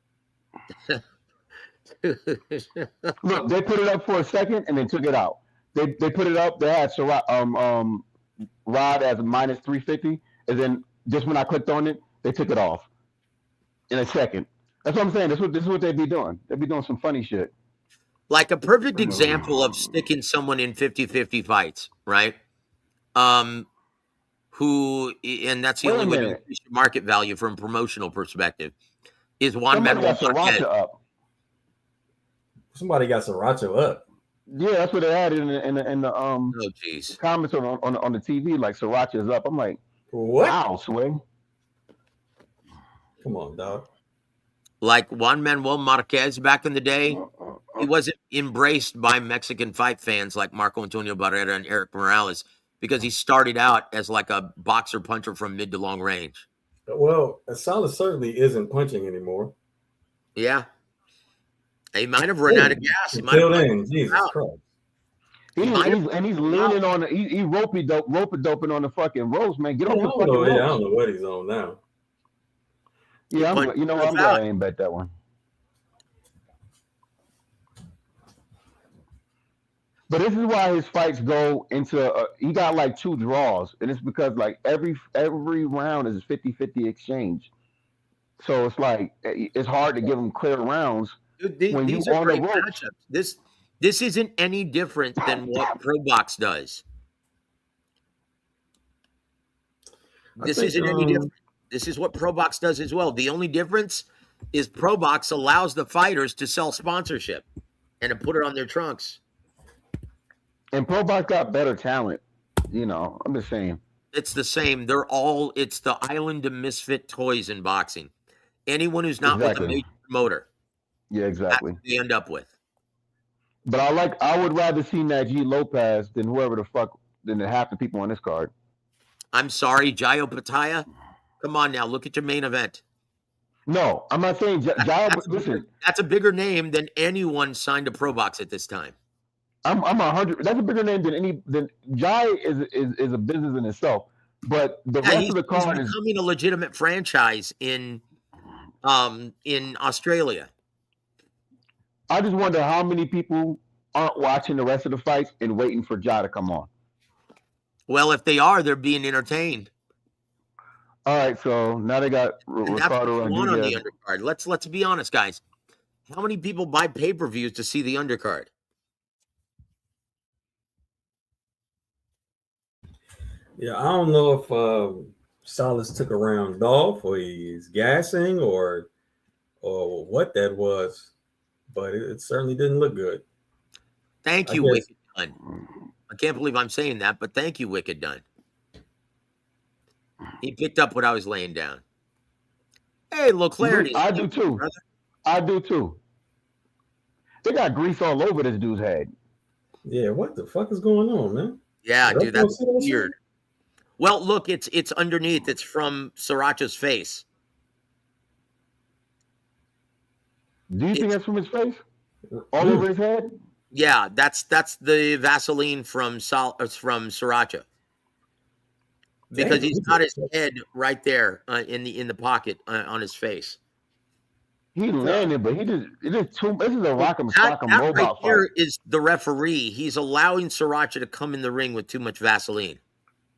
Look, they put it up for a second and then took it out. They put it up. They had Rod as a minus 350, and then just when I clicked on it, they took it off in a second. That's what I'm saying. This is what they be doing. They be doing some funny shit. Like a perfect example of sticking someone in 50-50 fights, right? Who, and that's the only way to increase your market value from a promotional perspective, is Juan Manuel Marquez. Somebody got Sriracha up. Yeah, that's what they had in the comments on the TV. Like Sriracha is up. I'm like, what? Wow, Swing. Come on, dog. Like Juan Manuel Marquez back in the day, he wasn't embraced by Mexican fight fans like Marco Antonio Barrera and Eric Morales because he started out as like a boxer puncher from mid to long range. Well, Salas certainly isn't punching anymore. Yeah. He might have run out of gas. He might have Jesus Christ. He's leaning on he ropey doping on the fucking ropes, man. Get off the fucking ropes. I don't know what he's on now. Yeah, I'm glad I ain't bet that one. But this is why his fights go into he got like 2 draws, and it's because like every round is a 50-50 exchange. So it's like it's hard to give him clear rounds. Dude, when these you are on great the ropes. matchups. This isn't any different than what Pro Box does. This isn't any different. This is what Pro Box does as well. The only difference is Pro Box allows the fighters to sell sponsorship and to put it on their trunks. And Pro Box got better talent. I'm just saying. It's the same. It's the island of misfit toys in boxing. Anyone who's not with a major promoter. Yeah, exactly. That's what they end up with. But I would rather see Najee Lopez than whoever the fuck than half the people on this card. I'm sorry, Jai Opetaia. Come on now, look at your main event. No, I'm not saying listen. That's a bigger name than anyone signed to Pro Box at this time. I'm 100. That's a bigger name than Jai is a business in itself. But the rest of the card is becoming a legitimate franchise in Australia. I just wonder how many people aren't watching the rest of the fights and waiting for Jai to come on. Well, if they are, they're being entertained. All right, so now they got Ricardo on the undercard. Let's be honest, guys. How many people buy pay-per-views to see the undercard? Yeah, I don't know if Salas took a round off or he's gassing or what that was, but it certainly didn't look good. Thank you, Wicked Dunn. I can't believe I'm saying that, but thank you, Wicked Dunn. He picked up what I was laying down. Hey, low clarity. I do too. Brother. I do too. They got grease all over this dude's head. Yeah, what the fuck is going on, man? Yeah, dude, that's weird. Well, look, it's underneath. It's from Sriracha's face. Do you think that's from his face? All over his head? Yeah, that's the Vaseline from Sriracha. Because he's got his head right there in the pocket on his face. He landed, but this is a rock'em sock'em robot right fight. Here is the referee. He's allowing Sriracha to come in the ring with too much Vaseline.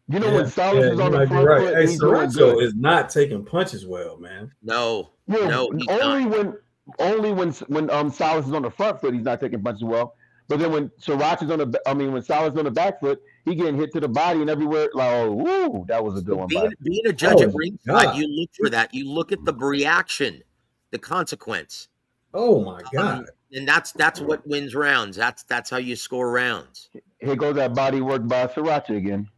You know when Salas is on the front foot, hey, Sriracha is not taking punches well, man. No, only when Salas is on the front foot, he's not taking punches well. But then when Sriracha's when Salas on the back foot, he getting hit to the body and everywhere. Like, oh, woo, that was a good one. Being a judge at ringside, you look for that. You look at the reaction, the consequence. Oh my God! And that's what wins rounds. That's how you score rounds. Here goes that body work by Sriracha again.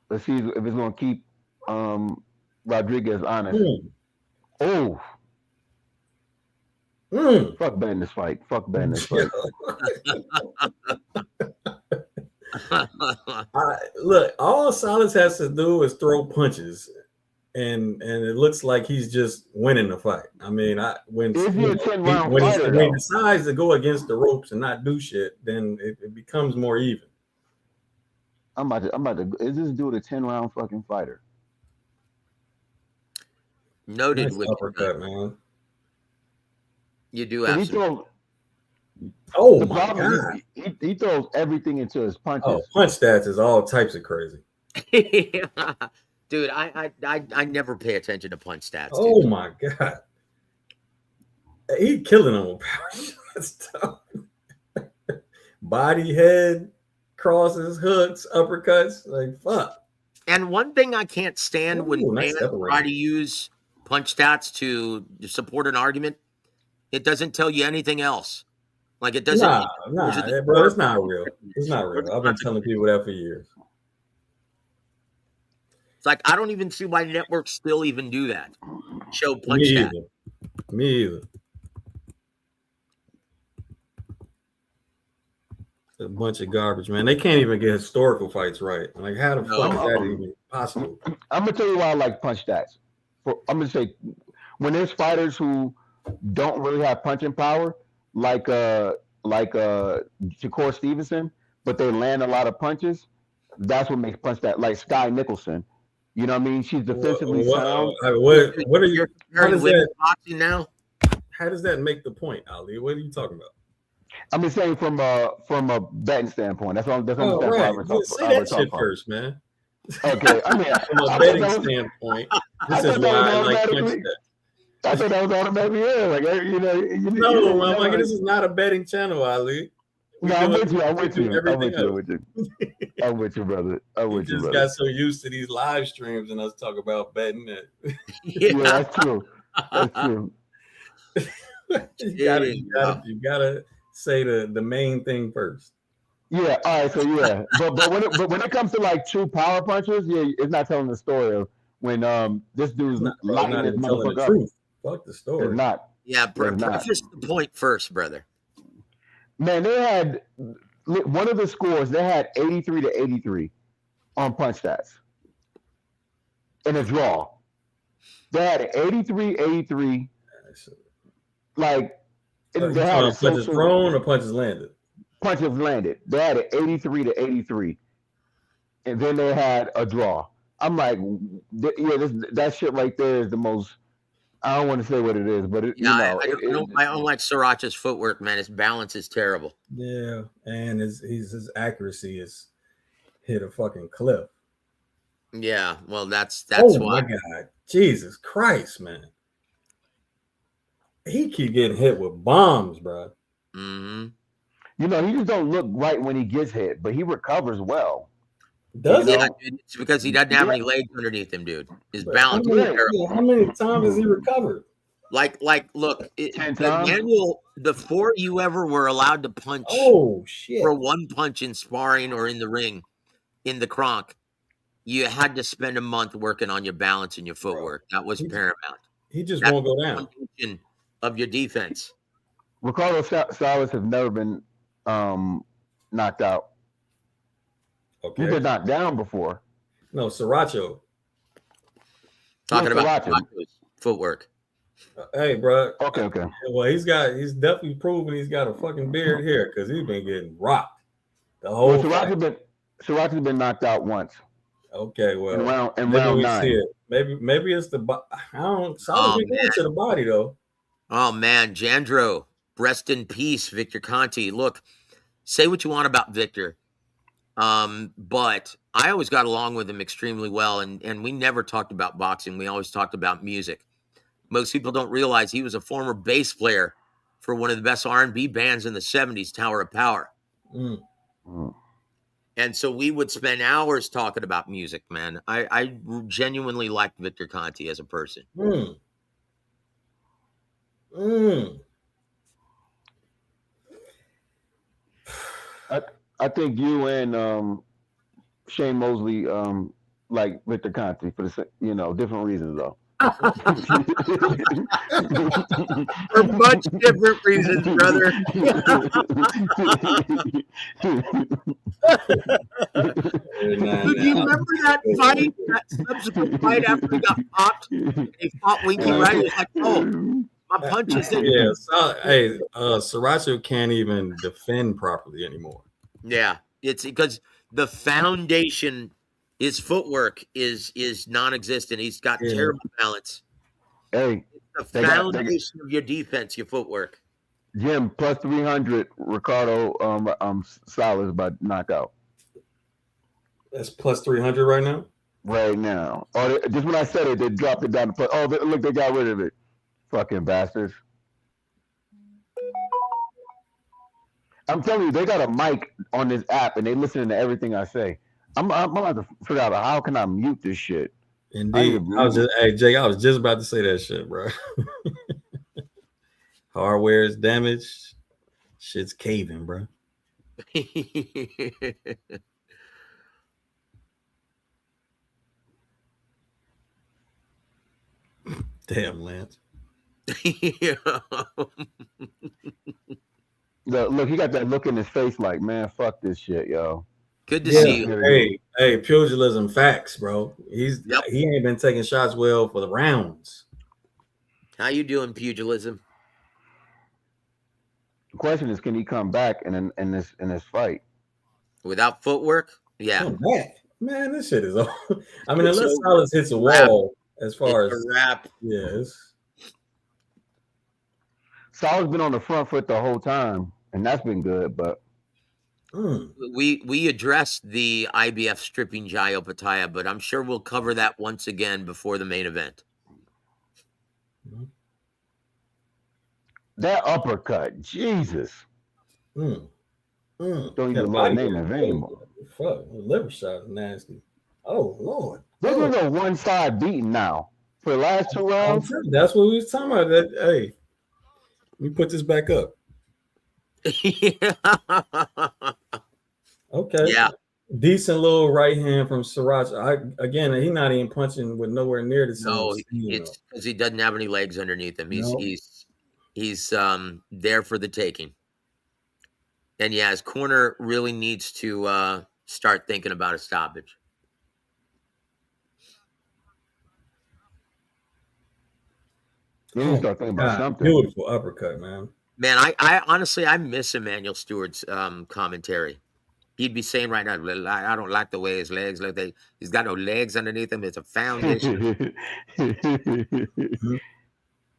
Let's see if it's going to keep Rodriguez honest. Oh. Fuck betting this fight. Look, all Salas has to do is throw punches. and it looks like he's just winning the fight. I mean, when Is he a 10-round when fighter, he though? decides to go against the ropes and not do shit, then it becomes more even. I'm about to. Is this dude a 10-round fucking fighter? Noted Nice with uppercut, man. You do have some. Oh The my problem god! is he throws everything into his punches. Oh, punch stats is all types of crazy. Dude, I never pay attention to punch stats. Oh Dude. my god! He killing him with power shots. Body, head, crosses, hooks, uppercuts. Like fuck. And one thing I can't stand when nice fans try to use punch stats to support an argument, it doesn't tell you anything else. Like it doesn't. Nah, bro, it's not real. It's not real. I've been telling people that for years. It's like I don't even see why networks still even do that. Show punch stats. Me either. A bunch of garbage, man. They can't even get historical fights right. Like, how the fuck is that even possible? I'm gonna tell you why I like punch stats. I'm gonna say when there's fighters who don't really have punching power, like Shakur Stevenson, but they land a lot of punches. That's what makes punch stat. Like Sky Nicholson, you know what I mean? She's defensively sound. What are you comparing women's boxing now? How does that make the point, Ali? What are you talking about? I'm just saying from a betting standpoint. That's what I'm right. Say that shit first, man. Okay, I mean, from a betting standpoint, this is why I like punch stats. I thought that was automatically like no, I'm like this is not a betting channel, Ali. I'm with you, brother. You just got so used to these live streams and us talk about betting that. Yeah, that's true. That's true. you gotta say the main thing first. Yeah, all right, so yeah. But when it comes to like true power punches, yeah, it's not telling the story of when this dude's lighting his motherfucker up. Fuck the story. It's not. Yeah, preface the point first, brother. Man, they had one of the scores, they had 83 to 83 on punch stats in a draw. They had 83-83. Like, they had punches thrown or punches landed? Punches landed. They had an 83 to 83. And then they had a draw. I'm like, that shit right there is the most. I don't want to say what it is, but I don't like Sriracha's footwork, man. His balance is terrible. Yeah, and his accuracy is hit a fucking cliff. Yeah, well, that's why. Oh why. My God, Jesus Christ, man! He keep getting hit with bombs, bro. Mm-hmm. He just don't look right when he gets hit, but he recovers well. Does he? It's because he doesn't have any legs underneath him, dude. His balance is terrible. How many times has he recovered? Look, the manual before you ever were allowed to punch. Oh shit! For one punch in sparring or in the ring, in the cronk, you had to spend a month working on your balance and your footwork. That was paramount. He just won't go down. Of your defense. Ricardo Salas has never been knocked out. Okay. He's been knocked down before. No, Sriracha. Talking about footwork. Hey, bro. Okay. Well, he's definitely proven he's got a fucking beard here because he's been getting rocked the whole. Sriracha's been knocked out once. Okay, well, in round 9. See it. Maybe it's the. I don't. Solid to the body though. Oh man, Jandro, rest in peace, Victor Conti. Look, say what you want about Victor, but I always got along with him extremely well, and we never talked about boxing. We always talked about music. Most people don't realize he was a former bass player for one of the best R&B bands in the 70s, Tower of Power. And so we would spend hours talking about music, man. I genuinely liked Victor Conti as a person. I think you and Shane Mosley like Victor Conti for the different reasons though. For much different reasons, brother. Dude, do you remember that fight, that subsequent fight after he got popped? He fought Winky right. He was like, "Oh, my punches didn't." Yeah, so, hey, Sriracha can't even defend properly anymore. Yeah, it's because the foundation, his footwork is non-existent. He's got terrible balance. Hey, The foundation of your defense, your footwork. Jim plus 300. Ricardo Salas by knockout. That's plus 300 right now. Right now. Oh, just when I said it, they dropped it down to plus. Oh, look, they got rid of it. Fucking bastards. I'm telling you, they got a mic on this app and they listening to everything I say. I'm gonna have to figure out how can I mute this shit. Indeed. Hey Jay, I was just about to say that shit, bro. Hardware is damaged. Shit's caving, bro. Damn, Lance. Look, he got that look in his face like, man, fuck this shit, yo. Good to see you. Hey, pugilism facts, bro. He ain't been taking shots well for the rounds. How you doing, pugilism? The question is, can he come back in this fight without footwork? Yeah, come back, man. This shit is all. I mean, unless Salas hits a wall, as far as a wrap. Yeah, Salas been on the front foot the whole time, and that's been good. But we addressed the IBF stripping Opetaia, but I'm sure we'll cover that once again before the main event. That uppercut, Jesus. Don't even know the name of it anymore. Fuck, liver shot is nasty. Oh, Lord. This was a one-side beating now for the last 2 rounds. That's what we was talking about. That, hey, let me put this back up. Okay. Yeah. Decent little right hand from Sriracha. Again, he's not even punching with nowhere near the same. No, it's because he doesn't have any legs underneath him. He's there for the taking. And yeah, his corner really needs to start thinking about a stoppage. Start thinking about something. Beautiful uppercut, man. Man, I honestly I miss Emmanuel Stewart's commentary. He'd be saying right now, I don't like the way his legs look. He's got no legs underneath him. It's a foundation.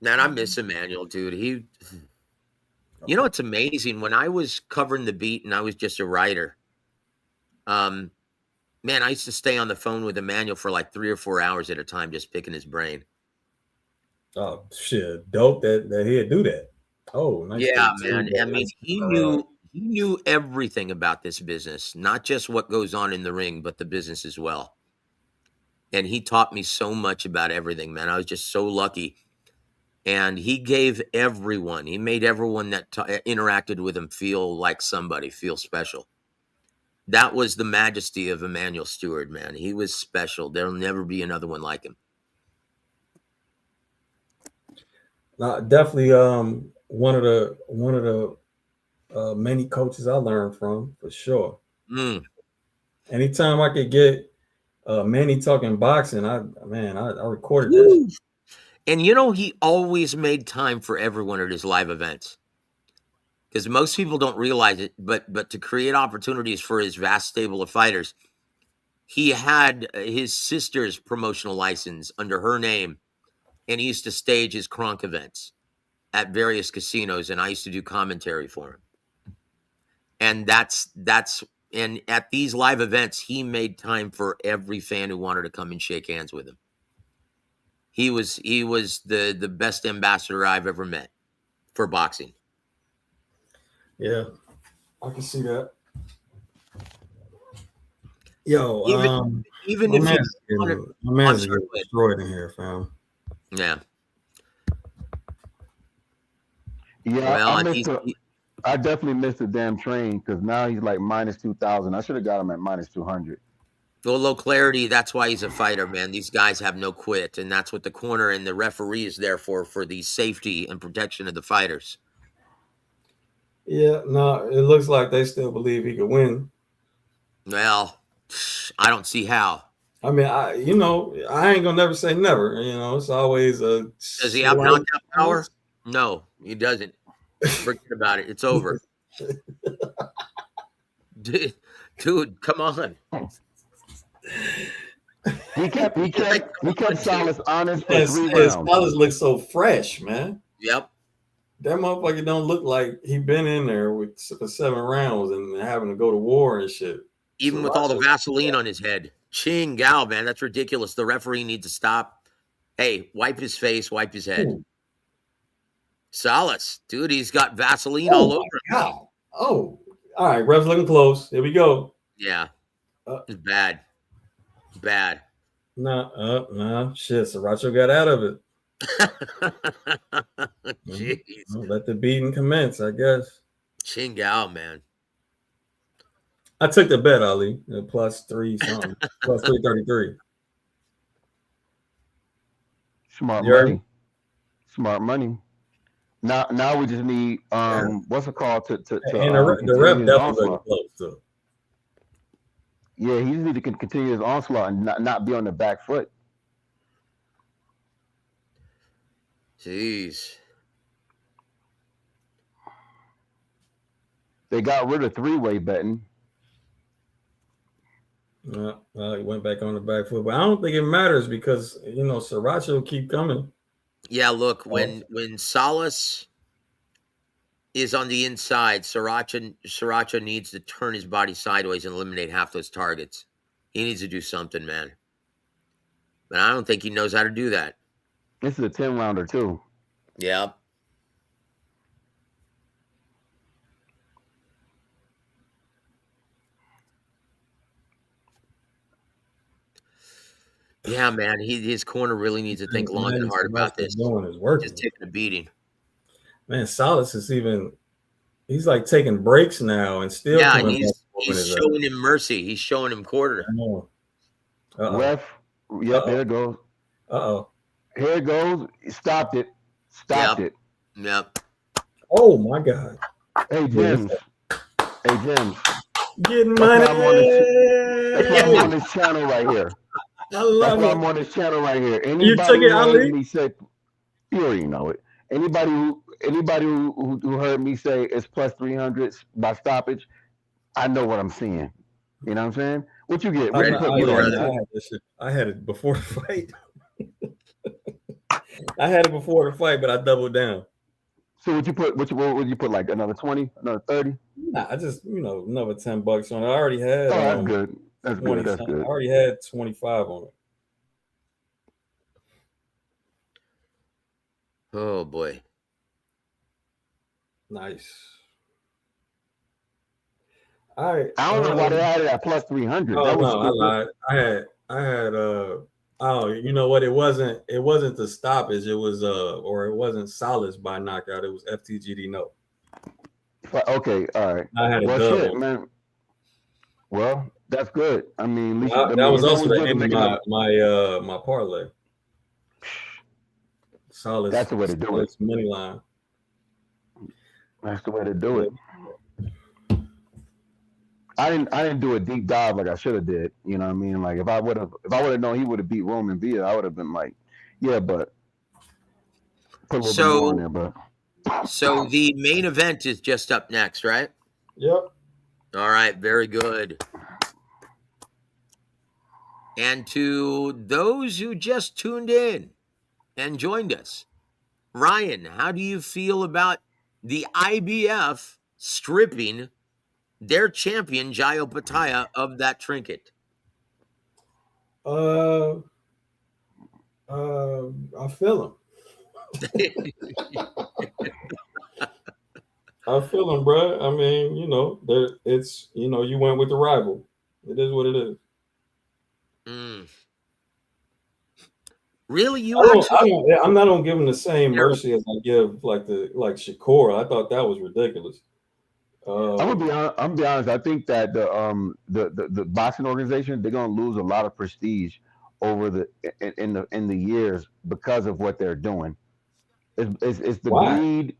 Man, I miss Emmanuel, dude. You know, it's amazing. When I was covering the beat and I was just a writer, man, I used to stay on the phone with Emmanuel for like 3 or 4 hours at a time, just picking his brain. Oh shit, dope that he'd do that. Oh, nice. Yeah, man. I mean, he knew everything about this business, not just what goes on in the ring, but the business as well. And he taught me so much about everything, man. I was just so lucky. And he gave everyone, he made everyone that interacted with him feel like somebody, feel special. That was the majesty of Emmanuel Stewart, man. He was special. There'll never be another one like him. Definitely one of the many coaches I learned from, for sure. Anytime I could get Manny talking boxing, I recorded that. And you know, he always made time for everyone at his live events, because most people don't realize it, but to create opportunities for his vast stable of fighters, he had his sister's promotional license under her name, and he used to stage his Kronk events at various casinos, and I used to do commentary for him. And and at these live events, he made time for every fan who wanted to come and shake hands with him. He was the best ambassador I've ever met for boxing. Yeah, I can see that. Yo, even if my man's getting destroyed in here, fam. Yeah. Yeah, well, I definitely missed the damn train because now he's like minus 2,000. I should have got him at minus 200. Well, low clarity, that's why he's a fighter, man. These guys have no quit, and that's what the corner and the referee is there for the safety and protection of the fighters. Yeah, no, it looks like they still believe he could win. Well, I don't see how. I mean, I ain't gonna never say never. It's always a. Does he have knockout power? No, he doesn't. Forget about it. It's over. Dude, come on. He kept Salas honest for 3 His rounds. Salas look so fresh, man. Yep. That motherfucker don't look like he been in there for 7 rounds and having to go to war and shit. Even with all the Vaseline on his head. Ching Gao, man, that's ridiculous. The referee needs to stop. Hey, wipe his face, wipe his head. Ooh. Salas, dude, he's got Vaseline all over him. God. Oh, all right, ref's looking close. Here we go. Yeah, it's bad. Bad. Nah, shit, Sriracha got out of it. Jeez. Let the beating commence, I guess. Ching Gao, man. I took the bet, Ali. Plus 3 something. Plus 333. Smart money. Smart money. Now we just need what's it called to and the rep definitely close too. Yeah, he just need to continue his onslaught and not be on the back foot. Jeez. They got rid of 3-way betting. Well, he went back on the back foot, but I don't think it matters because Sriracha will keep coming. Yeah, look, when Salas is on the inside, Sriracha needs to turn his body sideways and eliminate half those targets. He needs to do something, man. But I don't think he knows how to do that. This is a 10-rounder too. Yeah. Yeah, man. His corner really needs to think long and hard about this. Just taking a beating. Man, Salas is he's like taking breaks now and still. Yeah, he's showing him mercy. He's showing him quarter. Ref. Yep, there it goes. Here it goes. Stopped it. Stopped it. Yep. Oh my God. Hey, James. Getting money. That's why I'm on this channel right here. I love it. I'm on this channel right here. Anybody you took it, Ali? Me say, you already know it. Anybody who heard me say it's plus 300 by stoppage, I know what I'm seeing. You know what I'm saying? What you get? I had it before the fight. I had it before the fight, but I doubled down. So what would you put? Like another 20, another 30? Nah, I just another $10 on it. I already had. Oh, that's good. That's good. That's good. I already had 25 on it. Oh boy. Nice. All right. I don't know why they had it at plus 300. Oh, no, I lied. I had you know what? It wasn't the stoppage. It was or it wasn't Salas by knockout. It was FTGD no. Okay, all right. I had a double. Shit, man. Well, that's good. I mean, that was also the end of my parlay. Salas. That's the way to do it. Money line. That's the way to do it. I didn't do a deep dive like I should have did. You know what I mean? Like if I would have known he would have beat Roman Villa, I would have been like, yeah, but put a little bit more on there, but. So the main event is just up next, right? Yep. All right, very good. And to those who just tuned in and joined us, Ryan, how do you feel about the IBF stripping their champion, Jai Opetaia, of that trinket? I feel him. I feel him, bro. I mean, it's you went with the rival. It is what it is. Really, I'm not gonna give him the same mercy as I give like Shakur. I thought that was ridiculous. I'm be honest. I think that the boxing organization, they're gonna lose a lot of prestige over in the years because of what they're doing. It's the greed.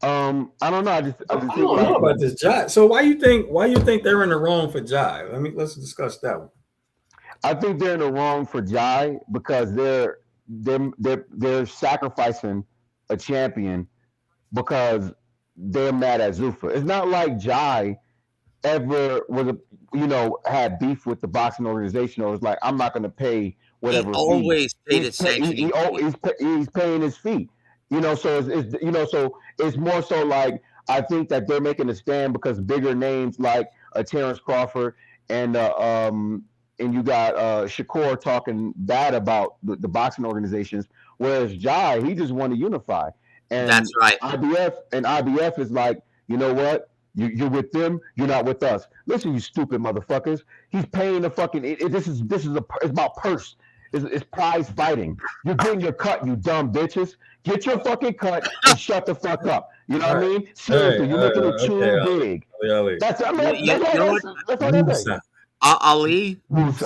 I don't know. I just I think don't know about this Jai. So why you think they're in the wrong for Jai? Let's discuss that one. I think they're in the wrong for Jai because they're sacrificing a champion because they're mad at Zuffa. It's not like Jai ever had beef with the boxing organization or was like, I'm not going to pay He whatever fee. always paid his sanctioning fee. He's paying his fee. So it's more so like I think that they're making a stand because bigger names like Terrence Crawford and you got Shakur talking bad about the boxing organizations, whereas Jai, he just want to unify. And That's right. IBF is like, you know what? You're with them. You're not with us. Listen, you stupid motherfuckers. He's paying the fucking. This is it's about purse. It's prize fighting. You're getting your cut, you dumb bitches. Get your fucking cut and shut the fuck up. You know what I mean? Seriously, you're making it too big. That's all that thing. Ali, Musa.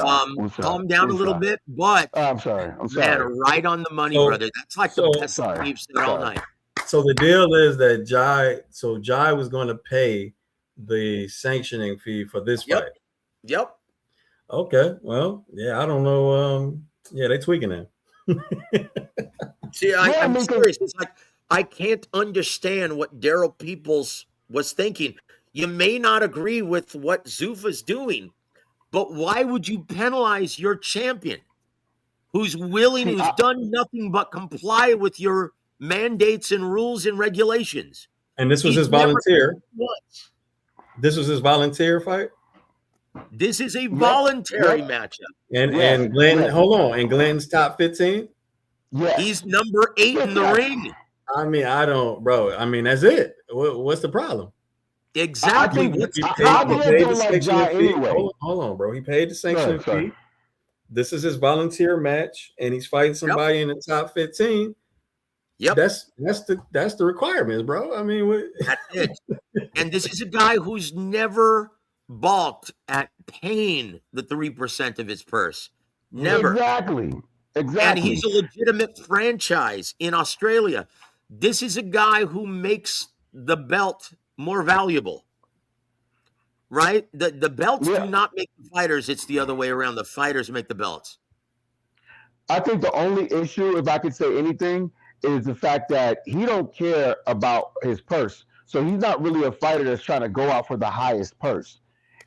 calm down a little bit, but I'm sorry. man, right on the money, brother. That's like the best thing we've said all night. So the deal is that Jai was going to pay the sanctioning fee for this fight. Yep. Okay. Well, yeah, I don't know. Yeah, they tweaking it. See, I'm serious. It's like I can't understand what Daryl Peoples was thinking. You may not agree with what Zuffa's doing, but why would you penalize your champion who's done nothing but comply with your mandates and rules and regulations? And this was his volunteer. This was his volunteer fight? This is a voluntary matchup. And Glanton, hold on. And Glanton's top 15? Yeah. He's number 8 in the ring. I mean, I don't, bro. I mean, that's it. What's the problem? Exactly. He paid the sanctioning fee. Anyway. Hold on, bro. He paid the sanctioning fee. This is his volunteer match, and he's fighting somebody in the top 15. Yep. That's the requirements, bro. I mean, that's it. And this is a guy who's never balked at paying the 3% of his purse. Never. Exactly. And he's a legitimate franchise in Australia. This is a guy who makes the belt more valuable. Right? The belts do not make the fighters. It's the other way around. The fighters make the belts. I think the only issue, if I could say anything, is the fact that he don't care about his purse. So he's not really a fighter that's trying to go out for the highest purse.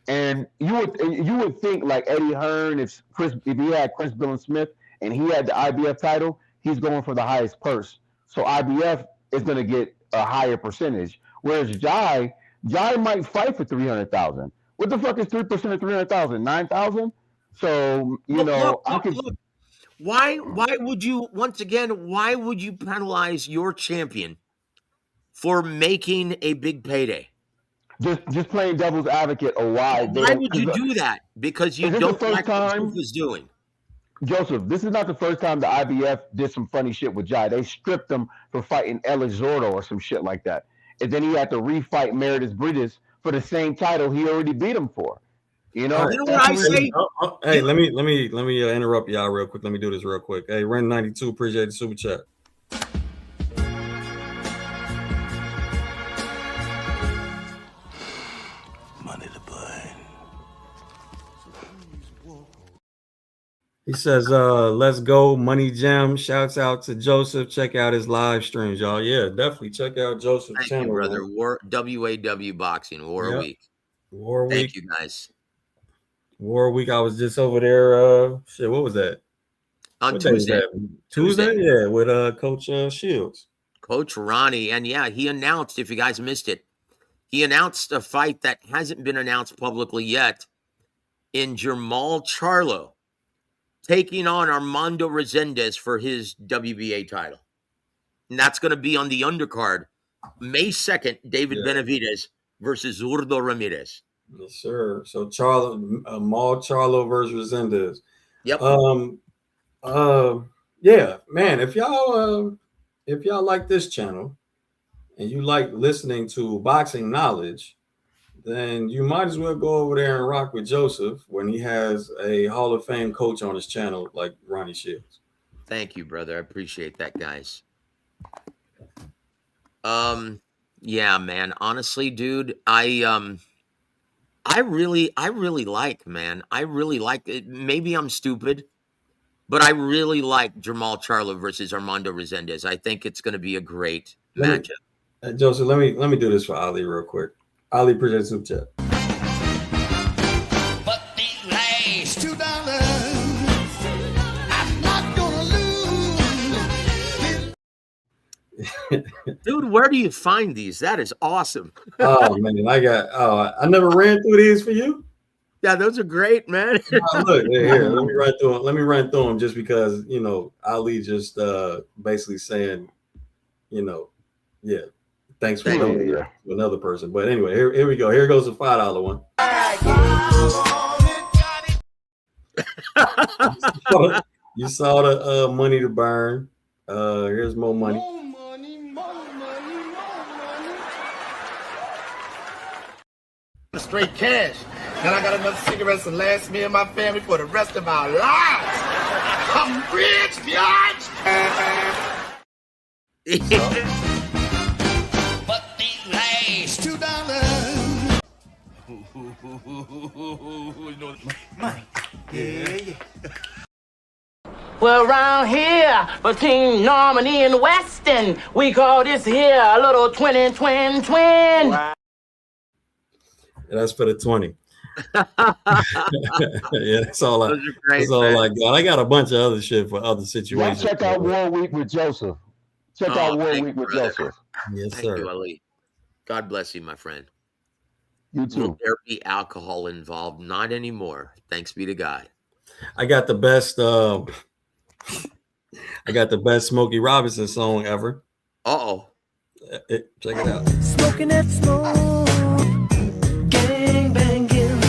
And you would think like Eddie Hearn, if he had Chris Billen-Smith and he had the IBF title, he's going for the highest purse. So IBF is going to get a higher percentage. Whereas Jai might fight for $300,000. What the fuck is 3% of $300,000? $9,000? So look. Why would you why would you penalize your champion for making a big payday? Just playing devil's advocate or why. Why would you do that? Because you don't like what Zuffa's doing. Joseph, this is not the first time the IBF did some funny shit with Jai. They stripped him for fighting El Exordo or some shit like that. And then he had to refight Meredith Bridges for the same title he already beat him for. You know what I say? Hey, let me interrupt y'all real quick. Let me do this real quick. Hey, Ren92, appreciate the super chat. Money to burn. He says, let's go, Money Jam. Shouts out to Joseph. Check out his live streams, y'all. Yeah, definitely check out Joseph's channel. You, brother. WAW Boxing, War Week. War Week. Thank you, guys. War Week. I was just over there. What was that? On Tuesday. Tuesday, yeah, with Coach Shields. Coach Ronnie. And yeah, he announced, if you guys missed it, he announced a fight that hasn't been announced publicly yet in Jermall Charlo, taking on Armando Resendez for his WBA title. And that's going to be on the undercard, May 2nd, David Benavidez versus Zurdo Ramirez. Yes, sir. So Mal Charlo versus Resendez. Yep. Yeah, man, if y'all like this channel and you like listening to boxing knowledge, then you might as well go over there and rock with Joseph when he has a Hall of Fame coach on his channel like Ronnie Shields. Thank you, brother. I appreciate that, guys. Yeah, man. Honestly, dude, I really like, man. I really like it. Maybe I'm stupid, but I really like Jamal Charlo versus Armando Resendez. I think it's going to be a great Let me, matchup. Joseph. Let me do this for Ali real quick. Ali, present super chat. But these last $2, I'm not gonna lose. Dude, where do you find these? That is awesome. Oh man, I never ran through these for you. Yeah, those are great, man. Look, here, let me run through them. Let me run through them just because Ali just basically saying, yeah, thanks for another person. But anyway, here we go. Here goes the $5 one. You saw the money to burn. Here's more money. Straight cash. And I got enough cigarettes to last me and my family for the rest of our lives. I'm rich, biatch. But these last $2. Money. Yeah. Well, around here, between Normandy and Weston, we call this here a little twin. Yeah, that's for the 20. Yeah, that's all I. Those are great, that's all man. I got. I got a bunch of other shit for other situations. Check out War Week with Joseph. Check out War Week with Joseph. Yes, Thank sir. you, Ali. God bless you, my friend. You too. Will there be alcohol involved? Not anymore. Thanks be to God. I got the best. I got the best Smokey Robinson song ever. Uh-oh. Check it out. Smoking that smoke, gang banging.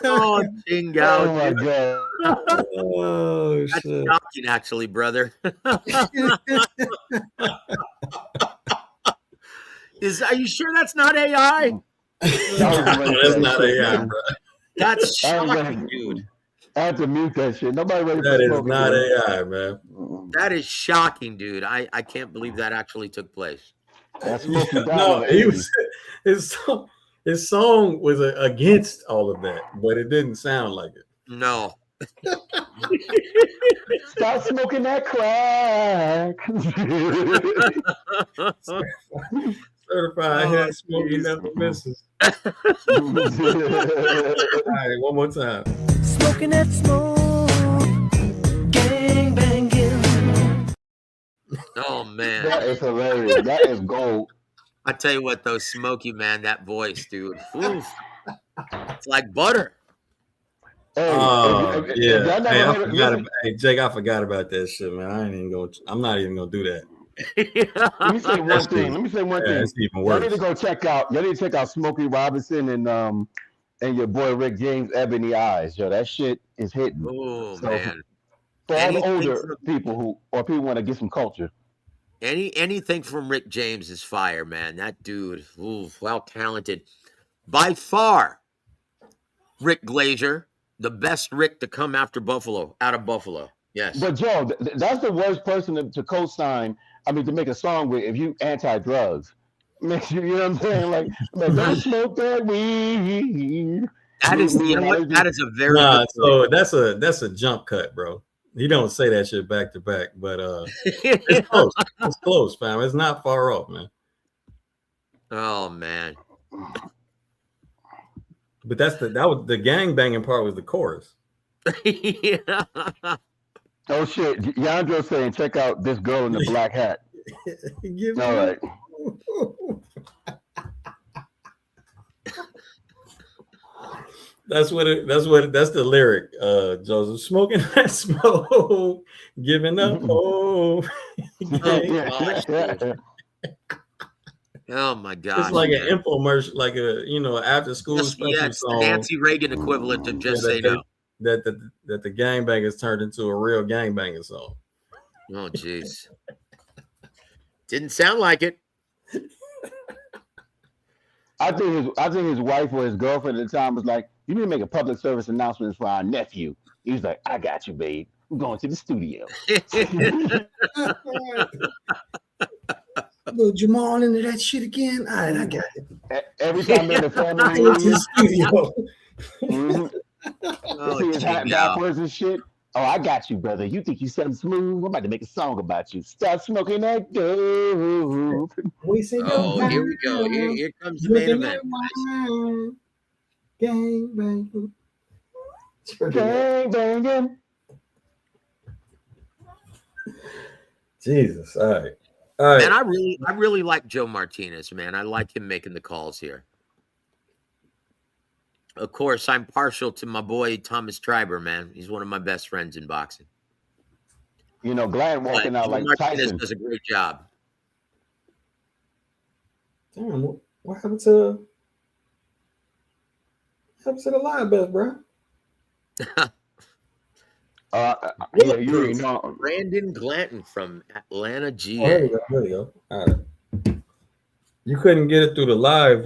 Oh, ding out. Oh my god. Oh That's shit. shocking, actually, brother. Are you sure that's not AI? That's not AI, bro. That's shocking, dude. I have to mute that shit. Nobody ready That for is smoking. not AI, man. That is shocking, dude. I can't believe that actually took place. That's Smokey down No, in the he 80s. was his song was against all of that, but it didn't sound like it. No. Stop smoking that crack. Certified head smoking never misses. All right, one more time. Smoking that smoke, gang banging. Oh, man. That is hilarious. That is gold. I tell you what, though, Smokey, man, that voice, dude. Oof. It's like butter. Hey, Oh if yeah. y'all never Hey, I heard forgot of, about, hey, Jake, I forgot about that shit, man. I'm not even gonna do that. let me say one thing. Yeah, it's even Y'all worse. need to go check out. Y'all need to check out Smokey Robinson and your boy Rick James, Ebony Eyes. Yo, that shit is hitting. Oh, So, man. For all the Anything older from- people who want to get some culture. Anything from Rick James is fire, man. That dude, ooh, well talented. By far, Rick Glazier, the best Rick to come out of Buffalo. Yes. But Joe, that's the worst person to co-sign. I mean, to make a song with if you anti-drugs. Make sure, you know what I'm saying? Like don't smoke that weed. That is, you know what? That is a very good so that's a jump cut, bro. He don't say that shit back to back, but it's close. It's close, fam. It's not far off, man. Oh, man. But that was the gang banging part was the chorus. Yeah. Oh shit! Yandro saying, check out this girl in the black hat. All right. That's the lyric, Joseph. Smoking that smoke, giving up. Oh, Oh my God! It's like an infomercial, like a after school special song. Nancy Reagan equivalent to Just Say No. That the gangbangers turned into a real gangbanger song. Oh jeez, didn't sound like it. I think his wife or his girlfriend at the time was like, "You need to make a public service announcement for our nephew." He was like, "I got you, babe. I'm going to the studio." Little Jamal into that shit again. All right, I got it. Every time they're in a family I went to the reunion, studio. you see his hat Gino. backwards and shit. Oh, I got you, brother. You think you something smooth? I'm about to make a song about you. Stop smoking that dope. We say, Oh, here we go. Here comes the main event, guys. Gang bang. Gang banging. Jesus. All right. All right. Man, I really like Joe Martinez, man. I like him making the calls here. Of course, I'm partial to my boy Thomas Triber, man. He's one of my best friends in boxing. You know, Glanton walking out Joe like Martinez Tyson. does a great job. Damn, what happened to the live bet, bro? Yeah, you already know. Brandon Glanton from Atlanta, Oh, GA. there you go. There you go. All right. You couldn't get it through the live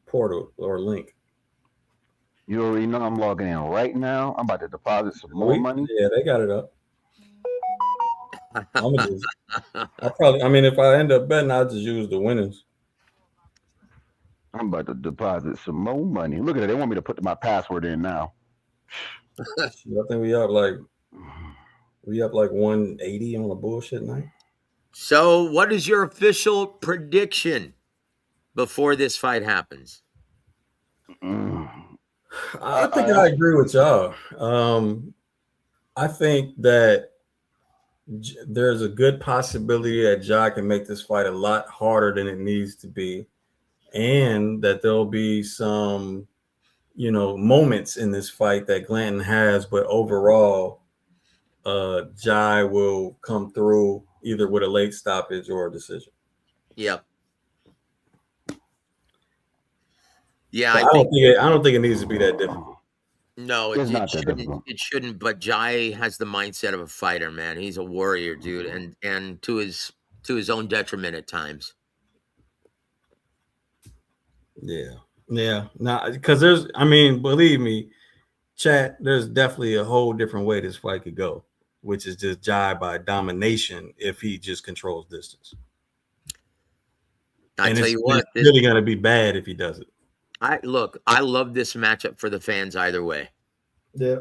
portal or link. You already know I'm logging in right now. I'm about to deposit some more money. Yeah, they got it up. I mean, if I end up betting, I'll just use the winnings. I'm about to deposit some more money. Look at it. They want me to put my password in now. I think we up like 180 on a bullshit night. So, what is your official prediction before this fight happens? I think I agree with y'all. I think that there's a good possibility that Ja can make this fight a lot harder than it needs to be, and that there'll be some, moments in this fight that Glanton has, but overall, Jai will come through either with a late stoppage or a decision. Yep. Yeah, I don't think it needs to be that difficult. No, It's not that shouldn't. difficult. It shouldn't. But Jai has the mindset of a fighter, man. He's a warrior, dude, and to his own detriment at times. Yeah. Now, because believe me, chat, there's definitely a whole different way this fight could go, which is just Jai by domination if he just controls distance. I tell you what, it's really gonna be bad if he does it. I love this matchup for the fans either way. Yeah.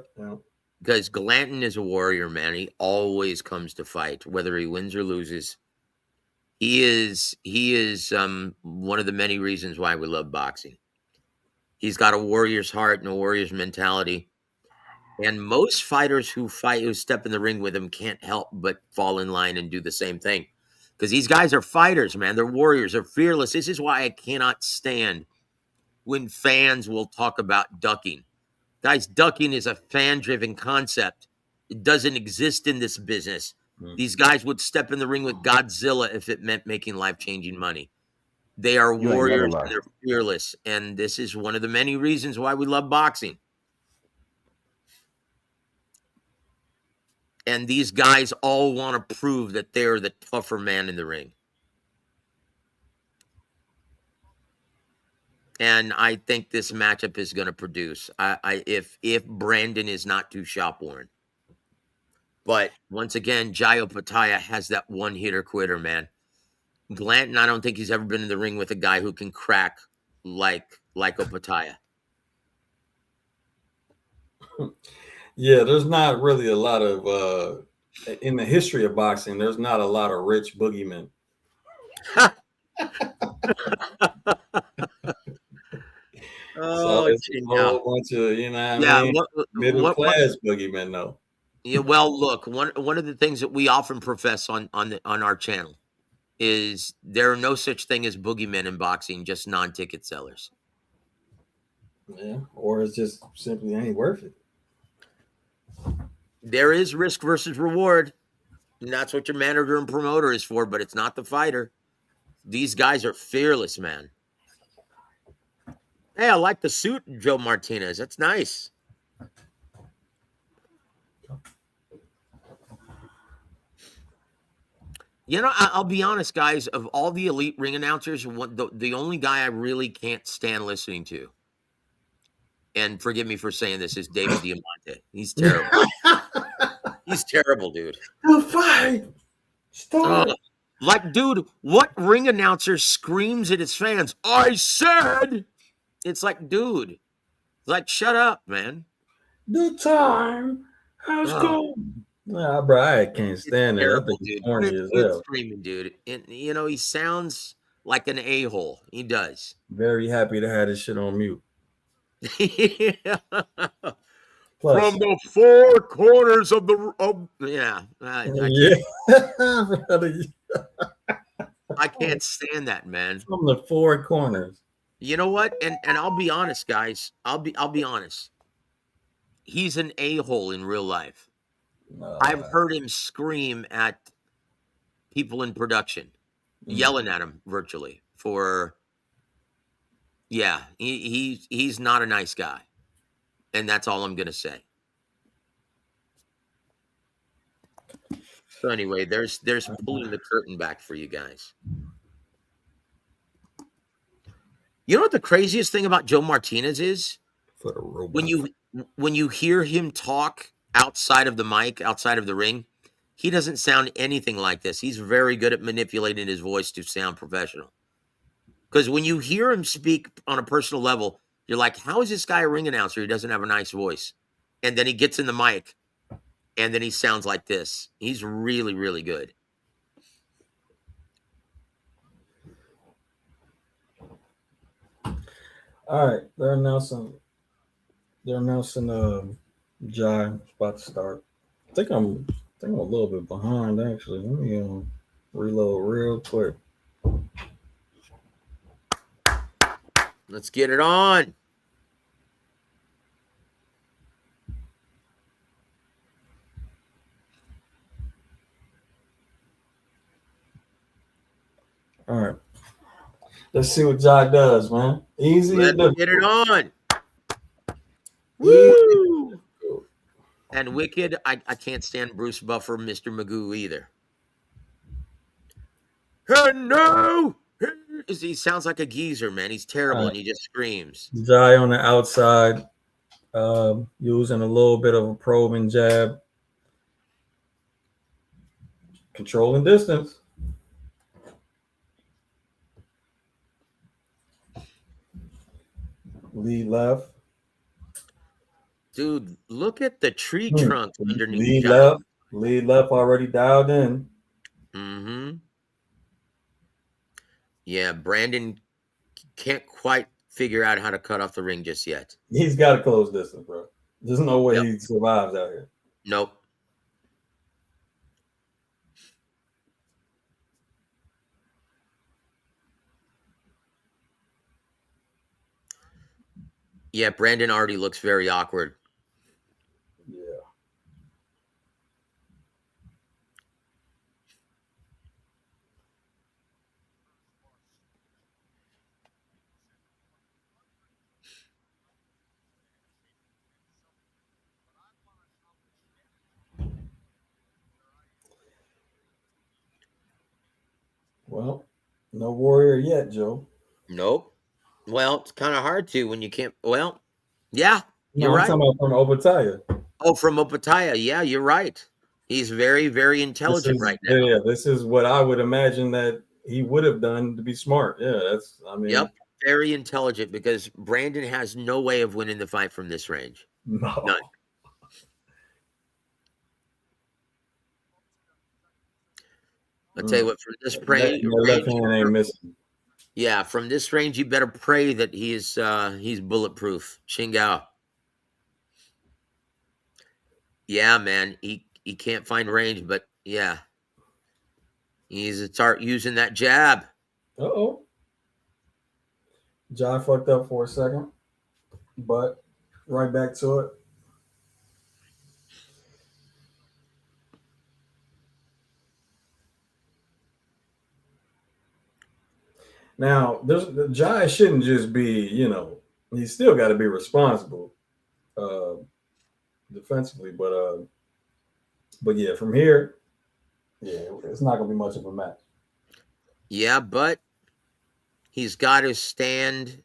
Because Glanton is a warrior, man. He always comes to fight, whether he wins or loses. He is one of the many reasons why we love boxing. He's got a warrior's heart and a warrior's mentality. And most fighters who step in the ring with him can't help but fall in line and do the same thing. Because these guys are fighters, man. They're warriors. They're fearless. This is why I cannot stand when fans will talk about ducking. Guys, ducking is a fan-driven concept. It doesn't exist in this business. These guys would step in the ring with Godzilla if it meant making life-changing money. They are warriors and they're fearless. And this is one of the many reasons why we love boxing. And these guys all want to prove that they're the tougher man in the ring. And I think this matchup is going to produce. If Brandon is not too shop worn. But once again, Jai Opetaia has that one hitter quitter, man. Glanton, I don't think he's ever been in the ring with a guy who can crack like Opetaia. Yeah, there's not really a lot of in the history of boxing, there's not a lot of rich boogeymen. So it's a whole bunch of, middle class boogeymen, though. Yeah, well, look, one of the things that we often profess on our channel is there are no such thing as boogeymen in boxing, just non-ticket sellers. Yeah, or it's just simply ain't worth it. There is risk versus reward, and that's what your manager and promoter is for, but it's not the fighter. These guys are fearless, man. Hey, I like the suit, Joe Martinez. That's nice. You know, I'll be honest, guys. Of all the elite ring announcers, the only guy I really can't stand listening to, and forgive me for saying this, is David Diamante. He's terrible. He's terrible, dude. The fight started. Like, dude, what ring announcer screams at his fans, "I said"? It's like, dude, like, shut up, man. The time has come. Nah, bro, I can't stand it. I Terrible, think he's dude. corny What as is hell. screaming, dude? And you know, he sounds like an a-hole. He does. Very happy to have this shit on mute. From Plus, the four corners of the I can't stand that, man. From the four corners. You know what? And I'll be honest, guys. I'll be honest. He's an a-hole in real life. I've heard him scream at people in production, yelling at him virtually for. Yeah, he's not a nice guy, and that's all I'm gonna say. So anyway, there's pulling the curtain back for you guys. You know what the craziest thing about Joe Martinez is? For the robot. When you hear him talk outside of the mic, outside of the ring, he doesn't sound anything like this. He's very good at manipulating his voice to sound professional. Because when you hear him speak on a personal level, you're like, how is this guy a ring announcer? He doesn't have a nice voice. And then he gets in the mic, and then he sounds like this. He's really, really good. All right, they're announcing Jai is about to start. I think I'm a little bit behind actually. Let me reload real quick. Let's get it on. All right. Let's see what Jai does, man. Easy. Let's get it on. Woo! And Wicked, I can't stand Bruce Buffer, Mr. Magoo either. And no! He sounds like a geezer, man. He's terrible, and he just screams. Jai on the outside, using a little bit of a probing jab. Controlling distance. Lead left. Dude, look at the tree trunk underneath. Lead left already dialed in. Mm-hmm. Yeah, Brandon can't quite figure out how to cut off the ring just yet. He's got to close distance, bro. There's no way he survives out here. Nope. Yeah, Brandon already looks very awkward. Yeah. Well, no warrior yet, Joe. Nope. Well, it's kind of hard to when you can't. Well, yeah, No, you're I'm right. talking about from Opetaia. Oh, from Opetaia. Yeah, you're right. He's very, very intelligent right now. Yeah, this is what I would imagine that he would have done to be smart. Yeah, Yep, very intelligent because Brandon has no way of winning the fight from this range. No. None. I'll tell you what, from this range, left hand ain't missing. Yeah, from this range, you better pray that he's bulletproof. Shingao. Yeah, man, he can't find range, but yeah, he's to start using that jab. Uh-oh. Jai fucked up for a second, but right back to it. Now, the Jai shouldn't just be, he's still got to be responsible defensively, but yeah, from here, Yeah, it's not gonna be much of a match. Yeah, but he's got to stand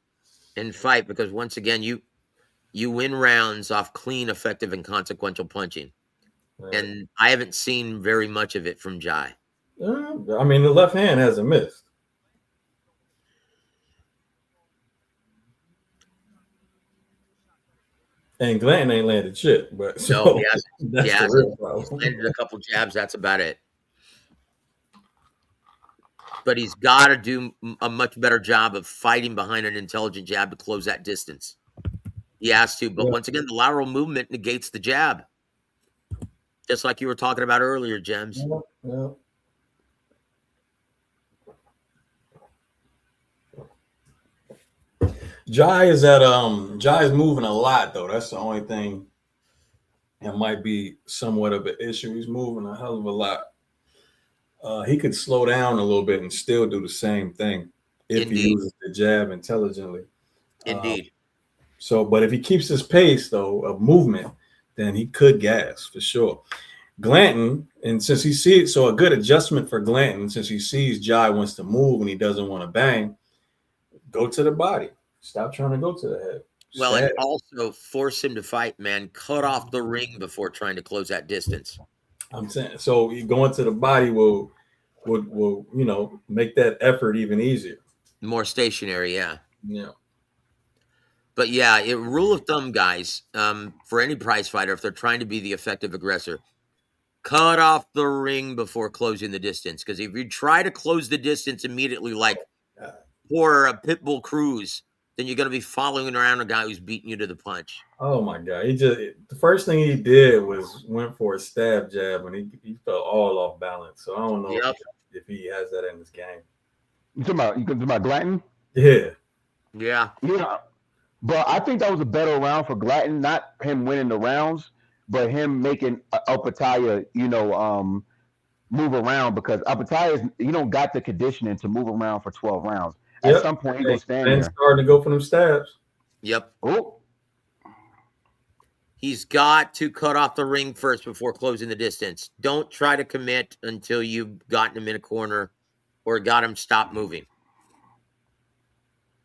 and fight because once again, you win rounds off clean, effective, and consequential punching. Right. And I haven't seen very much of it from Jai. I mean, the left hand hasn't missed. And Glanton ain't landed shit, but so No, he hasn't. that's the real problem. He's landed a couple jabs. That's about it. But he's got to do a much better job of fighting behind an intelligent jab to close that distance. He has to. But once again, the lateral movement negates the jab. Just like you were talking about earlier, Gems. Yeah. Jai is moving a lot though. That's the only thing that might be somewhat of an issue. He's moving a hell of a lot. He could slow down a little bit and still do the same thing if he uses the jab intelligently. Indeed. But if he keeps his pace though of movement, then he could gas for sure. Glanton, and since he sees, so a good adjustment for Glanton, since he sees Jai wants to move and he doesn't want to bang, go to the body. Stop trying to go to the head. Well, and also force him to fight, man. Cut off the ring before trying to close that distance. I'm saying, so going to the body will make that effort even easier. More stationary, yeah. Yeah. But yeah, rule of thumb, guys, for any prize fighter, if they're trying to be the effective aggressor, cut off the ring before closing the distance. Because if you try to close the distance immediately, like for a Pitbull Cruz, then you're going to be following around a guy who's beating you to the punch. Oh my God! The first thing he did was went for a stab jab, and he fell all off balance. So I don't know if he has that in his game. You talking about Glanton? Yeah. Yeah. But I think that was a better round for Glanton, not him winning the rounds, but him making Opetaia, move around, because Opetaia you don't got the conditioning to move around for 12 rounds. At some point, he's going to stand there. Starting to go for them stabs. Yep. Oh. He's got to cut off the ring first before closing the distance. Don't try to commit until you've gotten him in a corner or got him stop moving.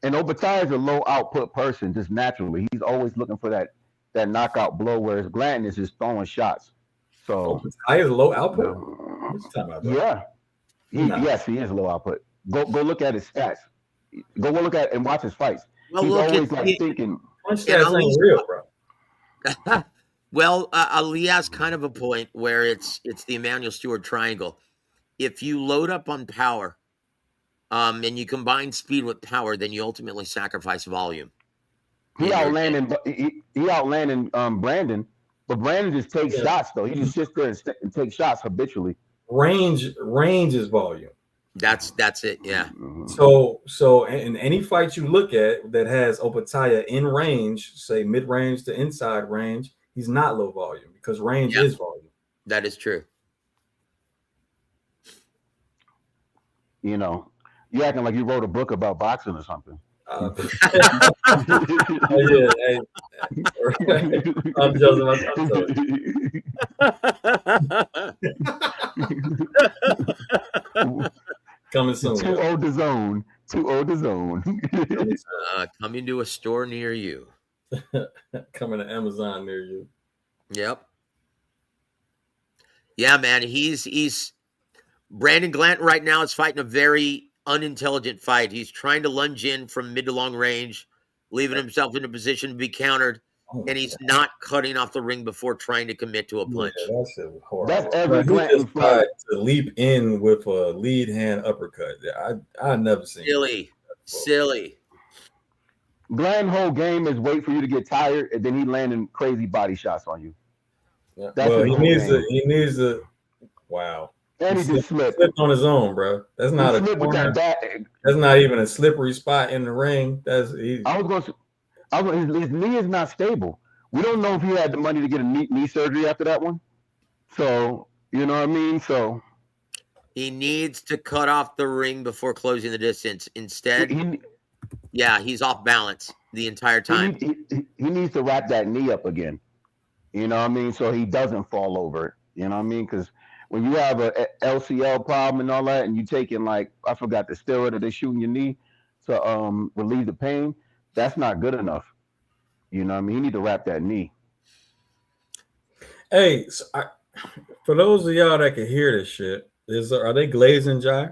And Opetaia is a low output person, just naturally. He's always looking for that knockout blow, whereas Glanton is just throwing shots. So Opetaia is low output? What you talking about, yeah. Yes, he is low output. Go look at his stats. Go look at and watch his fights. Well, he's always thinking. Stats ain't real, bro. Well, Ali has kind of a point where it's the Emmanuel Stewart triangle. If you load up on power, and you combine speed with power, then you ultimately sacrifice volume. He outlanding Brandon, but Brandon just takes shots though. He just sits there and takes shots habitually. Range is volume. That's it, yeah. So in any fight you look at that has Opetaia in range, say mid-range to inside range, he's not low volume because range is volume. That is true. You acting like you wrote a book about boxing or something. I'm joking. Coming soon. Too old to zone. Coming to a store near you. Coming to Amazon near you. Yep. Yeah, man. He's Brandon Glanton right now is fighting a very unintelligent fight. He's trying to lunge in from mid to long range, leaving himself in a position to be countered, and he's not cutting off the ring before trying to commit to a punch. Yeah, that's horrible. That's every Glanton fight to leap in with a lead hand uppercut. I never seen silly. Glanton's whole game is wait for you to get tired, and then he landing crazy body shots on you. Yeah. He needs to. Wow. And he just slipped on his own, bro. That's not a corner. That's not even a slippery spot in the ring. His knee is not stable. We don't know if he had the money to get a knee surgery after that one. So, you know what I mean? So he needs to cut off the ring before closing the distance. Instead, he's off balance the entire time. He needs to wrap that knee up again. You know what I mean? So he doesn't fall over it. You know what I mean? Because when you have a LCL problem and all that, and you taking like I forgot the steroid that they shoot in your knee to relieve the pain, that's not good enough. You know what I mean? You need to wrap that knee. Hey, for those of y'all that can hear this shit, are they glazing Jai?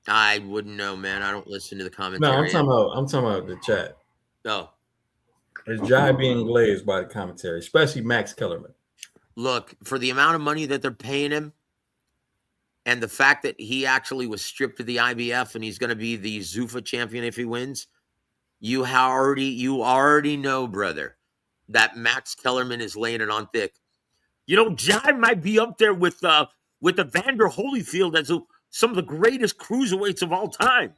I wouldn't know, man. I don't listen to the No, commentary. I'm talking about the chat. Oh, Is Jai being glazed by the commentary, especially Max Kellerman? look, for the amount of money that they're paying him, and the fact that he actually was stripped of the IBF and he's going to be the Zuffa champion if he wins, you already know, brother, that Max Kellerman is laying it on thick. You know, Jai might be up there with Evander Holyfield as some of the greatest cruiserweights of all time.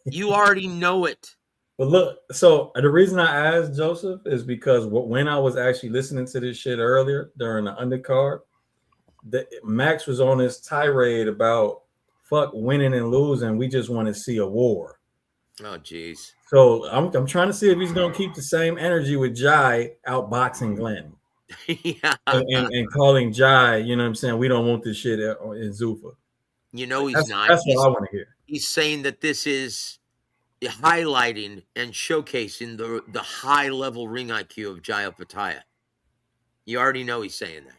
You already know it. But look, so the reason I asked Joseph is because when I was actually listening to this shit earlier during the undercard, Max was on this tirade about fuck winning and losing. We just want to see a war. Oh, jeez. So I'm trying to see if he's going to keep the same energy with Jai outboxing Glenn. Yeah. And calling Jai, you know what I'm saying? We don't want this shit in Zuffa. You know he's not. That's what I want to hear. He's saying that this is highlighting and showcasing the high-level ring IQ of Jai Opetaia. You already know he's saying that.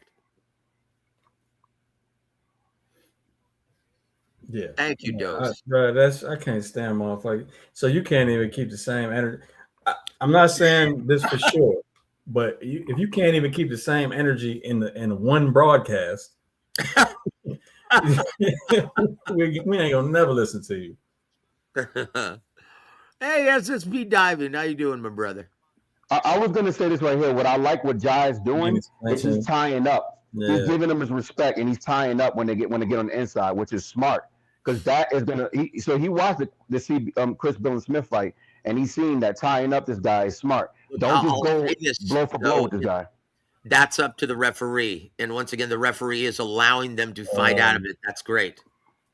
Yeah. Thank you, Dose. I can't stand motherfuckers. So you can't even keep the same energy. I'm not saying this for sure, but if you can't even keep the same energy in one broadcast, we ain't gonna never listen to you. Hey, SSB Diving. How you doing, my brother? I was gonna say this right here. What I like what Jai is doing is he's tying up. Yeah. He's giving them his respect, and he's tying up when they get on the inside, which is smart because that is gonna. He watched the Chris Bill and Smith fight, and he's seen that tying up this guy is smart. Don't just go blow for blow with this guy. That's up to the referee, and once again, the referee is allowing them to fight out of it. That's great.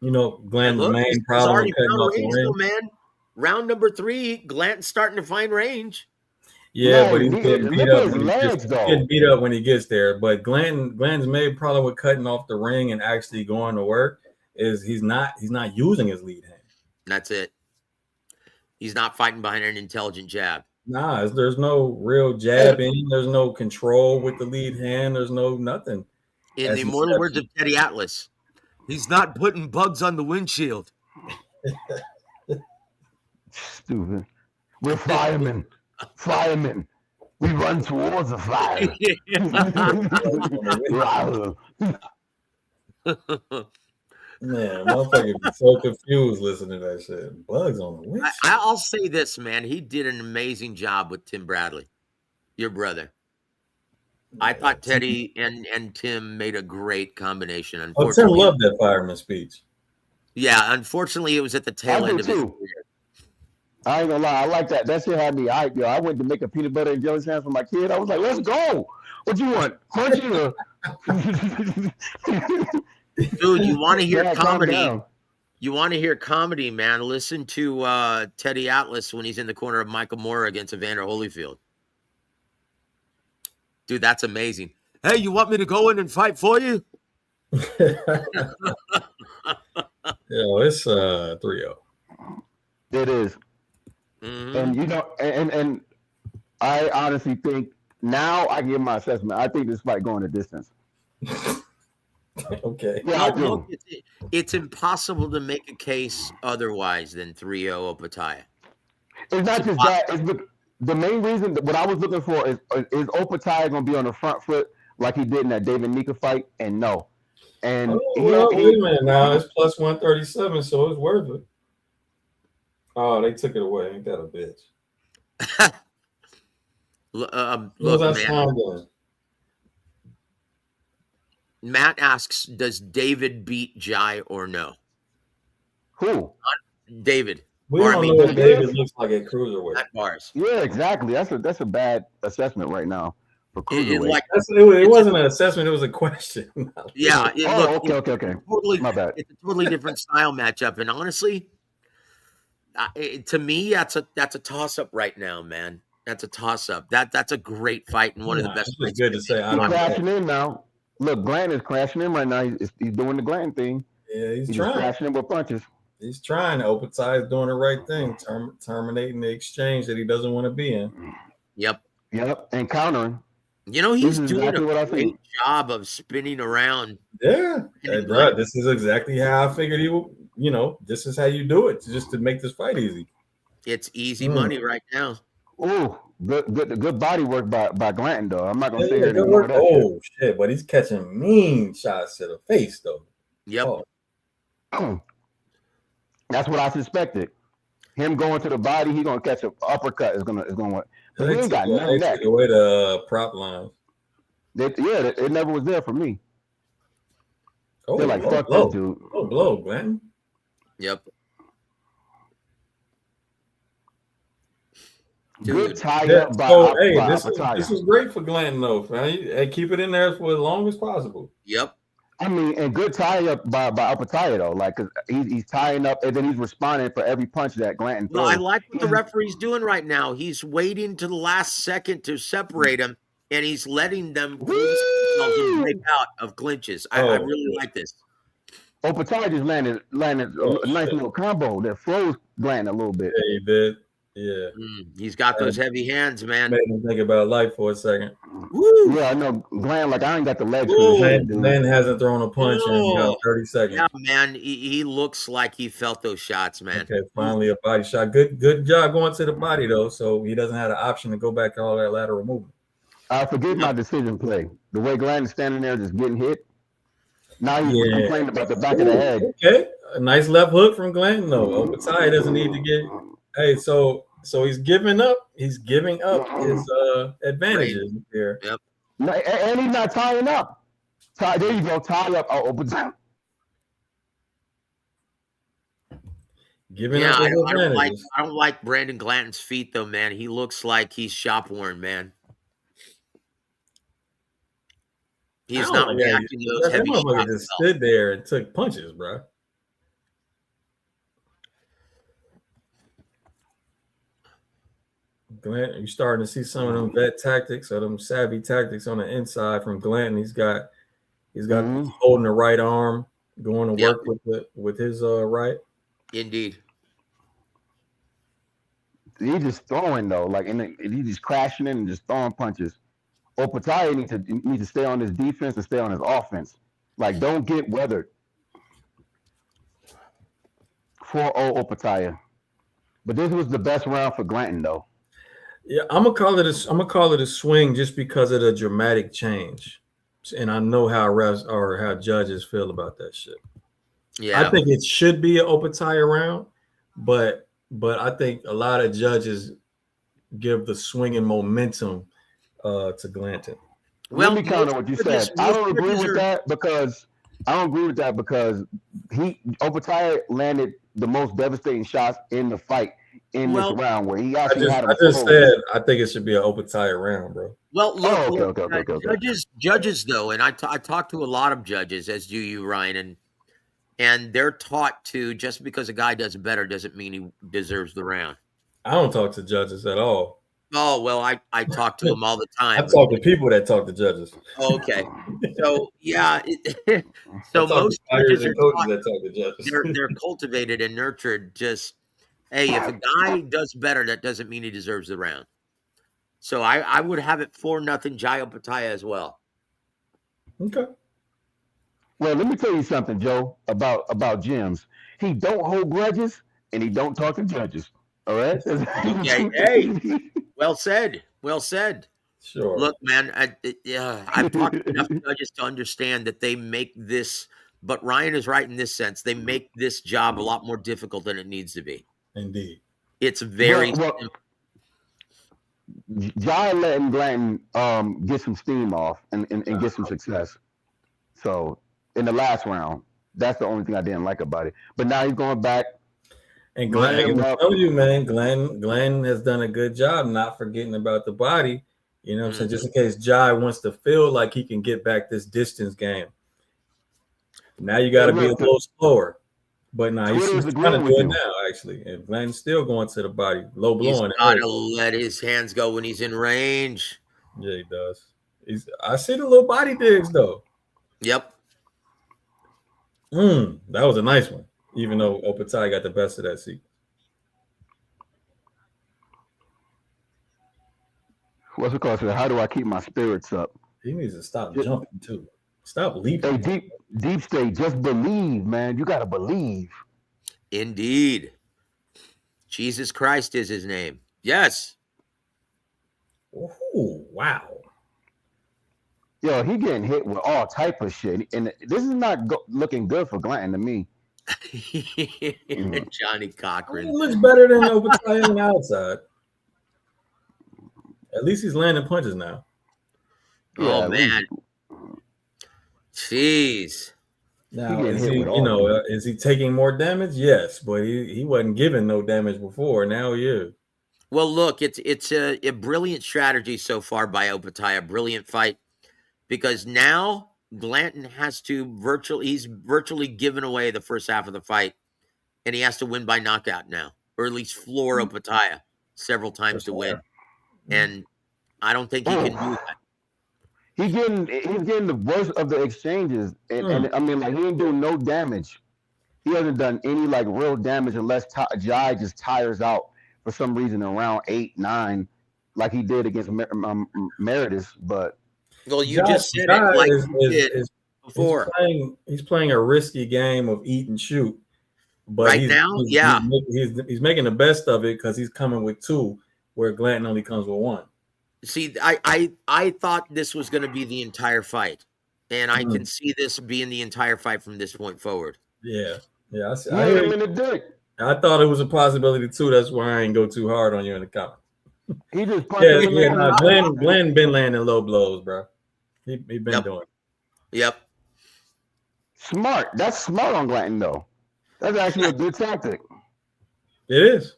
You know, Glenn's main problem with cutting off the ring, man. Round number 3, Glanton's starting to find range. Yeah, but he's getting beat up when he gets there. But Glenn's main problem with cutting off the ring and actually going to work is he's not using his lead hand. That's it. He's not fighting behind an intelligent jab. Nah, there's no real jabbing. There's no control with the lead hand. There's no nothing. In the immortal words of Teddy Atlas, he's not putting bugs on the windshield. Stupid. We're firemen. Firemen. We run towards a fire. Man, motherfucker be so confused listening to that shit. Bugs on the windshield. I'll say this, man. He did an amazing job with Tim Bradley, your brother. I thought Teddy and Tim made a great combination. Tim loved that fireman speech. Yeah, unfortunately, it was at the tail end of his career. I ain't gonna lie, I like that. That shit had me hyped, yo. I went to make a peanut butter and jelly sandwich for my kid. I was like, let's go. What you want? Crunchy or Dude, you want to hear comedy? You want to hear comedy, man? Listen to Teddy Atlas when he's in the corner of Michael Moore against Evander Holyfield. Dude, that's amazing. Hey, you want me to go in and fight for you? Yo, it's 3-0. It is. Mm-hmm. And you know, and I honestly think now I give my assessment. I think this fight going the distance. Okay. Yeah, I do. Look, it's impossible to make a case otherwise than 3-0 Opetaia. It's not just that. It's the main reason what I was looking for is Opetaia going to be on the front foot like he did in that David Nika fight? And no. And wait a minute now. It's plus 137, so it's worth it. Oh, they took it away. Ain't that a bitch? Look, man. Matt asks, does David beat Jai or no? Who? David. We don't know if David looks like a cruiserweight. At bars. Yeah, exactly. That's a bad assessment right now for cruiserweight. It wasn't an assessment. It was a question. Yeah. Okay. My bad. It's a totally different style matchup. And honestly, to me, that's a toss-up right now, man. That's a toss-up. That's a great fight and one of the best fights. Good to say. He's cashing in now. Look, Glanton is crashing him right now. He's doing the Glanton thing. Yeah, he's Just trying. crashing him with punches. He's trying. Opetaia is doing the right thing, terminating the exchange that he doesn't want to be in. Yep. And countering. You know, he's doing exactly a great job of spinning around. Yeah. Hey, bro, this is exactly how I figured he would, this is how you do it, just to make this fight easy. It's easy money right now. Oh, good body work by Glanton, though. I'm not going to say here work. Shit, but he's catching mean shots to the face, though. Yep. Oh. That's what I suspected. Him going to the body, he gonna catch an uppercut. Is gonna work. He ain't got none of that. Take away the prop line. It never was there for me. Oh, they're like fuck that dude. Oh, blow, Glenn. Yep. Good tie up by this is great for Glenn though. Hey, keep it in there for as long as possible. Yep. I mean, and good tie up by Opetaia though, like because he's tying up and then he's responding for every punch that Glanton throws. Well, I like what the referee's doing right now. He's waiting to the last second to separate him, and he's letting them break out of clinches. I really like this. Opetaia just landed a nice little combo that froze Glanton a little bit. Yeah, he did. Yeah, he's got those heavy hands, man. Made him think about life for a second. Woo. Yeah, I know. Glenn, like I ain't got the legs. Glenn hasn't thrown a punch in 30 seconds. Yeah, man, he looks like he felt those shots, man. Okay, finally a body shot. Good job going to the body though, so he doesn't have the option to go back to all that lateral movement. I forget my decision play. The way Glenn is standing there just getting hit. Now he's complaining about the back of the head. Okay, a nice left hook from Glenn though. Opetaia doesn't need to get. Hey, so he's giving up. He's giving up his advantages here. Yep. And he's not tying up. There you go. Tie up. Opetaia. Giving up his advantages. I don't like Brandon Glanton's feet though, man. He looks like he's shop worn, man. He's not reacting to those heavy shots. Just stood there and took punches, bro. Glanton, you're starting to see some of them vet tactics or them savvy tactics on the inside from Glanton. He's got holding the right arm, going to work with his right. Indeed. He's just throwing though, like he's just crashing in and just throwing punches. Opetaia needs to stay on his defense and stay on his offense. Like don't get weathered. 4-0 Opetaia. But this was the best round for Glanton though. Yeah, I'm gonna call it a swing just because of the dramatic change, and I know how refs or how judges feel about that shit. Yeah, I think it should be an Opetaia round, but I think a lot of judges give the swinging momentum to Glanton. Well, let me counter what you said. I don't agree with that because Opetaia landed the most devastating shots in the fight. In this round where he actually had I just said I think it should be an Opetaia round, bro. Well, look, okay. Judges though, and I talk to a lot of judges, as do you, Ryan, and they're taught to just because a guy does better doesn't mean he deserves the round. I don't talk to judges at all. Oh well, I talk to them all the time. I talk to people that talk to judges. Okay, so yeah, so most judges are taught, that talk to judges. They're cultivated and nurtured just. Hey, if a guy does better, that doesn't mean he deserves the round. So I would have it 4-0 Jai Opetaia as well. Okay. Well, let me tell you something, Joe, about Jim's. He don't hold grudges and he don't talk to judges. All right. Hey, well said. Well said. Sure. Look, man, I've talked to enough judges to understand that they make this. But Ryan is right in this sense. They make this job a lot more difficult than it needs to be. Indeed. It's very Jai letting Glanton get some steam off and get some success. So in the last round, that's the only thing I didn't like about it. But now he's going back. And Glenn, I tell you, man, Glenn has done a good job not forgetting about the body. You know what I'm saying? Just in case Jai wants to feel like he can get back this distance game. Now you got to be a little slower. But now he's trying to do it now, actually. And Glenn's still going to the body, low blowing. He's got to let his hands go when he's in range. Yeah, he does. I see the little body digs, though. Yep. That was a nice one, even though Opetaia got the best of that sequence. What's it called? So how do I keep my spirits up? He needs to stop Just- jumping too. Stop Hey, leaping. deep state, just believe, man. You gotta believe. Indeed. Jesus Christ is his name. Yes. Ooh, wow. Yo, he getting hit with all type of shit, and this is not looking good for Glanton to me. Johnny He Cochran. looks better than Opetaia on the outside. At least he's landing punches now. Oh, Yeah, man. Jeez. Now, getting is hit he, with all is he taking more damage? Yes, but he wasn't giving no damage before. Now he is. Well, look, it's a brilliant strategy so far by Opetaia. A brilliant fight, because now Glanton has to he's virtually given away the first half of the fight, and he has to win by knockout now, or at least floor Opetaia several times to win. And I don't think he can do that. he's getting the worst of the exchanges, and I mean, like, he ain't doing no damage. He hasn't done any like real damage unless Jai just tires out for some reason around 8, 9, like he did against Meredith. But Well, you Jai- just said Jai it like is- you did is- before. He's playing a risky game of eat and shoot. But Right now, yeah. he's making the best of it because he's coming with 2, where Glanton only comes with 1. See, I thought this was going to be the entire fight, and I can see this being the entire fight from this point forward. Yeah. I see. he I hit hear him you. in the dick. I thought it was a possibility too. That's why I ain't go too hard on you in the comments. He just punched him in the Nah, Glenn been landing low blows, bro. He been doing it. Yep. Smart. That's smart on Glanton, though. That's actually a good tactic. It is.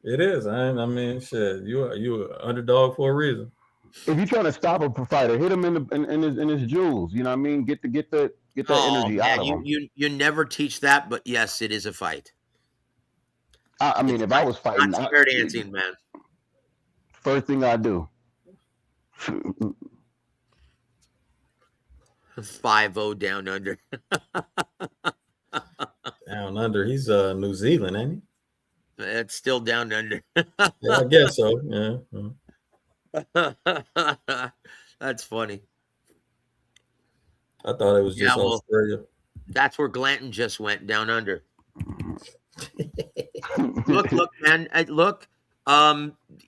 It is. I mean, shit. You an underdog for a reason. If you're trying to stop a fighter, hit him in his jewels. You know what I mean? Get that energy out of him. You never teach that, but yes, it is a fight. I mean, if I was fighting, Not square dancing, man. First thing I do. 5-0 down under. Down under. He's New Zealand, ain't It's still down under. he? Yeah, I guess so. Yeah. That's funny. I thought it was just Australia. That's where Glanton just went, down under. Look, man. Look.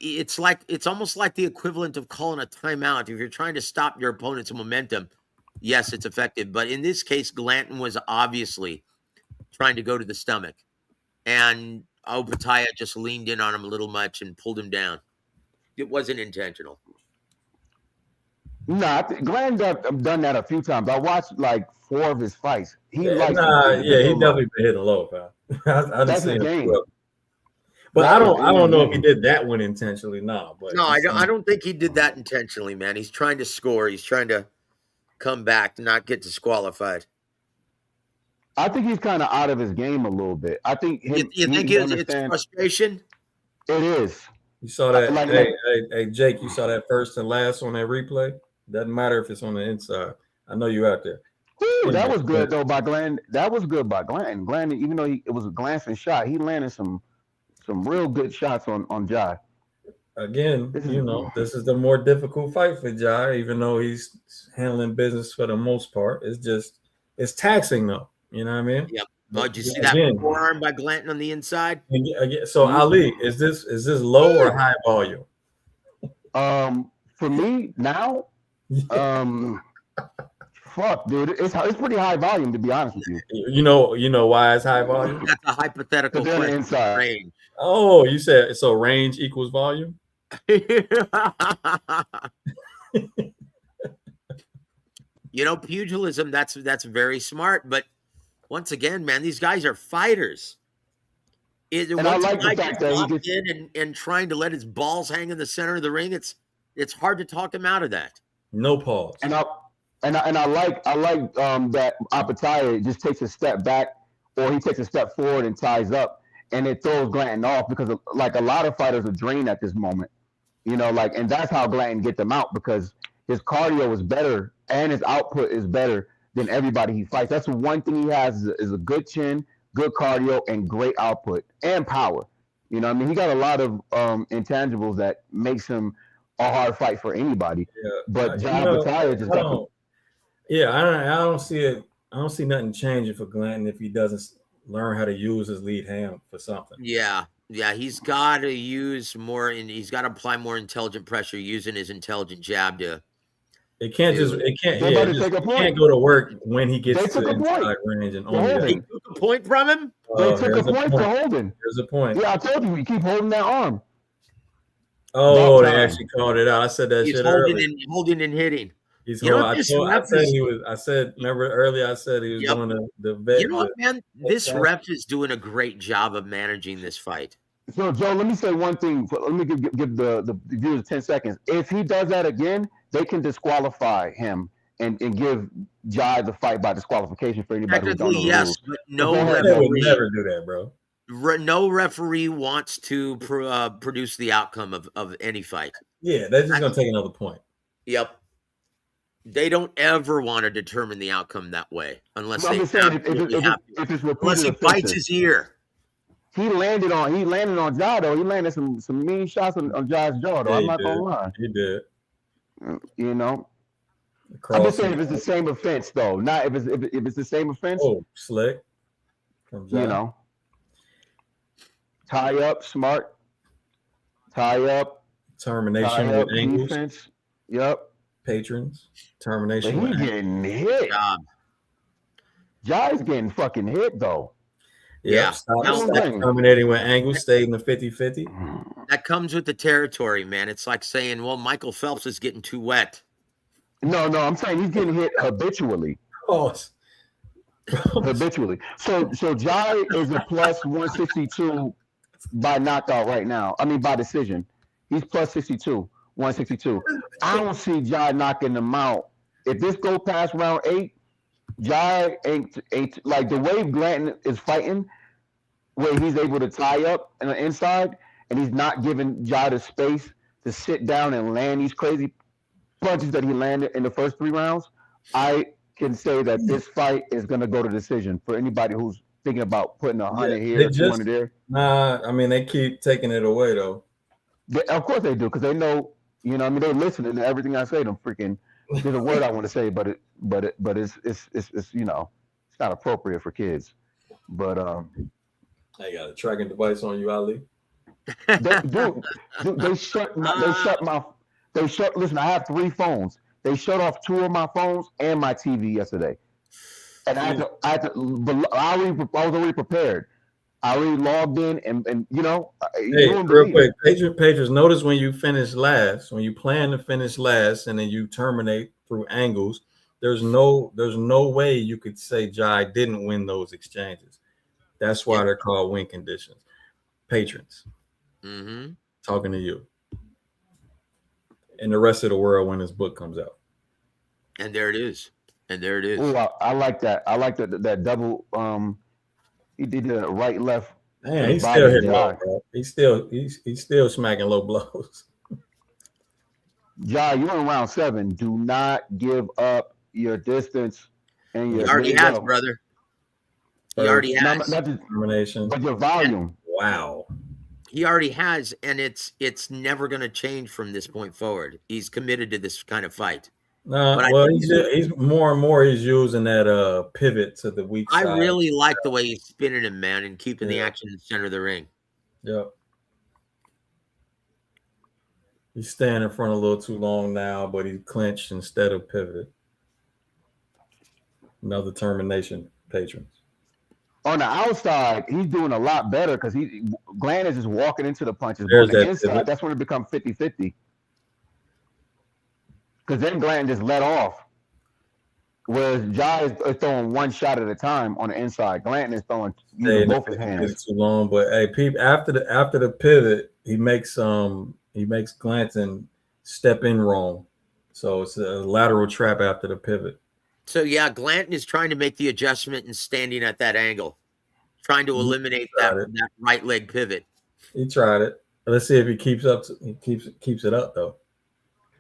It's almost like the equivalent of calling a timeout. If you're trying to stop your opponent's momentum, yes, it's effective. But in this case, Glanton was obviously trying to go to the stomach, and Opetaia just leaned in on him a little much and pulled him down. It wasn't intentional. Nah, Glenn done that a few times. I watched like 4 of his fights. He He definitely definitely been hitting low, pal. That's his game. But I don't know if he did that one intentionally. No, but No, I don't think he did that intentionally, man. He's trying to score. He's trying to come back, not get disqualified. I think he's kind of out of his game a little bit. I think You think it's frustration? It is. You saw that. Like- hey, Jake, you saw that first and last on that replay? Doesn't matter if it's on the inside. I know you out there. Ooh, that was good though by Glenn. That was good by Glenn. Glenn, even though it was a glancing shot, he landed some real good shots on Jai. Again, this is the more difficult fight for Jai, even though he's handling business for the most part. It's taxing though. You know what I mean? Yep. Oh, did you see that forearm by Glanton on the inside? So Ali, is this low or high volume? For me now, fuck, dude, it's pretty high volume to be honest with you. You know why it's high volume? That's a hypothetical question. Inside. Range. Oh, you said so. Range equals volume. Pugilism. That's very smart. But once again, man, these guys are fighters. And I like the fact that he gets in and trying to let his balls hang in the center of the ring. It's hard to talk him out of that. No pause. And I like that Opetaia just takes a step back or he takes a step forward and ties up, and it throws Glanton off because like a lot of fighters are drained at this moment, and that's how Glanton get them out because his cardio is better and his output is better than everybody he fights. That's the one thing he has is a good chin, good cardio, and great output and power. You know, what I mean, he got a lot of intangibles that makes him a hard fight for anybody. Yeah, But John Opetaia just got. I don't see it. I don't see nothing changing for Glanton if he doesn't learn how to use his lead hand for something. Yeah, he's got to use more, and he's got to apply more intelligent pressure using his intelligent jab to. It can't just. It can't. They Yeah, about to take a point. can't go to work when he They gets to took a inside point. range and For only holding. He that. took a point from him. They took There's a point for holding. There's a point. Yeah, I told you, you keep holding that arm. Oh, That they time. actually called it out. I said that He's shit holding earlier. and hitting. He's You know holding. what this I ref said is- he was. I said, remember earlier I said he was Yep. doing the vet. You know what, man? This Okay. ref is doing a great job of managing this fight. So, Joe, let me say one thing. Let me give the viewers 10 seconds. If he does that again, they can disqualify him and give Jai the fight by disqualification for anybody who don't know Technically, the yes, rules. but no Go ahead, They would referee. never do that, bro. No referee wants to produce the outcome of any fight. Yeah, they're just gonna take another point. Yep. They don't ever want to determine the outcome that way, unless No, I'm they just saying, absolutely if have to. it's Unless repeated he bites offenses. his ear. He landed on Jai though. He landed some mean shots on Jai's jaw though. Yeah, I'm he not did. gonna lie. He did. You know, I'm Cross just saying if it's the same offense though, not if it's the same offense. Oh, slick. Comes You out. know, tie up, smart, tie up, Termination tie up, with angles. defense. Yep. Patrons. But Termination he with angles. getting hit. Job. Jai's getting fucking hit though. Yeah. Stop Now- terminating with angles. Stayed in the 50-50. That comes with the territory, man. It's like saying, well, Michael Phelps is getting too wet. No, I'm saying he's getting hit habitually. Oh, Habitually. So Jai is a plus 162 by knockout right now. I mean by decision. He's plus 62, 162. I don't see Jai knocking him out. If this go past round 8, Jai ain't like the way Glanton is fighting, where he's able to tie up on the inside and he's not giving Jai the space to sit down and land these crazy punches that he landed in the first 3 rounds. I can say that this fight is going to go to decision for anybody who's thinking about putting 100 they here, just- 200 there. nah. I mean, they keep taking it away though. Of course they do, because they know, you know, I mean, they're listening to everything I say. Them freaking, there's a word I want to say, but it's you know, it's not appropriate for kids. But They got a tracking device on you, Ali. they shut my. Listen, I have 3 phones. They shut off 2 of my phones and my TV yesterday, and I was already prepared. I already logged in, and you know, Hey, you won't real believe quick, it. patrons, notice when you finish last, when you plan to finish last, and then you terminate through angles, there's no way you could say Jai didn't win those exchanges. That's why they're called win conditions. Patrons, Mm-hmm. talking to you, and the rest of the world when this book comes out. And there it is. Ooh, I like that. I like that double. He did the right left. Man, His he's body still is hitting low, Jai. bro. He's still smacking low blows. Jai, you're in round 7. Do not give up your distance and He your. already there you has, go. brother. He already Not, has. not just, Termination. but your volume. Wow. He already has, and it's never going to change from this point forward. He's committed to this kind of fight. But I Well, think he's more and more he's using that pivot to the weak I side. really like the way he's spinning him, man, and keeping the Yeah. action in the center of the ring. Yep. He's staying in front a little too long now, but he clinched instead of pivoted. Another termination, patrons. On the outside, he's doing a lot better because Glenn is just walking into the punches. But There's on the that inside, pivot. that's when it becomes 50-50. Because then Glenn just let off. Whereas Jai is throwing one shot at a time on the inside. Glanton is throwing using both his hands. Too long, but hey, peep, after the pivot, he makes Glanton step in wrong. So it's a lateral trap after the pivot. So, yeah, Glanton is trying to make the adjustment and standing at that angle, trying to eliminate that right leg pivot. He tried it. Let's see if he keeps it up though.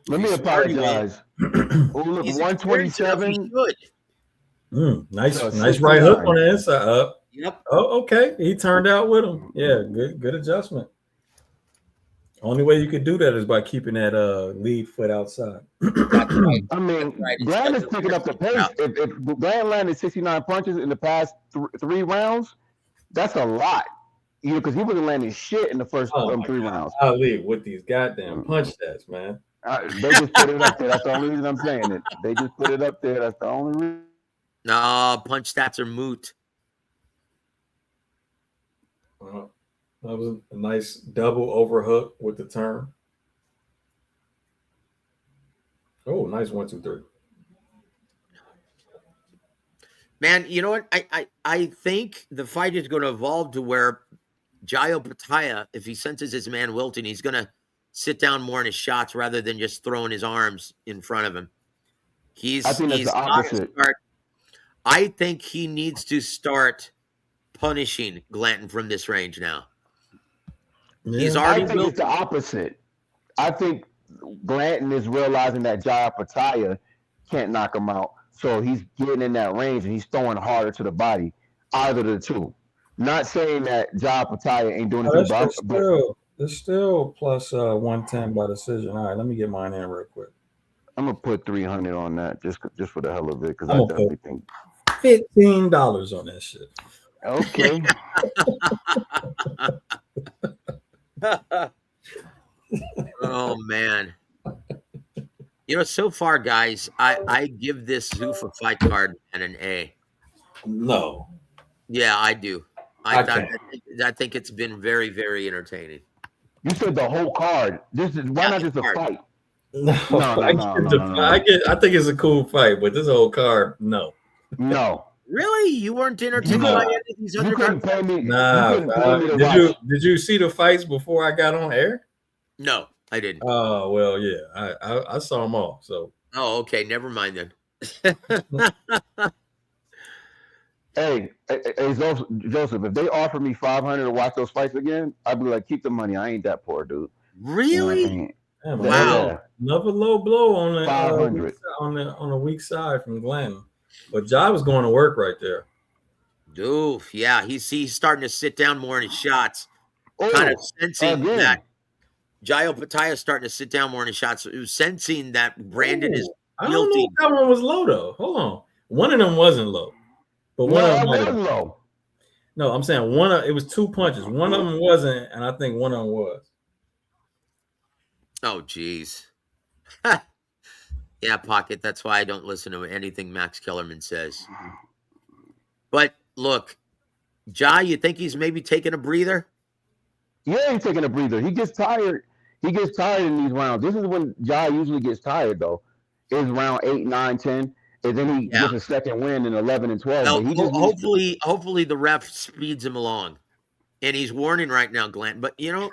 Let me apologize. Oh, look, He's experienced enough, he 127. should. Nice So right hook 69. on the inside. Up. Yep. Oh, okay. He turned out with him. Yeah, good adjustment. Only way you could do that is by keeping that lead foot outside. That's right. I mean, Right. Glenn is picking up the pace. If Glenn landed 69 punches in the past 3 rounds, that's a lot. You know, because he wasn't landing shit in the first 3 rounds. I'll leave with these goddamn punch stats, man. They just put it up there. That's the only reason I'm saying it. They just put it up there. That's the only reason. No, punch stats are moot. Well, that was a nice double overhook with the turn. Oh, nice 1, 2, 3. Man, you know what? I think the fight is going to evolve to where Jai Opetaia, if he senses his man wilting, he's going to sit down more in his shots rather than just throwing his arms in front of him. I think that's the opposite. I think he needs to start punishing Glanton from this range now. Yeah. He's already I think it's the opposite. I think Glanton is realizing that Jai Opetaia can't knock him out. So he's getting in that range and he's throwing harder to the body. Either of the two. Not saying that Jai Opetaia ain't doing anything, but it's still plus 110 by decision. All right, let me get mine in real quick. I'm gonna put 300 on that just for the hell of it because I'm I gonna definitely think $15 on that shit. okay. Oh man. You know, so far, guys, I give this Zuffa fight card an A. No. Yeah, I do. I think it's been very, very entertaining. You said the whole card. Why not just a fight? No, No. I think it's a cool fight, but this whole card, no. No. Really? You weren't entertained by any of these You couldn't undercards? pay me. Nah. You couldn't pay me to watch. Did you see the fights before I got on air? No, I didn't. Oh well, yeah. I saw them all. So Oh, okay. Never mind then. Hey, Joseph, if they offer me $500 to watch those fights again, I'd be like, keep the money. I ain't that poor, dude. Really? You know what I mean? yeah, man, Wow. another low blow on the 500 on the weak side from Glenn. But Jai was going to work right there. Dude, yeah, he's starting to sit down more in his shots. Oh, Kind of sensing again. that Jai Opetaia is starting to sit down more in his shots. Sensing that Brandon is I don't know guilty. if that one was low though. Hold on, one of them wasn't low, but one No, of I them was was. low. No, I'm saying it was 2 punches. One of them wasn't, and I think one of them was. Oh, geez. Yeah, Pocket. That's why I don't listen to anything Max Kellerman says. But look, Jai, you think he's maybe taking a breather? Yeah, he's taking a breather. He gets tired. He gets tired in these rounds. This is when Jai usually gets tired, though. Is round 8, 9, 10. And then he gets a second win in 11 and 12. Well, But he just hopefully the ref speeds him along. And he's warning right now, Glenn. But, you know,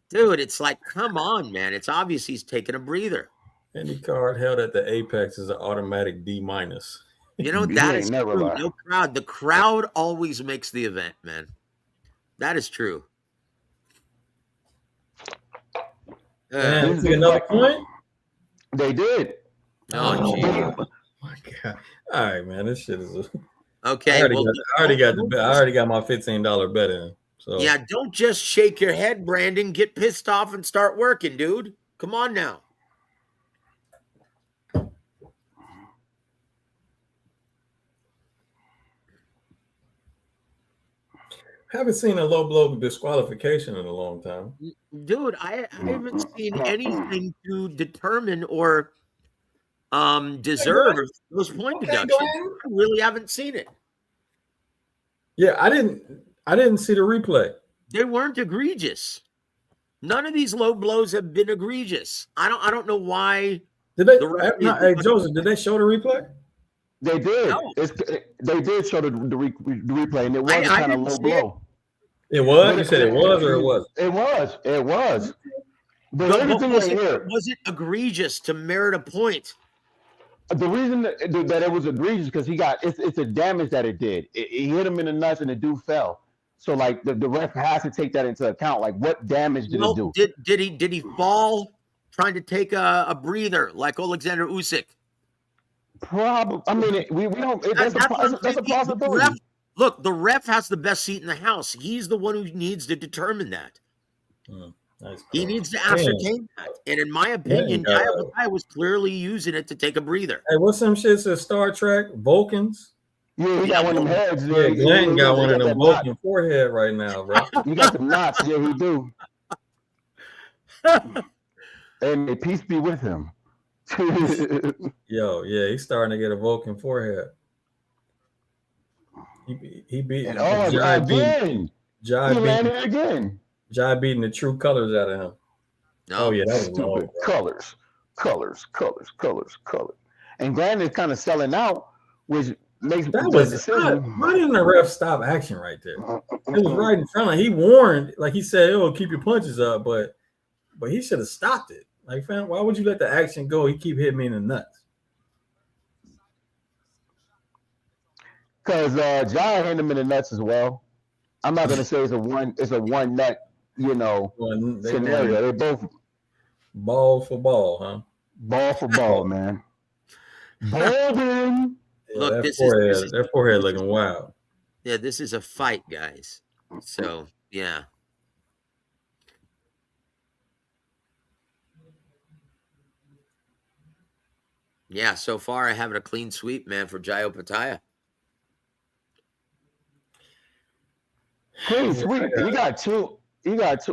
dude, it's like, come on, man. It's obvious he's taking a breather. Any card held at the apex is an automatic D-. You know, You that ain't is never true. lie. No crowd. The crowd always makes the event, man. That is true. And took another point. They did. Oh, geez. My God! All right, man. This shit is. Okay. I already got my $15 bet in. So Yeah, don't just shake your head, Brandon. Get pissed off and start working, dude. Come on now. haven't seen a low blow disqualification in a long time. Dude, I haven't seen anything to determine or deserve those point deductions. I really haven't seen it. Yeah, I didn't see the replay. They weren't egregious. None of these low blows have been egregious. I don't know why. Did they? The Joseph, did they show the replay? They did. No. They did show the replay, and it was kind of low blow. It was? You said it was or it wasn't? It was. It was. But But everything was right here. it egregious to merit a point? The reason that it was egregious because it's the damage that it did. It hit him in the nuts and the dude fell. So like the ref has to take that into account. Like what damage did it do? Did he fall trying to take a breather like Alexander Usyk? Probably. I mean, we don't. That's what I'm That's saying. a possibility. Look, the ref has the best seat in the house. He's the one who needs to determine that. That's He crazy. needs to ascertain that. And in my opinion, Yeah. Jai Opetaia was clearly using it to take a breather. Hey, what's some shit to Star Trek? Vulcans? Yeah, he got one of them heads. Yeah, Glanton got one of them that Vulcan forehead right now, bro. You got them knots. Yeah, he do. And may peace be with him. Yo, yeah, he's starting to get a Vulcan forehead. He beat And Jai again. Jai He landed again. Jai beating the true colors out of him. No. Oh yeah, that was Stupid long. colors. And Glanton is kind of selling out, which makes That the was decision. why didn't the ref stop action right there? It was right in front of him. He warned, like he said, "Oh, keep your punches up," but he should have stopped it. Like, fam, why would you let the action go? He keep hitting me in the nuts. Because Jai hit him in the nuts as well. I'm not gonna say it's a one nut, scenario. They both ball for ball, huh? Ball for ball, man. Baldwin. Yeah, Look, that forehead looking wild. Yeah, this is a fight, guys. So, yeah. Yeah, so far I have it a clean sweep, man, for Jai Opetaia. Clean sweep. He got two.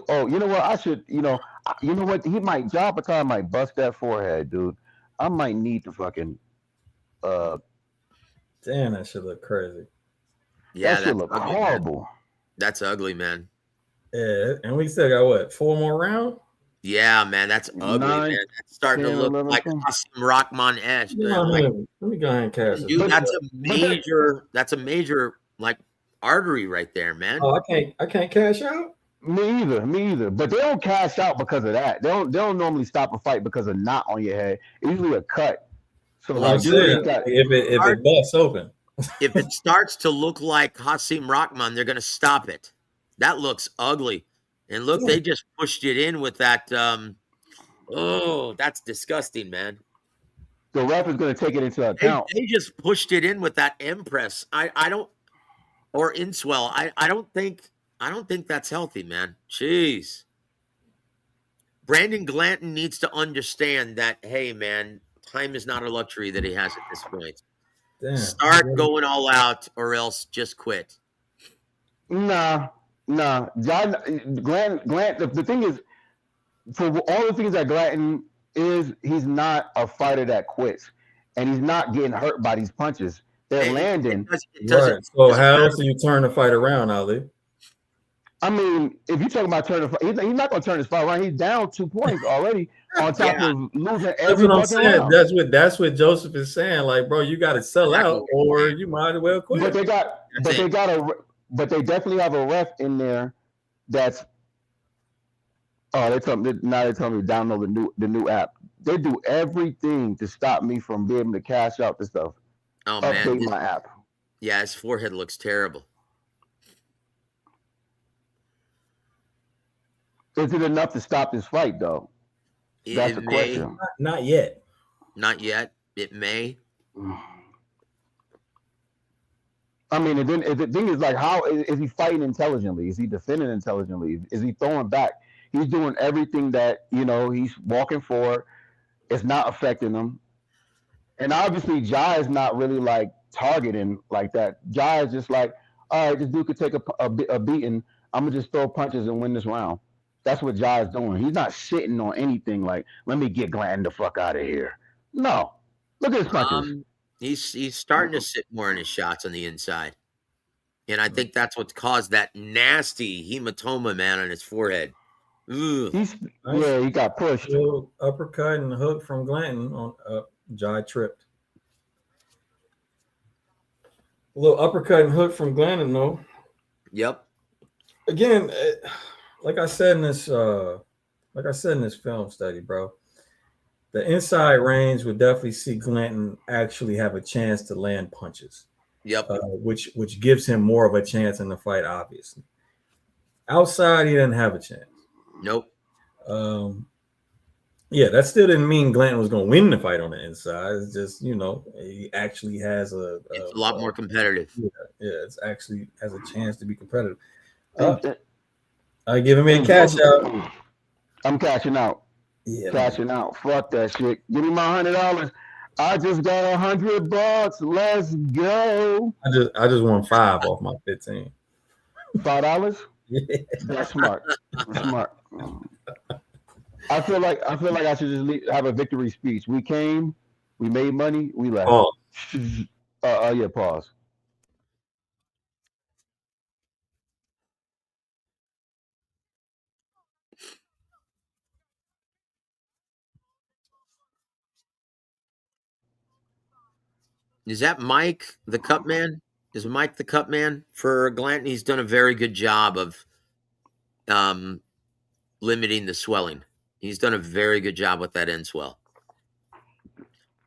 Oh, you know what? I should. You know what? He might. Jai Opetaia might bust that forehead, dude. I might need to fucking. Damn, that should look crazy. Yeah, that should look ugly, horrible. Man. That's ugly, man. Yeah, and we still got what, 4 more rounds? Yeah, man, that's ugly, man. That's starting 10, to look 11, like Hasim Rahman-esque. Let me go ahead and cast it. Dude, that's a major like artery right there, man. Oh, I can't cash out? Me either. But they don't cash out because of that. They don't normally stop a fight because of knot on your head. It's usually a cut. So like if it busts open. If it starts to look like Hasim Rahman, they're gonna stop it. That looks ugly. And look, they just pushed it in with that. Oh, that's disgusting, man. The ref is going to take it into account. They just pushed it in with that Empress. I don't, or Inswell. I don't think that's healthy, man. Jeez. Brandon Glanton needs to understand that, hey, man, time is not a luxury that he has at this point. Damn. Start going all out, or else just quit. Nah. John Glanton. The thing is, for all the things that Glanton is, he's not a fighter that quits, and he's not getting hurt by these punches. They're landing. Right. So how else do you turn the fight around, Ali? I mean, if you're talking about turning, he's not going to turn his fight around. He's down 2 points already on top of losing every fucking round. That's what Joseph is saying. Like, bro, you got to sell out, or you might as well quit. But they definitely have a ref in there that's. Oh, they tell me to download the new app. They do everything to stop me from being able to cash out the stuff. Oh Update man, my app. Yeah, his forehead looks terrible. Is it enough to stop this fight, though? That's the question. Not yet. Not yet. It may. I mean, the thing is, like, how is he fighting intelligently? Is he defending intelligently? Is he throwing back? He's doing everything that, he's walking forward. It's not affecting him. And obviously, Jai is not really, like, targeting like that. Jai is just like, all right, this dude could take a beating. I'm going to just throw punches and win this round. That's what Jai is doing. He's not sitting on anything like, let me get Glanton the fuck out of here. No. Look at his punches. He's starting to sit more in his shots on the inside. And I think that's what's caused that nasty hematoma, man, on his forehead. He got pushed. A little uppercut and hook from Glanton on Jai tripped. A little uppercut and hook from Glanton, though. Yep. Again, like I said in this film study, bro, the inside range would definitely see Glanton actually have a chance to land punches. Yep. Which gives him more of a chance in the fight, obviously. Outside, he didn't have a chance. Nope. Yeah, that still didn't mean Glanton was going to win the fight on the inside. It's just, he actually has It's a lot more competitive. yeah, it's actually has a chance to be competitive. And, Giving me a and cash out. I'm cashing out. Yeah, Cashing out. Fuck that shit. Give me my $100. I just got $100. Let's go. I just won 5 off my 15. $5? Yeah. That's smart. Smart. I feel like I should just have a victory speech. We came, we made money, we left. Oh, Yeah, pause. Is that Mike, the cup man? Is Mike the cup man for Glanton? He's done a very good job of limiting the swelling. He's done a very good job with that end swell.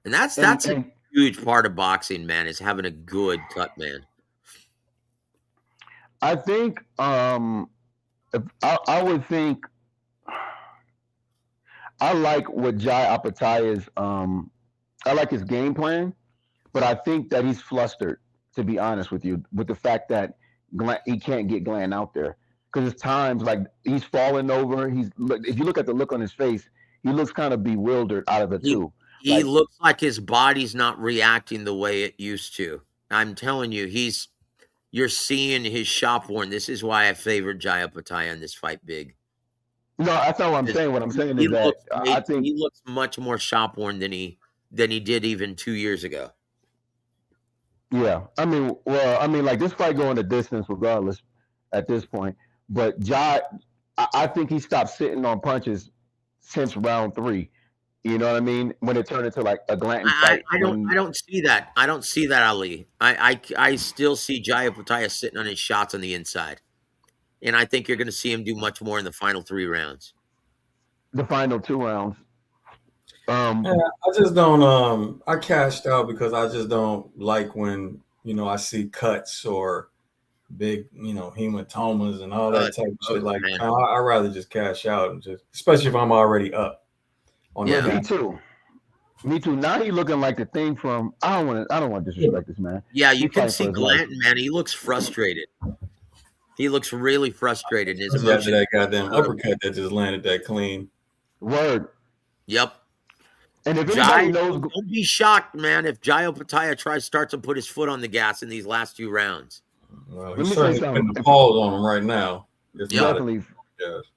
And that's a huge part of boxing, man, is having a good cut man. I think I would think I like what Jai Opetaia's I like his game plan, but I think that he's flustered, to be honest with you, with the fact that he can't get Glenn out there. Because it's times like he's falling over. If you look at the look on his face, he looks kind of bewildered out of it too. He looks like his body's not reacting the way it used to. I'm telling you, you're seeing his shop worn. This is why I favored Jai Opetaia in this fight big. No, that's not what I'm saying. What I'm saying is that I think he looks much more shop worn than he did even 2 years ago. Yeah, I mean, like this fight going the distance regardless at this point. But Jai, I think he stopped sitting on punches since round 3. You know what I mean? When it turned into like a Glanton fight. I don't see that. I don't see that, Ali. I still see Jai Opetaia sitting on his shots on the inside, and I think you're going to see him do much more in the final 3 rounds. The final 2 rounds. I just don't. I cashed out because I just don't like when I see cuts or big hematomas and all that type of shit. Like I'd rather just cash out and just, especially if I'm already up. Me too. Me too. Now he's looking like the thing from. I don't want to disrespect this man. Yeah, you can see Glanton, man. He looks frustrated. He looks really frustrated in his emotions. That goddamn uppercut that just landed that clean. Word. Yep. And if anybody knows, don't be shocked, man, if Jai Opetaia starts to put his foot on the gas in these last 2 rounds. Well, he's certainly putting the pause on him right now. Definitely.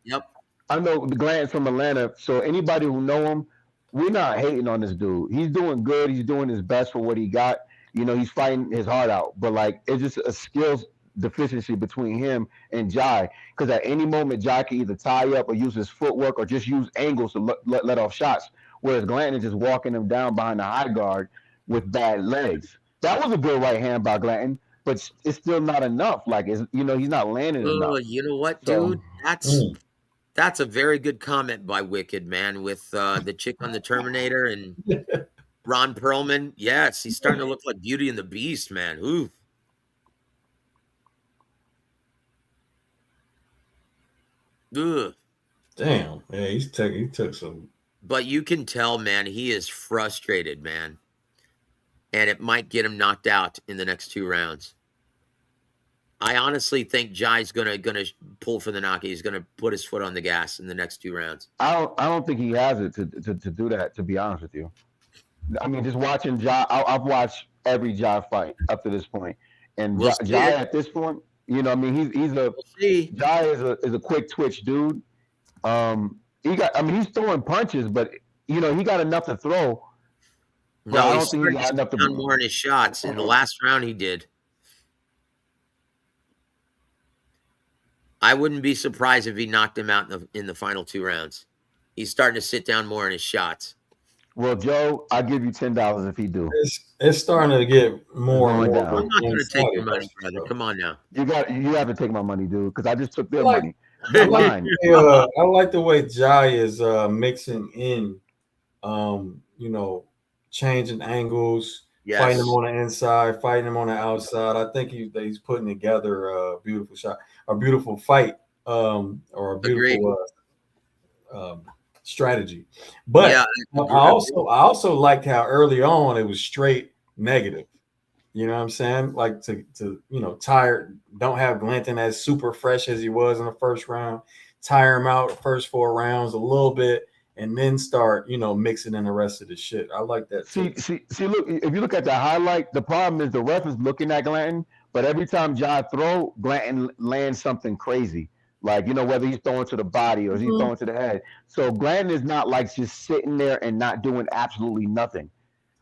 Yep. I know the Glanton's from Atlanta, so anybody who know him, we're not hating on this dude. He's doing good. He's doing his best for what he got. He's fighting his heart out. But like, it's just a skills deficiency between him and Jai. Because at any moment, Jai can either tie up or use his footwork or just use angles to let off shots. Whereas Glanton is just walking him down behind the high guard with bad legs. That was a good right hand by Glanton, but it's still not enough. Like, he's not landing enough. You know what, dude? That's a very good comment by Wicked, man, with the chick on the Terminator and Ron Perlman. Yes, he's starting to look like Beauty and the Beast, man. Ooh. Ugh. Damn. Yeah, he took some. But you can tell, man, he is frustrated, man. And it might get him knocked out in the next 2 rounds. I honestly think Jai's gonna pull for the knockout. He's gonna put his foot on the gas in the next 2 rounds. I don't think he has it to do that, to be honest with you. I mean, just watching Jai, I've watched every Jai fight up to this point. And Jai at this point, I mean, Jai is a quick twitch dude. He's throwing punches, but he got enough to throw. No, I don't think he got enough to put more in his shots. In the last round, he did. I wouldn't be surprised if he knocked him out in the final 2 rounds. He's starting to sit down more in his shots. Well, Joe, I'll give you $10 if he do. It's starting to get more and more. I'm not going to take your money, brother. Come on now. You have to take my money, dude, because I just took their money. I like the way Jai is mixing in, changing angles, fighting him on the inside, fighting him on the outside. I think he's putting together a beautiful shot, a beautiful fight, or a beautiful strategy. But Yeah, I also liked how early on it was straight negative. You know what I'm saying? Like to tired, don't have Glanton as super fresh as he was in the first round, tire him out the first 4 rounds a little bit, and then start, mixing in the rest of the shit. I like that too. See, look, if you look at the highlight, the problem is the ref is looking at Glanton, but every time Jai throw, Glanton lands something crazy. Like, whether he's throwing to the body or he's throwing to the head. So Glanton is not like just sitting there and not doing absolutely nothing.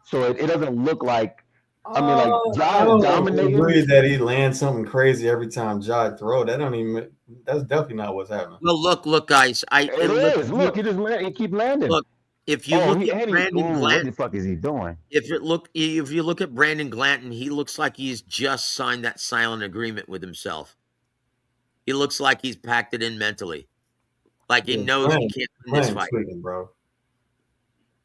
So it doesn't look like, like I Jai don't is dominating. agree that he lands something crazy every time Jai throw. That's definitely not what's happening. Well, look, guys. It is. Look, he keep landing. Look, if you look at Brandon what Glanton, the fuck is he doing? if you look at Brandon Glanton, he looks like he's just signed that silent agreement with himself. He looks like he's packed it in mentally, like he knows he can't win this fight, bro.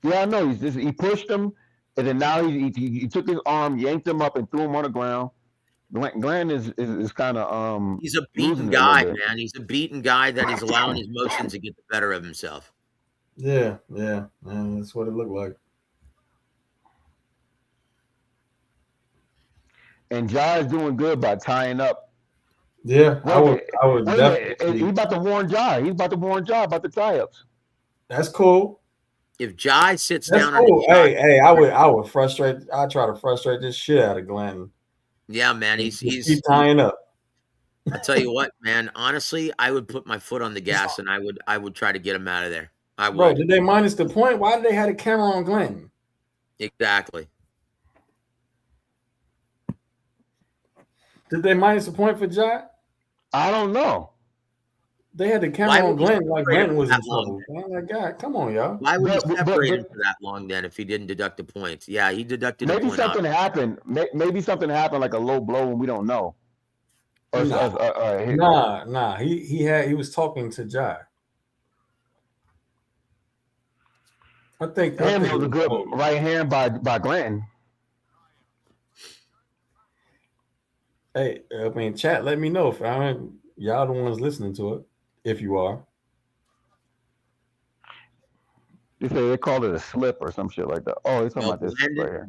Yeah, I know. He pushed him, and then now he took his arm, yanked him up, and threw him on the ground. Glenn is kind of he's a beaten guy, man. He's a beaten guy that is allowing his emotions to get the better of himself. Yeah, man, that's what it looked like. And Jai is doing good by tying up. Yeah, I would definitely. He's about to warn Jai. He's about to warn Jai about the tie-ups. That's cool. If Jai sits That's down, cool. Hey, I would frustrate. I try to frustrate this shit out of Glenn. Yeah, man, he's keep tying up. I tell you what, man. Honestly, I would put my foot on the gas and I would try to get him out of there. I would. Bro, did they minus the point? Why did they have a camera on Glenn? Exactly. Did they minus the point for Jai? I don't know. They had the camera on Glenn like Glenn was in trouble. Oh my God, come on, y'all. Why would he separate him for that long then if he didn't deduct the points? Yeah, he deducted maybe a point something happened. Maybe something happened like a low blow and we don't know. Or, nah. He was talking to Jai. I think it was a good right hand by Glenn. Hey, I mean, chat. Let me know if y'all the ones listening to it. If you are, they say they called it a slip or some shit like that. Oh, they're talking about this right here.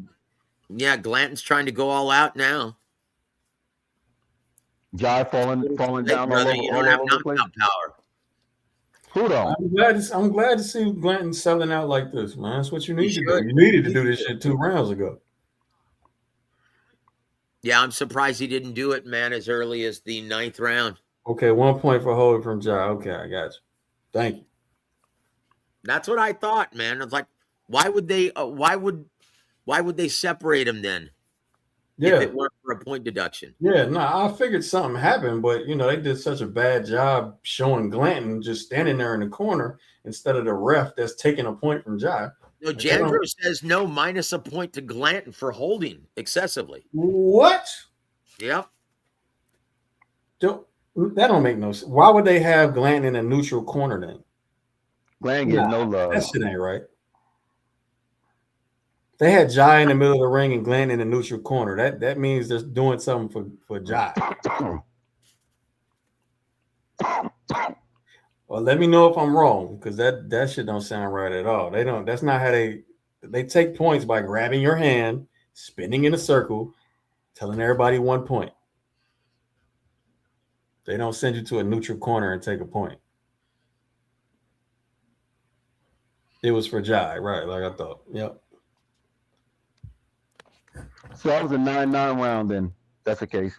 Yeah, Glanton's trying to go all out now. Jai falling down brother, all over the place. Power. Who don't? I'm glad to see Glanton selling out like this, man. That's what you need to do. You needed to do this shit 2 rounds ago. Yeah, I'm surprised he didn't do it, man, as early as the 9th round. Okay, 1 point for holding from Jai. Okay, I got you. Thank you. That's what I thought, man. It's like, why would they separate him then? Yeah, if it weren't for a point deduction. Yeah, no, I figured something happened, but they did such a bad job showing Glanton just standing there in the corner instead of the ref that's taking a point from Jai. No, Jandro says no, minus a point to Glanton for holding excessively. What? Yep. That don't make no sense. Why would they have Glanton in a neutral corner then? Glanton gets no love. That shit ain't right. They had Jai in the middle of the ring and Glanton in the neutral corner. That means they're doing something for Jai. Well, let me know if I'm wrong, because that shit don't sound right at all. They don't. That's not how they take points by grabbing your hand, spinning in a circle, telling everybody 1 point. They don't send you to a neutral corner and take a point. It was for Jai, right? Like I thought. Yep. So that was a 9-9 round then. That's the case.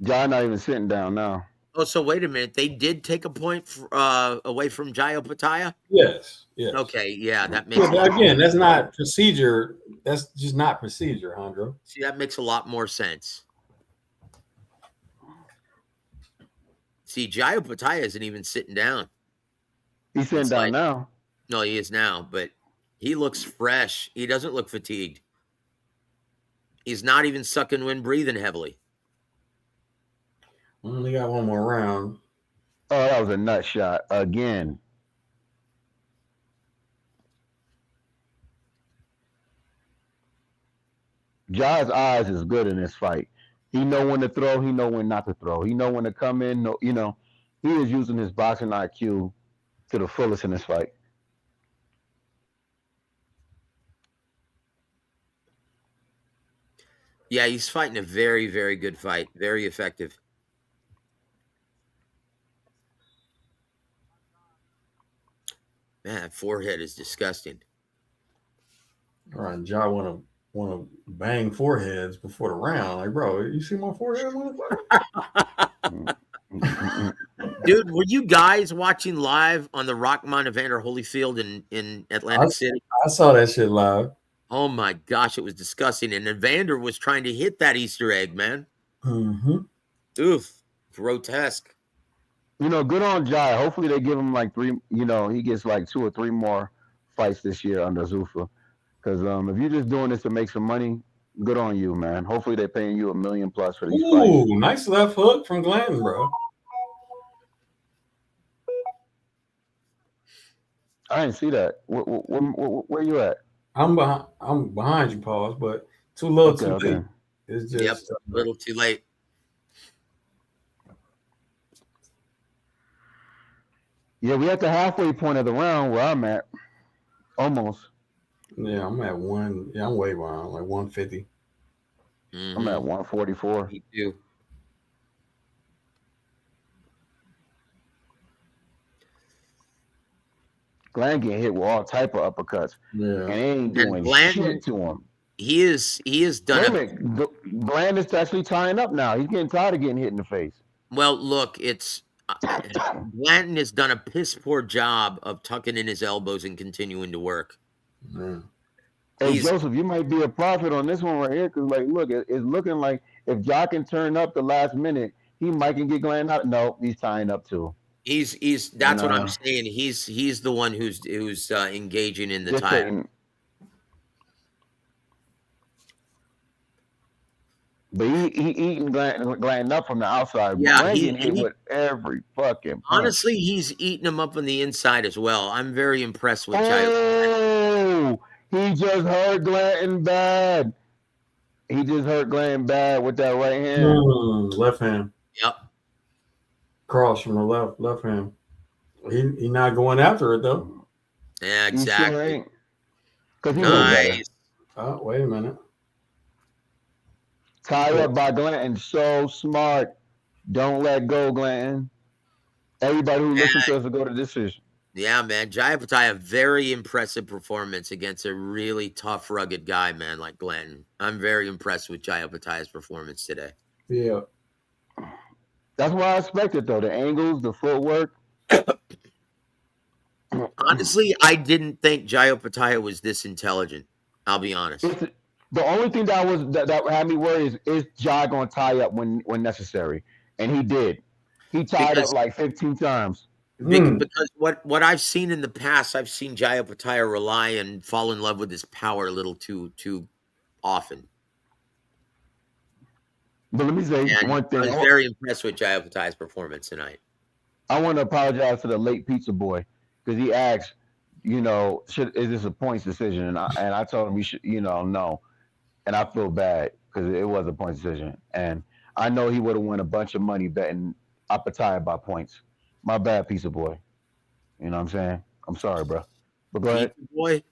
Jai not even sitting down now. Oh, so wait a minute. They did take a point away from Jai Opetaia? Yes. Okay, yeah, that makes again, that's not procedure. That's just not procedure, Andro. See, that makes a lot more sense. See, Jai Opetaia isn't even sitting down. He's sitting down now. No, he is now, but he looks fresh. He doesn't look fatigued. He's not even sucking wind, breathing heavily. Only got one more round. Oh, that was a nut shot again. Jai's eyes is good in this fight. He know when to throw. He know when not to throw. He know when to come in. He is using his boxing IQ to the fullest in this fight. Yeah, he's fighting a very, very good fight. Very effective. Man, that forehead is disgusting. All right, Ja want to bang foreheads before the round. Like, bro, you see my forehead, motherfucker? Dude, were you guys watching live on the Rockmont Evander Holyfield in Atlantic City? I saw that shit live. Oh my gosh, it was disgusting. And Evander was trying to hit that Easter egg, man. Mm-hmm. Oof, grotesque. Good on Jai. Hopefully they give him like 3. He gets like 2 or 3 more fights this year under Zuffa. Because if you're just doing this to make some money, good on you, man. Hopefully they're paying you $1 million+ for these fights. Ooh, nice left hook from Glanton, bro. I didn't see that. Where you at? I'm behind you, pause, but too little, too late. It's just a little too late. Yeah, we at the halfway point of the round where I'm at. Almost. Yeah, I'm at 1. Yeah, I'm way behind, like 150. I'm at 144. Me too. Glenn getting hit with all type of uppercuts. Yeah. And he ain't doing shit to him. He is done. Glenn is actually tying up now. He's getting tired of getting hit in the face. Well, look, it's Glanton has done a piss poor job of tucking in his elbows and continuing to work. Yeah. Hey, Joseph, you might be a prophet on this one right here because, like, look, it's looking like if Ja can turn up the last minute, he might can get Glenn out. No, he's tying up too. He's that's what I'm saying. He's the one who's engaging in the tie. But he eating Glenn up from the outside. Yeah, he hit with every fucking punch. Honestly, he's eating him up on the inside as well. I'm very impressed with Jai. He just hurt Glanton bad. He just hurt Glanton bad with that right hand. Left hand. Yep. Cross from the left hand. He not going after it though. Yeah, exactly. Nice. Oh, wait a minute. Tied up by Glanton. So smart. Don't let go, Glanton. Everybody who listens to us will go to decision. Yeah, man. Jai Opetaia, very impressive performance against a really tough, rugged guy, man, like Glanton. I'm very impressed with Jai Opetaia's performance today. Yeah. That's what I expected, though. The angles, the footwork. Honestly, I didn't think Jai Opetaia was this intelligent. I'll be honest. The only thing that had me worried is Jai going to tie up when necessary. And he did. He tied up like 15 times. Because what I've seen in the past, I've seen Jai Opetaia rely and fall in love with his power a little too often. But let me say one thing. I was very impressed with Jai Opetaia's performance tonight. I want to apologize to the late pizza boy because he asked, is this a points decision? And I told him we should, no. And I feel bad because it was a points decision. And I know he would have won a bunch of money betting Opetaia by points. My bad, pizza boy. You know what I'm saying? I'm sorry, bro. But go ahead. Pizza boy.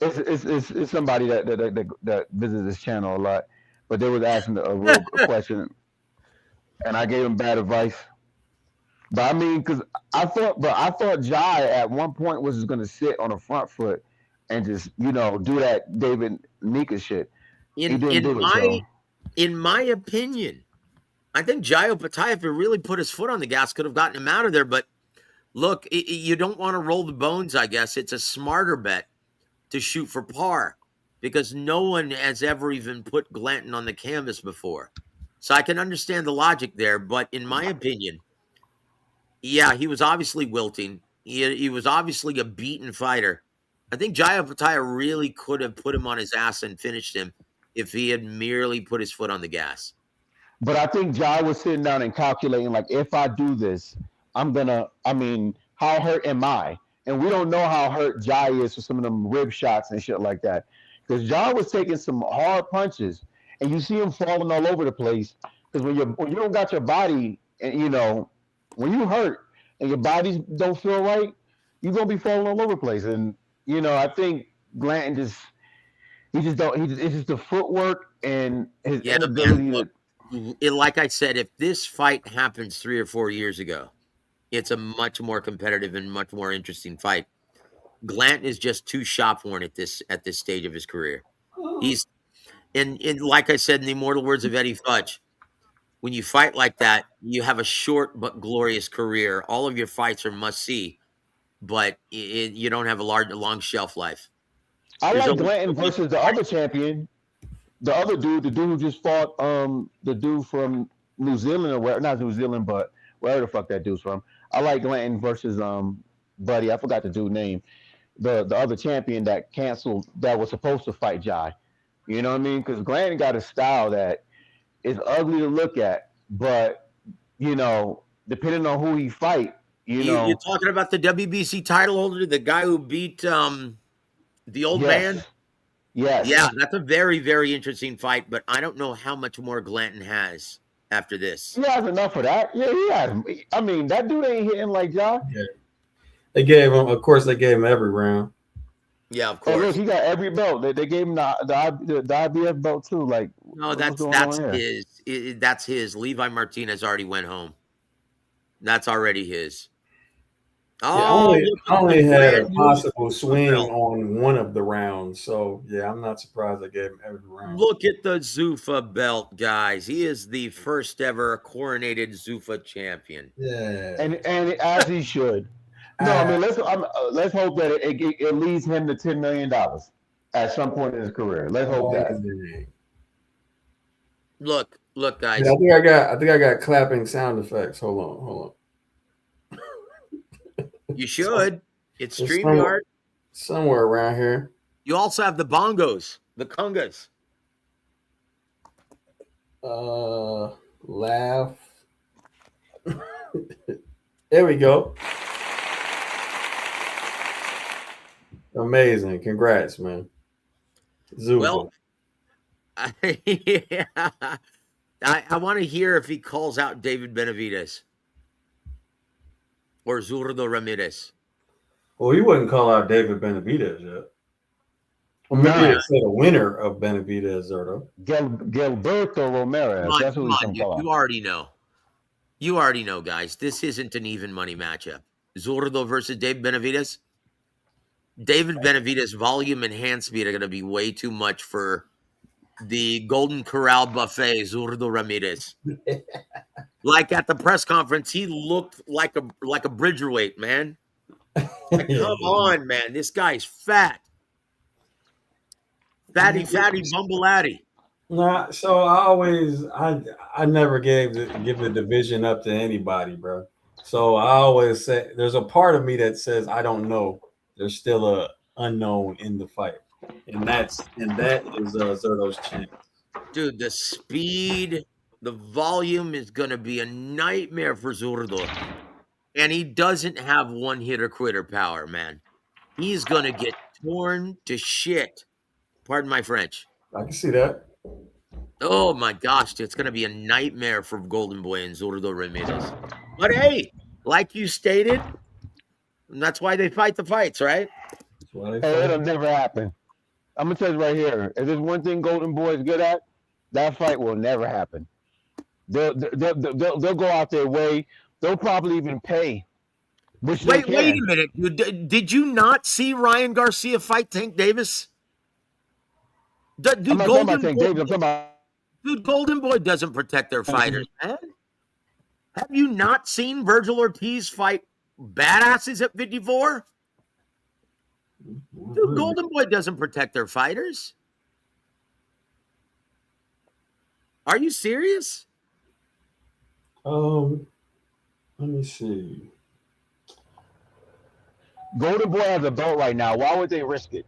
It's somebody that visits this channel a lot, but they was asking a real question, and I gave him bad advice. But I mean, because I thought Jai at one point was just gonna sit on the front foot and just do that David Nika shit. In my opinion, I think Jai Opetaia, if he really put his foot on the gas, could have gotten him out of there. But look, you don't want to roll the bones, I guess. It's a smarter bet to shoot for par because no one has ever even put Glanton on the canvas before. So I can understand the logic there. But in my opinion, yeah, he was obviously wilting. He was obviously a beaten fighter. I think Jai Opetaia really could have put him on his ass and finished him if he had merely put his foot on the gas. But I think Jai was sitting down and calculating, like, if I do this, how hurt am I? And we don't know how hurt Jai is for some of them rib shots and shit like that. Because Jai was taking some hard punches, and you see him falling all over the place. Because when you don't got your body, and When you hurt and your bodies don't feel right, you're gonna be falling all over the place. And I think Glanton it's just the footwork and his Yeah, man. inability Look, like I said, if this fight happens 3 or 4 years ago, it's a much more competitive and much more interesting fight. Glanton is just too shop worn at this stage of his career. He's and like I said, in the immortal words of Eddie Fudge, when you fight like that, you have a short but glorious career. All of your fights are must see, but you don't have a long shelf life. I There's like only Glanton so much versus the other champion, the other dude, the dude who just fought the dude from New Zealand or where, not New Zealand, but wherever the fuck that dude's from. I like Glanton versus buddy, I forgot the dude's name. The other champion that canceled, that was supposed to fight Jai. You know what I mean? Because Glanton got a style that is ugly to look at, but depending on who he fight, You're talking about the WBC title holder, the guy who beat the old man? Yes. Yeah, that's a very, very interesting fight, but I don't know how much more Glanton has after this. He has enough for that. Yeah, he has. I mean, that dude ain't hitting like Jai. Yeah. They gave him every round. Yeah, of Oh, course. look, he got every belt. They gave him the IBF belt too. Like, No, that's his. That's his. Levi Martinez already went home. That's already his. I only had a possible Zuffa swing belt. on one of the rounds, so yeah, I'm not surprised they gave him every round. Look at the Zuffa belt, guys. He is the first ever coronated Zuffa champion. Yeah, and as he should. No, I mean let's hope that it leads him to $10 million at some point in his career. Let's hope that. Look, guys. Yeah, I think I got clapping sound effects. Hold on. You should. It's StreamYard. Somewhere around here. You also have the bongos, the congas. Laugh. There we go. Amazing. Congrats, man. Zuffa. Well, I want to hear if he calls out David Benavidez or Zurdo Ramirez. Well, he wouldn't call out David Benavidez yet. Or maybe it's the winner of Benavidez, Zurdo. Gilberto Ramirez. That's who he's going to call out. You already know. You already know, guys. This isn't an even money matchup. Zurdo versus David Benavidez. David Benavidez' volume and hand speed are going to be way too much for the Golden Corral buffet, Zurdo Ramirez. Like at the press conference, he looked like a bridgerweight, man. Like, come on, man. This guy's fat. Fatty, bumbleaddy. Nah, so I never give the division up to anybody, bro. So I always say there's a part of me that says I don't know. There's still a unknown in the fight, and that is Zurdo's chance. Dude, the speed, the volume is going to be a nightmare for Zurdo. And he doesn't have one hitter quitter power, man. He's going to get torn to shit. Pardon my French. I can see that. Oh my gosh, it's going to be a nightmare for Golden Boy and Zurdo Ramirez. But hey, like you stated, that's why they fight the fights, right? It'll never happen. I'm gonna tell you right here. If there's one thing Golden Boy is good at, that fight will never happen. They'll go out their way. They'll probably even pay. Wait a minute. Did you not see Ryan Garcia fight Tank Davis? Dude, Golden Boy doesn't protect their fighters, man. Have you not seen Virgil Ortiz fight badasses at 54? Dude, Golden Boy doesn't protect their fighters. Are you serious? Let me see. Golden Boy has a belt right now. Why would they risk it?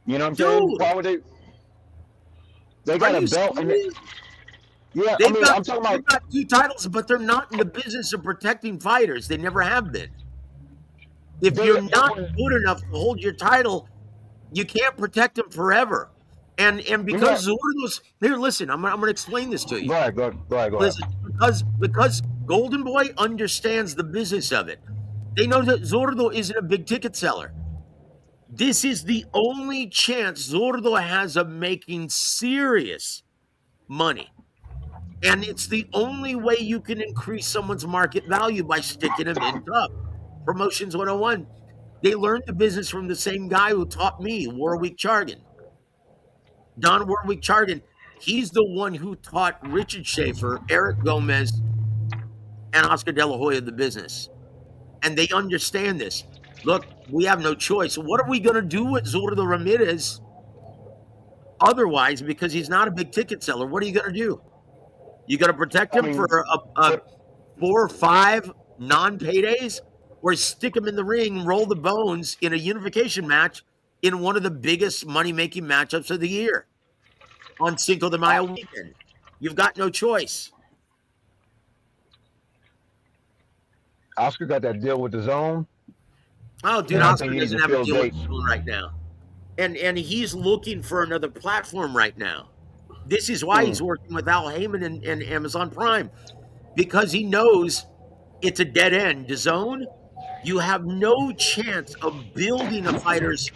You know what I'm saying? Why would they? They got a belt. Yeah, they've got 2 titles, but they're not in the business of protecting fighters. They never have been. If you're not good enough to hold your title, you can't protect them forever. And because Zurdo's here, listen, I'm going to explain this to you. Go ahead. Listen, because Golden Boy understands the business of it. They know that Zurdo isn't a big ticket seller. This is the only chance Zurdo has of making serious money. And it's the only way you can increase someone's market value by sticking them in tough. Promotions 101. They learned the business from the same guy who taught me, Warwick Chargan. Don Warwick Chargan, he's the one who taught Richard Schaefer, Eric Gomez, and Oscar De La Hoya the business. And they understand this. Look, we have no choice. What are we going to do with Zurdo Ramirez otherwise? Because he's not a big ticket seller. What are you going to do? You going to protect him for 4 or 5 non-paydays, or stick him in the ring, roll the bones in a unification match in one of the biggest money-making matchups of the year on Cinco de Mayo weekend? You've got no choice. Oscar got that deal with the Zone. Oh, dude, Yeah, I Oscar think he doesn't needs have to a fill deal with dates. Zone right now. And he's looking for another platform right now. This is why he's working with Al Heyman and Amazon Prime, because he knows it's a dead end. DAZN, you have no chance of building a fighter's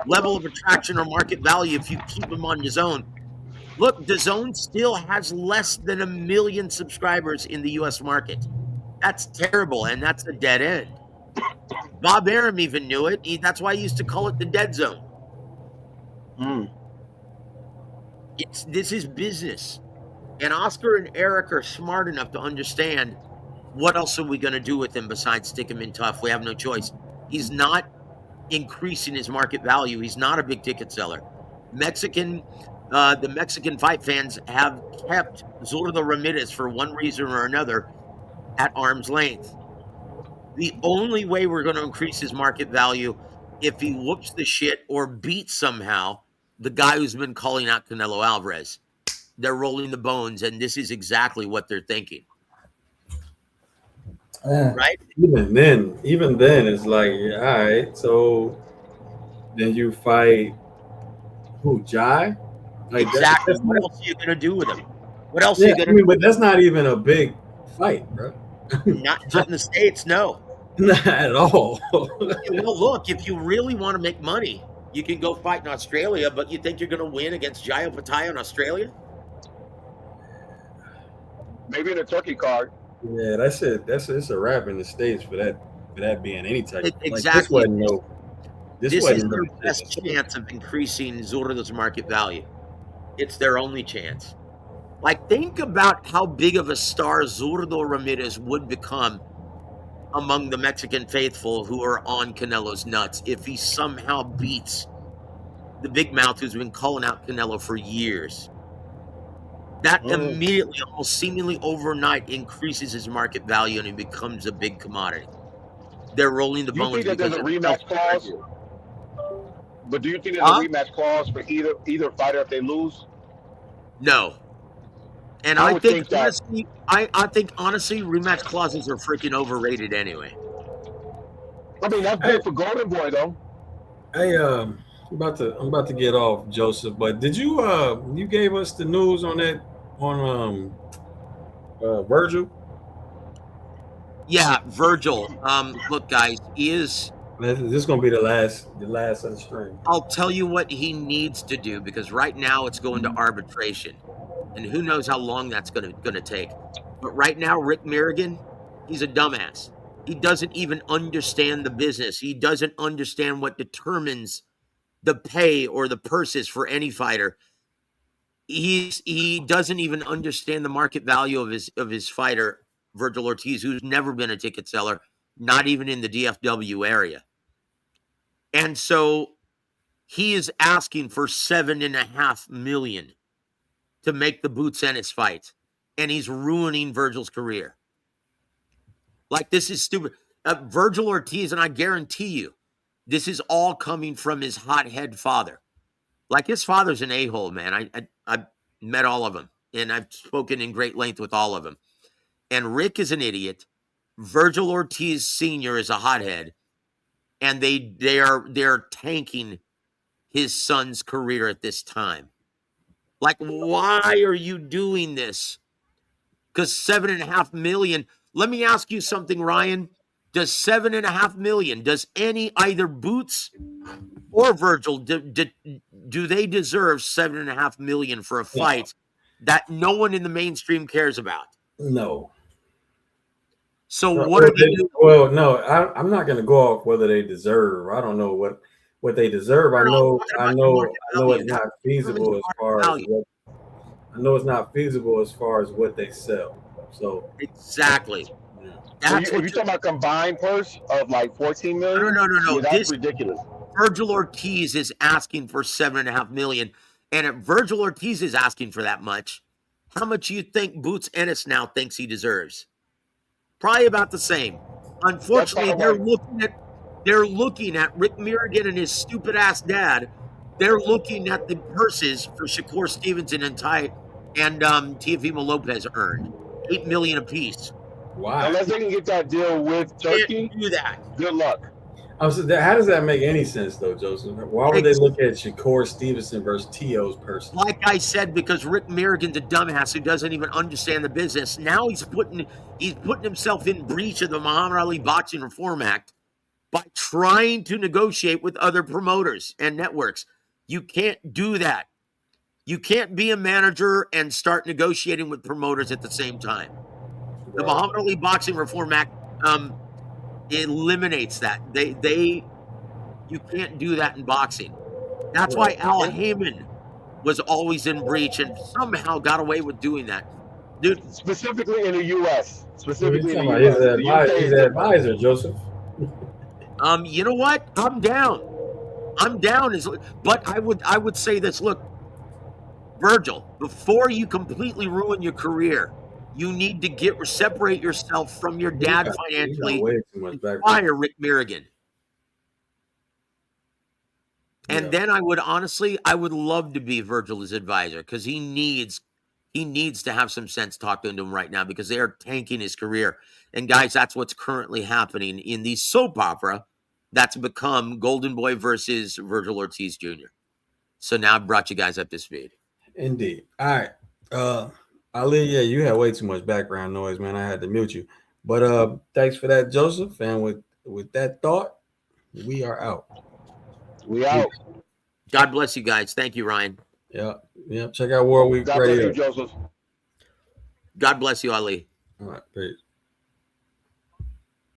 level of attraction or market value if you keep him on DAZN. Look, DAZN still has less than 1 million subscribers in the U.S. market. That's terrible, and that's a dead end. Bob Arum even knew it. That's why he used to call it the dead zone. This is business. And Oscar and Eric are smart enough to understand, what else are we going to do with him besides stick him in tough? We have no choice. He's not increasing his market value. He's not a big ticket seller. The Mexican fight fans have kept Zurdo Ramirez for one reason or another at arm's length. The only way we're going to increase his market value if he whoops the shit or beats somehow the guy who's been calling out Canelo Alvarez. They're rolling the bones, and this is exactly what they're thinking. Right? Even then, it's like, all right, so then you fight who, Jai? Like Exactly. What else are you going to do with him? What else are you going to do? But that's not even a big fight, bro. Not in the States, no. Not at all. Well, look, if you really want to make money, you can go fight in Australia, but you think you're going to win against Jai Opetaia in Australia? Maybe in a turkey card. Yeah, that's it. It's a wrap in the States for that being any type. Exactly. This is wasn't their no best chance of increasing Zurdo's market value. It's their only chance. Like, think about how big of a star Zurdo Ramirez would become among the Mexican faithful who are on Canelo's nuts if he somehow beats the big mouth who's been calling out Canelo for years. That immediately, almost seemingly overnight, increases his market value and he becomes a big commodity. They're rolling the Do you bones. think that there's a rematch clause? But do you think there's a rematch clause for either fighter if they lose? No. And I think honestly, I think honestly, rematch clauses are freaking overrated anyway. I mean, that's good for Golden Boy though. I'm about to get off, Joseph. But did you you gave us the news on that on Virgil? Yeah, Virgil. Look, guys, this is going to be the last of the string. I'll tell you what he needs to do, because right now it's going to arbitration, and who knows how long that's going to take. But right now, Rick Mirrigan, he's a dumbass. He doesn't even understand the business. He doesn't understand what determines the pay or the purses for any fighter. He doesn't even understand the market value of his fighter, Virgil Ortiz, who's never been a ticket seller, not even in the DFW area. And so he is asking for $7.5 million to make the Boots Ennis fight, and he's ruining Virgil's career. Like, this is stupid. Virgil Ortiz, and I guarantee you, this is all coming from his hothead father. Like, his father's an a-hole, man. I've met all of them, and I've spoken in great length with all of them. And Rick is an idiot. Virgil Ortiz Sr. is a hothead, and they're tanking his son's career at this time. Like, why are you doing this? Because $7.5 million, Let me ask you something, Ryan. Does $7.5 million, does any, either Boots or Virgil, do they deserve $7.5 million for a fight that no one in the mainstream cares about? No. So what are they doing? Well, no, I'm not going to go off whether they deserve. I don't know what they deserve. I know it's not feasible as far as what I know it's not feasible as far as what they sell. So exactly. Yeah. That's so if you're talking about combined purse of like 14 million. No. Yeah, that's ridiculous. Virgil Ortiz is asking for $7.5 million, and if Virgil Ortiz is asking for that much, how much do you think Boots Ennis now thinks he deserves? Probably about the same. Unfortunately, they're looking at Rick Mirrigan and his stupid ass dad. They're looking at the purses for Shakur Stevenson and Teofimo Lopez earned $8 million apiece. Why? Unless they can get that deal with Turkey, can't do that. Good luck. How does that make any sense, though, Joseph? Why would they look at Shakur Stevenson versus T.O.'s person? Like I said, because Rick Mirrigan's a dumbass who doesn't even understand the business. Now he's putting himself in breach of the Muhammad Ali Boxing Reform Act by trying to negotiate with other promoters and networks. You can't do that. You can't be a manager and start negotiating with promoters at the same time. The Muhammad Ali Boxing Reform Act eliminates that. You can't do that in boxing. That's why Al Heyman was always in breach and somehow got away with doing that. Dude, specifically in the U.S. Specifically in the U.S. He's an advisor, Joseph. You know what? I'm down. But I would say this. Look, Virgil, before you completely ruin your career, you need to separate yourself from your dad financially and fire Rick Mirrigan. And then I would love to be Virgil's advisor because he needs to have some sense talking to him right now because they are tanking his career. And guys, that's what's currently happening in the soap opera that's become Golden Boy versus Virgil Ortiz Jr. So now I've brought you guys up to speed. Indeed. All right. Ali, yeah, you had way too much background noise, man. I had to mute you. But thanks for that, Joseph. And with that thought, we are out. We out. God bless you guys. Thank you, Ryan. Yeah. Check out World Week Radio. God bless you, Joseph. God bless you, Ali. All right, peace.